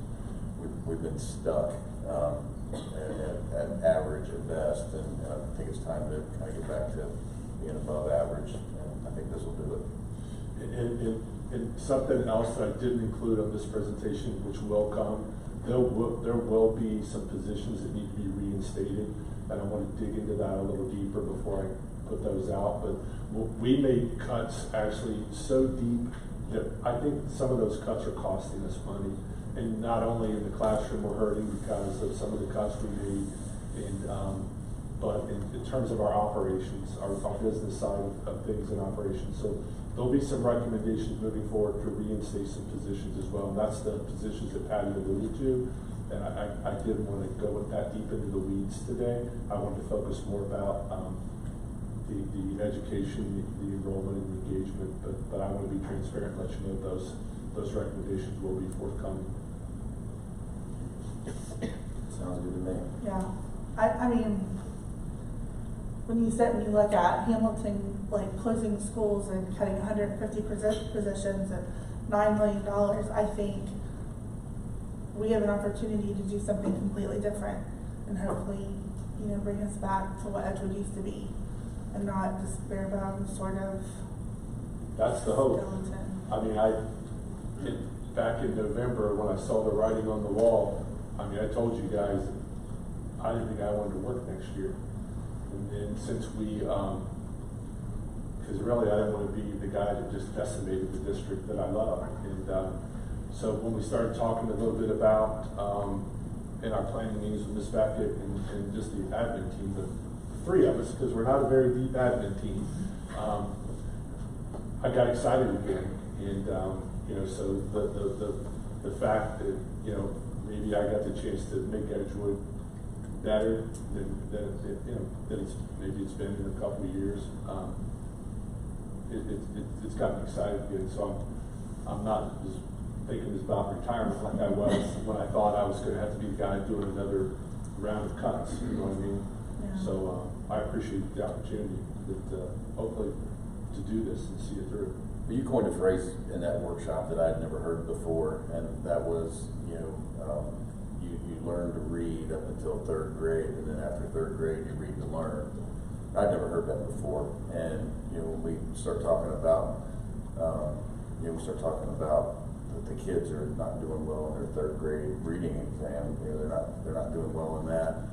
we've been stuck at average at best, and I think it's time to kind of get back to being above average, and I think this will do it. And something else that I didn't include on this presentation, which will come, there will be some positions that need to be reinstated, and I want to dig into that a little deeper before I put those out. But we made cuts actually so deep that I think some of those cuts are costing us money. and not only in the classroom we're hurting because of some of the cuts we made, but in terms of our operations, our business side of things and operations. So there'll be some recommendations moving forward to reinstate some positions as well. And that's the positions that Patty alluded to. And I didn't want to go that deep into the weeds today. I wanted to focus more about the education, the enrollment, and the engagement. But I want to be transparent and let you know those recommendations will be forthcoming. Sounds good to me. Yeah, I mean, when you sit and you look at Hamilton, like closing schools and cutting 150 positions and $9 million, I think we have an opportunity to do something completely different and hopefully, bring us back to what Edgewood used to be and not this bare bones sort of. That's the hope. Skeleton. I mean, back in November when I saw the writing on the wall, I mean, I told you guys I didn't think I wanted to work next year. And then since we, because really I didn't want to be the guy that just decimated the district that I love. And so when we started talking a little bit about, in our planning meetings with Ms. Beckett and just the admin team, the three of us, because we're not a very deep admin team, I got excited again. And, so the fact that, maybe I got the chance to make Edgewood better than it's been in a couple of years. It's got me excited again. So I'm not just thinking about retirement like I was when I thought I was going to have to be the guy doing another round of cuts. You know what I mean? Yeah. So I appreciate the opportunity that hopefully to do this and see it through. You coined a phrase in that workshop that I'd never heard before, and that was, you learn to read up until third grade, and then after third grade, you read to learn. I'd never heard that before, and when we start talking about, that the kids are not doing well in their third grade reading exam. They're not doing well in that.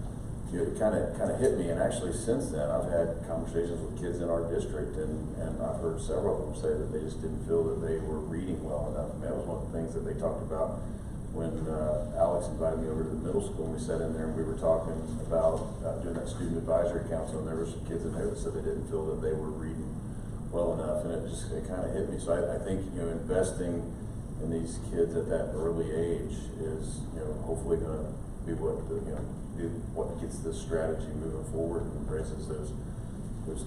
It kind of hit me, and actually since then I've had conversations with kids in our district, and I've heard several of them say that they just didn't feel that they were reading well enough. And that was one of the things that they talked about when Alex invited me over to the middle school, and we sat in there and we were talking about doing that student advisory council, and there were some kids in there that said they didn't feel that they were reading well enough, and it kind of hit me. So I think investing in these kids at that early age is hopefully going to be what gets this strategy moving forward and raises those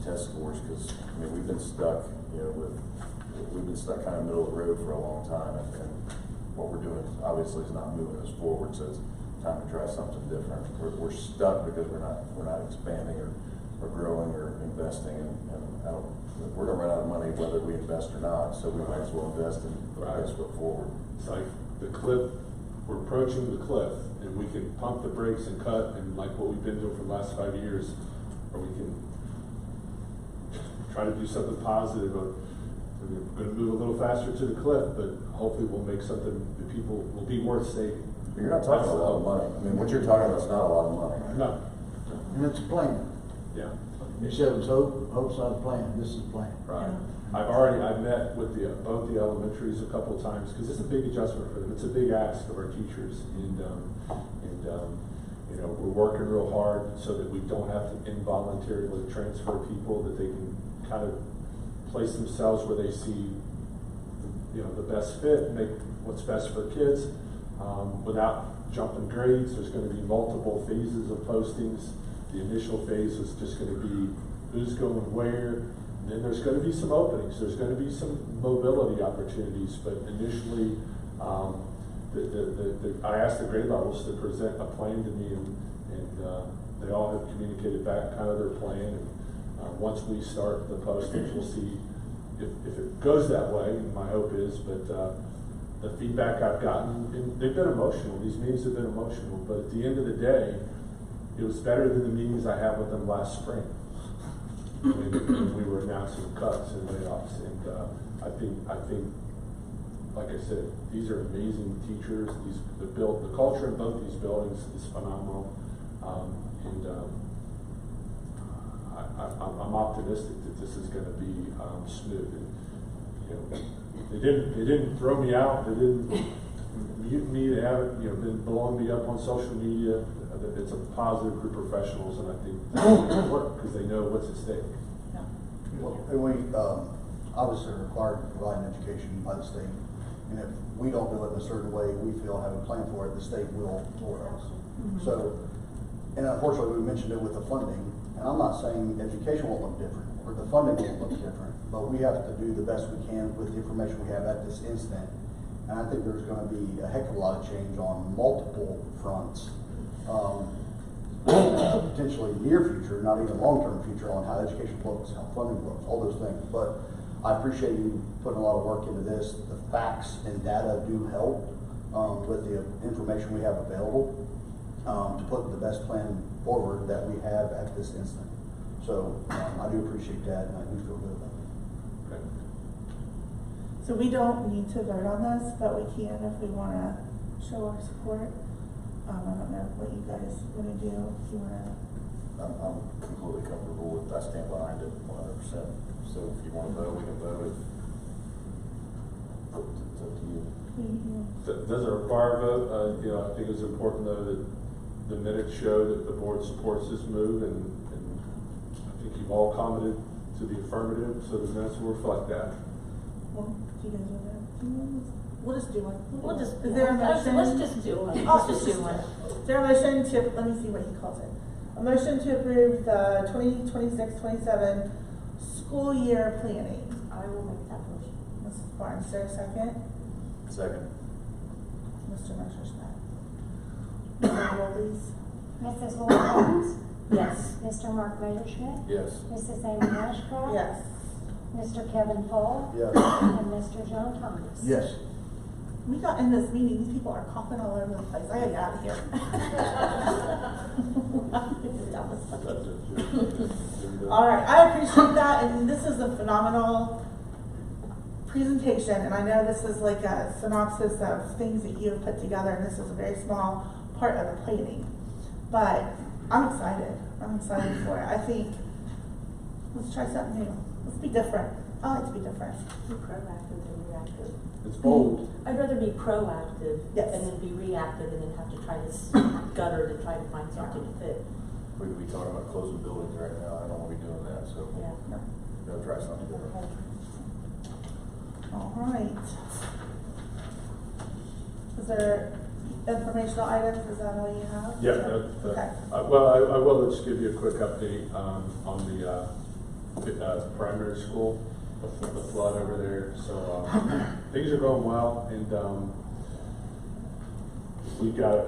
test scores, because we've been stuck kind of middle of the road for a long time, and what we're doing obviously is not moving us forward. So it's time to try something different. We're stuck because we're not expanding or growing or investing, and we're going to run out of money whether we invest or not. So we might as well invest and put our best foot forward. It's like the cliff. We're approaching the cliff, and we can pump the brakes and cut, and like what we've been doing for the last 5 years, or we can try to do something positive. We're going to move a little faster to the cliff, but hopefully we'll make something that people will be worth saving. But you're not talking about a lot of money. What you're talking about is not a lot of money. No. And it's a plan. Yeah. You said it was hope's not a plan. This is a plan. Right. I've met with both the elementaries a couple of times, because it's a big adjustment for them. It's a big ask of our teachers, and we're working real hard so that we don't have to involuntarily transfer people, that they can kind of place themselves where they see the best fit and make what's best for kids without jumping grades. There's going to be multiple phases of postings. The initial phase is just going to be who's going where. And then there's going to be some openings. There's going to be some mobility opportunities. But initially, I asked the grade levels to present a plan to me, and they all have communicated back kind of their plan. And once we start the postings, we'll see if it goes that way. My hope is, but the feedback I've gotten, and they've been emotional. These meetings have been emotional. But at the end of the day, it was better than the meetings I had with them last spring when we were announcing cuts and layoffs. And I think, like I said, these are amazing teachers. The culture in both these buildings is phenomenal, and I'm optimistic that this is going to be smooth. And, they didn't throw me out. They didn't you me to have, belong to be up on social media, that it's a positive group of professionals, and I think they work because they know what's at stake. And we, obviously are required to provide an education by the state. And if we don't do it in a certain way, we feel have a plan for it, the state will for us. So, and unfortunately, we mentioned it with the funding, and I'm not saying education won't look different, or the funding won't look different, but we have to do the best we can with the information we have at this instant. And I think there's gonna be a heck of a lot of change on multiple fronts. Potentially near future, not even long-term future, on how education looks, how funding looks, all those things. But I appreciate you putting a lot of work into this. The facts and data do help with the information we have available to put the best plan forward that we have at this instant. So I do appreciate that, and I do feel good about it. Okay. So we don't need to vote on this, but we can if we want to show our support. I don't know what you guys want to do. If you want to. I'm completely comfortable with, I stand behind it 100%. So if you want to vote, we can vote. It's up to you. Doesn't require a vote. I think it's important though that the minutes show that the board supports this move, and I think you've all commented to the affirmative, so the minutes will reflect that. Well, do you guys want to? We'll just do one. Is there a motion? Let's just do one. Oh, Let's just do one. Is there a motion to, let me see what he calls it. A motion to approve the 2026-27 school year planning. I will make that motion. Mrs. Barnes, is there a second? Second. Mr. Messerschmidt. Mr. Roll, please. Mrs. Laura Barnes? Yes. Mr. Mark Messerschmidt? Yes. Mrs. Amy Ashcraft? Yes. Mr. Kevin Fall? Yes. And Mr. John Thomas? Yes. We got in this meeting, these people are coughing all over the place. I gotta get out of here. All right, I appreciate that, and this is a phenomenal presentation, and I know this is like a synopsis of things that you have put together, and this is a very small part of the planning. But I'm excited. I'm excited for it. I think, let's try something new. Let's be different. I like to be different. Be proactive than reactive. It's bold. I'd rather be proactive Yes. and then be reactive and then have to try this gutter to try to find something to fit. We could be talking about closing buildings right now. I don't want to be doing that, so Yeah. we'll try something different. All right. Is there informational items? Is that all you have? Yeah. Okay. I will just give you a quick update on the primary school, the flood over there. So things are going well, and we've got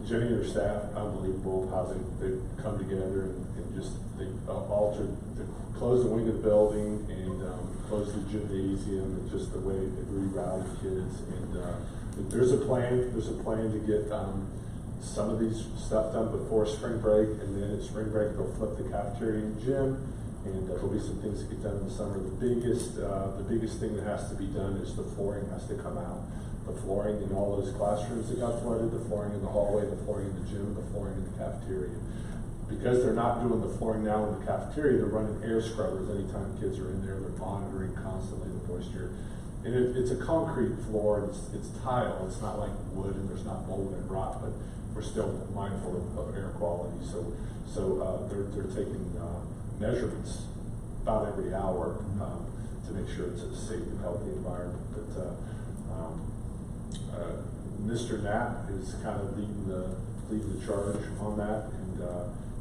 Jenny and her staff, unbelievable how they've come together and just they closed the wing of the building and closed the gymnasium, and just the way they rerouted kids. And there's a plan to get some of these stuff done before spring break, and then at spring break they'll flip the cafeteria and gym, and there'll be some things to get done in the summer. The biggest thing that has to be done is the flooring has to come out. The flooring in all those classrooms that got flooded, the flooring in the hallway, the flooring in the gym, the flooring in the cafeteria. Because they're not doing the flooring now in the cafeteria, they're running air scrubbers anytime kids are in there. They're monitoring constantly the moisture. And it's a concrete floor, and it's tile. It's not like wood, and there's not mold and rot, but we're still mindful of air quality. So they're taking measurements about every hour to make sure it's a safe and healthy environment. But Mr. Knapp is kind of leading the charge on that, and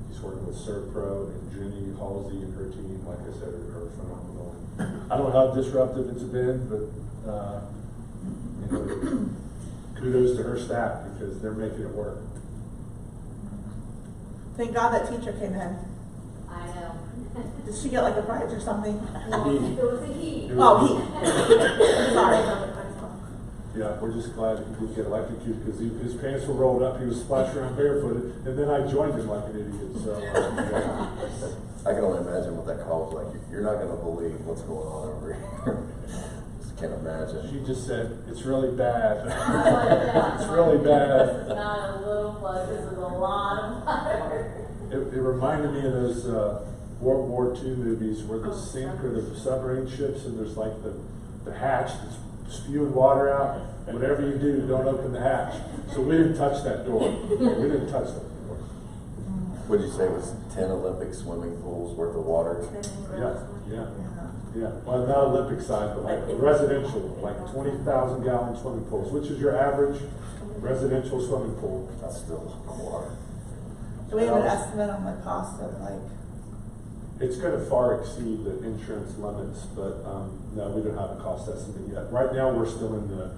he's working with ServPro, and Jenny Halsey and her team, like I said, are phenomenal. I don't know how disruptive it's been, but kudos to her staff because they're making it work. Thank God that teacher came in. I know. Did she get like a prize or something? It was a he. Oh, he. Sorry. Yeah, we're just glad that he didn't get electrocuted because his pants were rolled up, he was splashing around barefooted, and then I joined him like an idiot. So I can only imagine what that call was like. You're not going to believe what's going on over here. Just can't imagine. She just said, it's really bad. It's really bad. It's not a little flood, this is a lot of water. It reminded me of those World War II movies where the sink or the submarine ships, and there's like the hatch that's spewing water out. Whatever you do, don't open the hatch. So we didn't touch that door. We didn't touch that door. What'd you say it was 10 Olympic swimming pools worth of water? Yeah. Well, not Olympic size, but like residential, like 20,000 gallon swimming pools, which is your average residential swimming pool. That's still a lot of water. Do we have an estimate on the cost of It's going to far exceed the insurance limits, but no, we don't have a cost estimate yet. Right now, we're still in the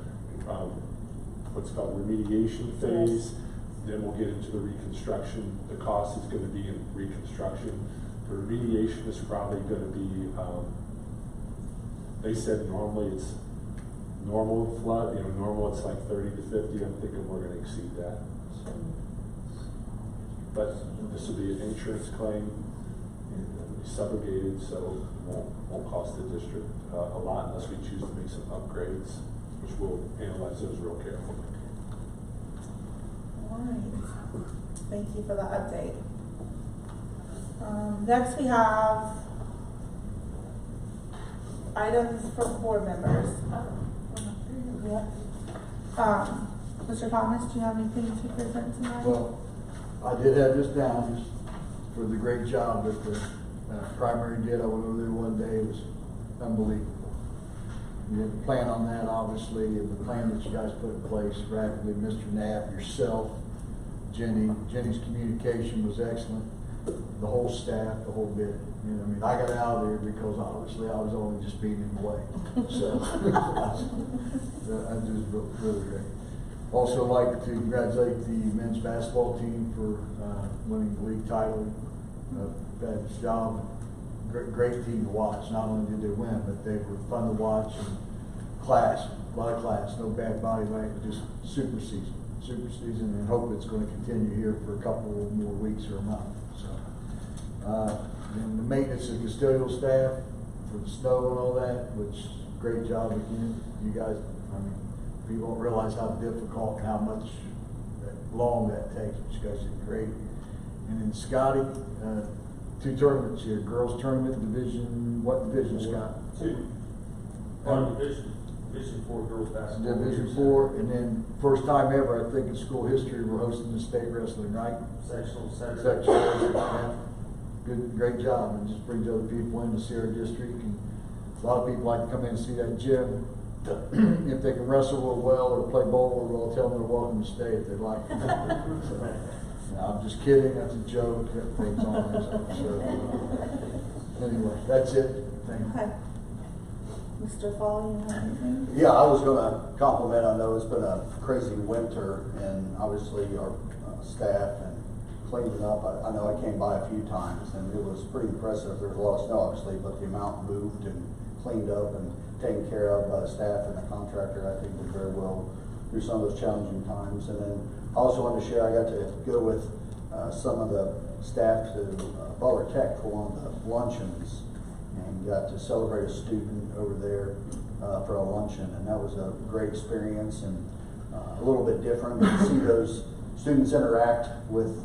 what's called remediation phase. Then we'll get into the reconstruction. The cost is going to be in reconstruction. The remediation is probably going to be, they said normally it's normal flood, normal it's like 30 to 50. I'm thinking we're going to exceed that. So, but this will be an insurance claim. It'll be subrogated, so it won't cost the district a lot unless we choose to make some upgrades, which we'll analyze those real carefully. All right. Thank you for the update. Next we have items from board members. Mr. Thomas, do you have anything to present tonight? Well, I did have this down just for the great job that the primary did. I went over there one day. It was unbelievable. You had to plan on that, obviously, and the plan that you guys put in place rapidly. Mr. Knapp, yourself, Jenny. Jenny's communication was excellent. The whole staff, the whole bit. I got out of there because obviously I was only just being in the way. So I just really great. Also like to congratulate the men's basketball team for winning the league title. Fabulous job. Great team to watch. Not only did they win, but they were fun to watch and class, a lot of class, no bad body language, just super season, and hope it's going to continue here for a couple more weeks or a month. So, and the maintenance and custodial staff for the snow and all that, which great job again. You guys, people don't realize how difficult and how much long that takes, but you guys did great. And then Scotty, 2 tournaments here, girls tournament, division, what division, Scott? 2. Division 4 girls basketball. Division 4, and then first time ever, I think in school history, we're hosting the state wrestling, right? Sectional Saturday. Sectional, yeah. Good, great job, and just brings other people in to see our district, and a lot of people like to come in and see that gym. If they can wrestle real well or play ball, we'll tell them they're welcome to stay if they'd like. No, I'm just kidding. That's a joke. Everything's on this. So, anyway, that's it. Thank you. Okay. Mr. Fall, you have anything? Yeah, I was going to compliment. I know it's been a crazy winter, and obviously our staff and cleaning up. I know I came by a few times, and it was pretty impressive. There was a lot of snow, obviously, but the amount moved and cleaned up and taken care of by the staff and the contractor, I think, did very well through some of those challenging times. And then I also wanted to share, I got to go with some of the staff to Butler Tech for one of the luncheons, and got to celebrate a student over there for a luncheon, and that was a great experience and a little bit different to see those students interact with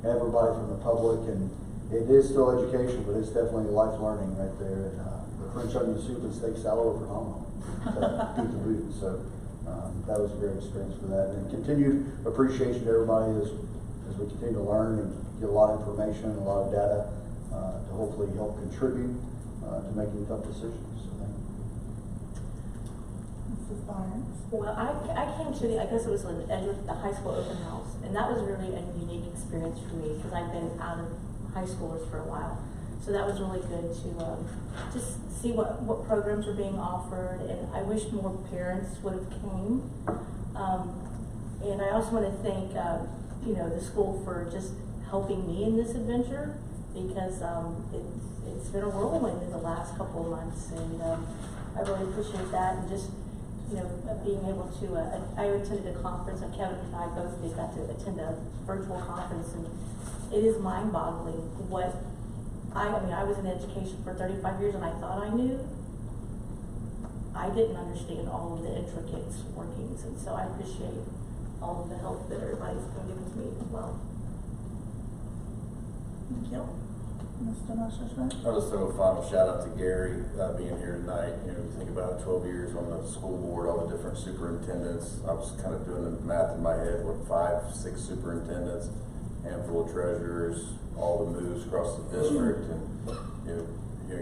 everybody from the public, and it is still education, but it's definitely life learning right there. And the French onion soup and steak salad were phenomenal. Eat the food. So that was a great experience for that, and continued appreciation to everybody as we continue to learn and get a lot of information, a lot of data to hopefully help contribute to making tough decisions. So thank you. Mrs. Barnes? Well, I came to I guess it was an Edgewood, the high school open house, and that was really a unique experience for me because I've been out of high schoolers for a while. So that was really good to just see what programs are being offered, and I wish more parents would have came. And I also want to thank the school for just helping me in this adventure, because it's been a whirlwind in the last couple of months, and I really appreciate that. And just being able to I attended a conference, and Kevin and I both got to attend a virtual conference, and it is mind-boggling what I was in education for 35 years, and I thought I knew. I didn't understand all of the intricate workings, and so I appreciate all of the help that everybody's been giving to me as well. Thank you. Mr. Messerschmidt? I'll just throw a final shout out to Gary, being here tonight. You know, you think about 12 years on the school board, all the different superintendents. I was kind of doing the math in my head, what, 5, 6 superintendents, handful of treasurers, all the moves across the district, and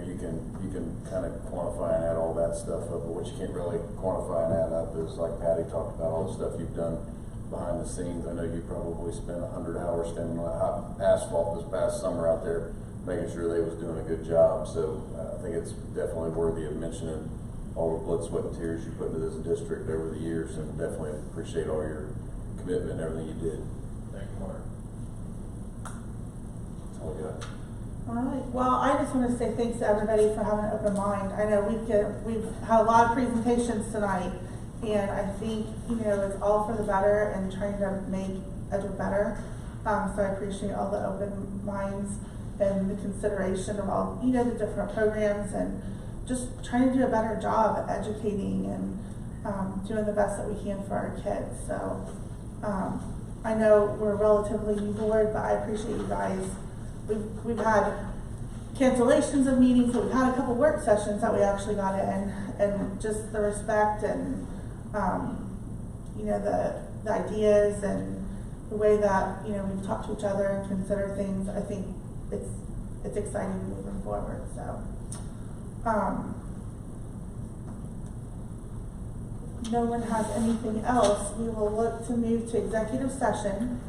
you can kind of quantify and add all that stuff up, but what you can't really quantify and add up is, like Patty talked about, all the stuff you've done behind the scenes. I know you probably spent 100 hours standing on that hot asphalt this past summer out there, making sure they was doing a good job. So I think it's definitely worthy of mentioning all the blood, sweat, and tears you put into this district over the years, and definitely appreciate all your commitment and everything you did. Thank you, Mark. That's all I got. All right. Well, I just want to say thanks to everybody for having an open mind. I know we've had a lot of presentations tonight, and I think it's all for the better and trying to make Edgewood better. So I appreciate all the open minds and the consideration of all the different programs, and just trying to do a better job at educating and doing the best that we can for our kids. So I know we're a relatively new board, but I appreciate you guys. We've had cancellations of meetings, but we've had a couple work sessions that we actually got in, and just the respect and the ideas and the way that we've talked to each other and consider things. I think it's exciting moving forward. So no one has anything else. We will look to move to executive session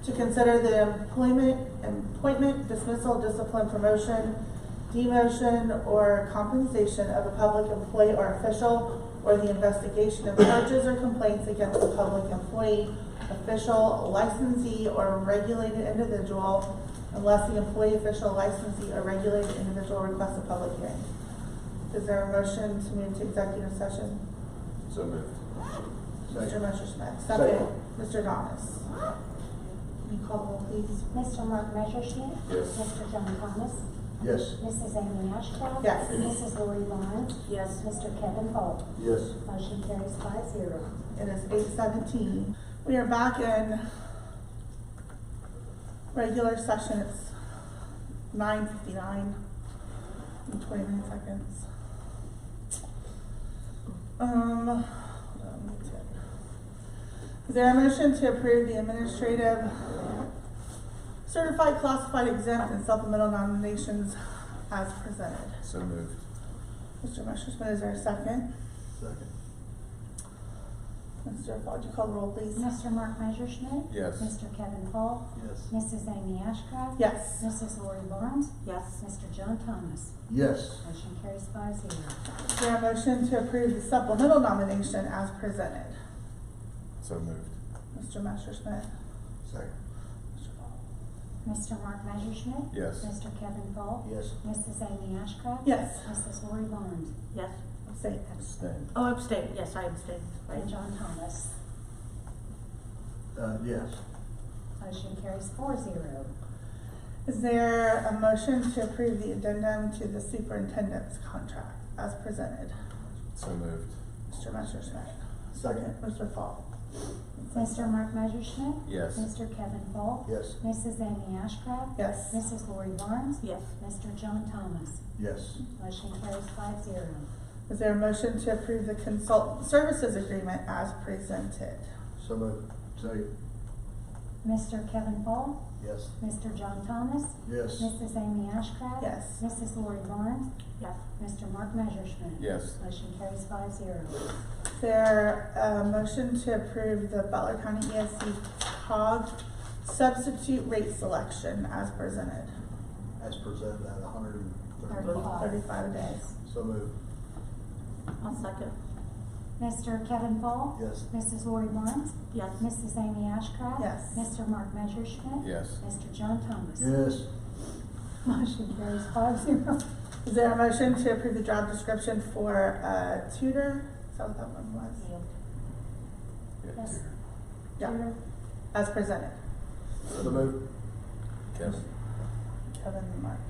to consider the appointment, dismissal, discipline, promotion, demotion, or compensation of a public employee or official, or the investigation of charges or complaints against a public employee, official, licensee, or regulated individual, unless the employee, official, licensee, or regulated individual requests a public hearing. Is there a motion to move to executive session? So moved. Mr. Messerschmidt. Second. Mr. Thomas. Can you call the roll, please? Mr. Mark Messerschmidt. Yes. Mr. John Thomas. Yes. Mrs. Amy Ashcraft. Yes. Mrs. Lori Barnes. Yes. Mr. Kevin Falk. Yes. Motion carries 5-0. It is 8:17. We are back in regular session. It's 9:59 and 29 seconds. Hold on, let me check. Is there a motion to approve the administrative certified, classified, exempt, and supplemental nominations as presented? So moved. Mr. Messerschmidt, is there a second? Second. Mr. Fall, would you call the roll, please? Mr. Mark Messerschmidt. Yes. Mr. Kevin Falk. Yes. Mrs. Amy Ashcraft. Yes. Mrs. Lori Barnes. Yes. Mr. John Thomas. Yes. Motion carries 5-0. Is there a motion to approve the supplemental nomination as presented? So moved. Mr. Messerschmidt. Second. Mr. Fall. Mr. Mark Messerschmidt. Yes. Mr. Kevin Falk. Yes. Mrs. Amy Ashcraft. Yes. Mrs. Lori Barnes. Yes. Abstain. Abstain. Oh, abstain. Yes, I abstain. Right. And John Thomas. Yes. Motion carries 4-0. Is there a motion to approve the addendum to the superintendent's contract as presented? So moved. Mr. Messerschmidt. Second. Mr. Fall. Mr. Mark Messerschmidt. Yes. Mr. Kevin Falk. Yes. Mrs. Amy Ashcraft. Yes. Mrs. Lori Barnes. Yes. Mr. John Thomas. Yes. Motion carries 5-0. Is there a motion to approve the consultant services agreement as presented? So moved. Second. Mr. Kevin Falk. Yes. Mr. John Thomas. Yes. Mrs. Amy Ashcraft. Yes. Mrs. Lori Barnes. Yes. Mr. Mark Messerschmidt. Yes. Motion carries 5-0. Is there a motion to approve the Butler County ESC COG substitute rate selection as presented? As presented at 35. 35 a day. So moved. I'll second. Mr. Kevin Falk. Yes. Mrs. Lori Barnes. Yes. Mrs. Amy Ashcraft. Yes. Mr. Mark Messerschmidt. Yes. Mr. John Thomas. Yes. Motion carries 5-0. Is there a motion to approve the job description for tutor? Is that what that one was? Yes. Yeah. As presented. So moved. Kevin. Kevin and Mark.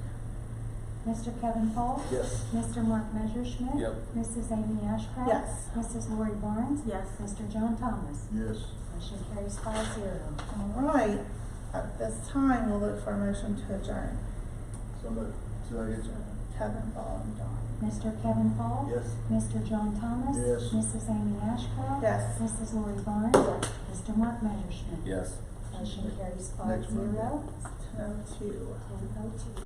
Mr. Kevin Falk. Yes. Mr. Mark Messerschmidt. Yep. Mrs. Amy Ashcraft. Yes. Mrs. Lori Barnes. Yes. Mr. John Thomas. Yes. Motion carries 5-0. All right. At this time, we'll look for a motion to adjourn. Somebody, Kevin, Paul, and John. Mr. Kevin Fall? Yes. Mr. John Thomas? Yes. Mrs. Amy Ashcraft? Yes. Mrs. Lori Barnes? Mr. Mark Messerschmidt? Yes. Motion carries Next Monday. 5-0. 10:02. 10:02.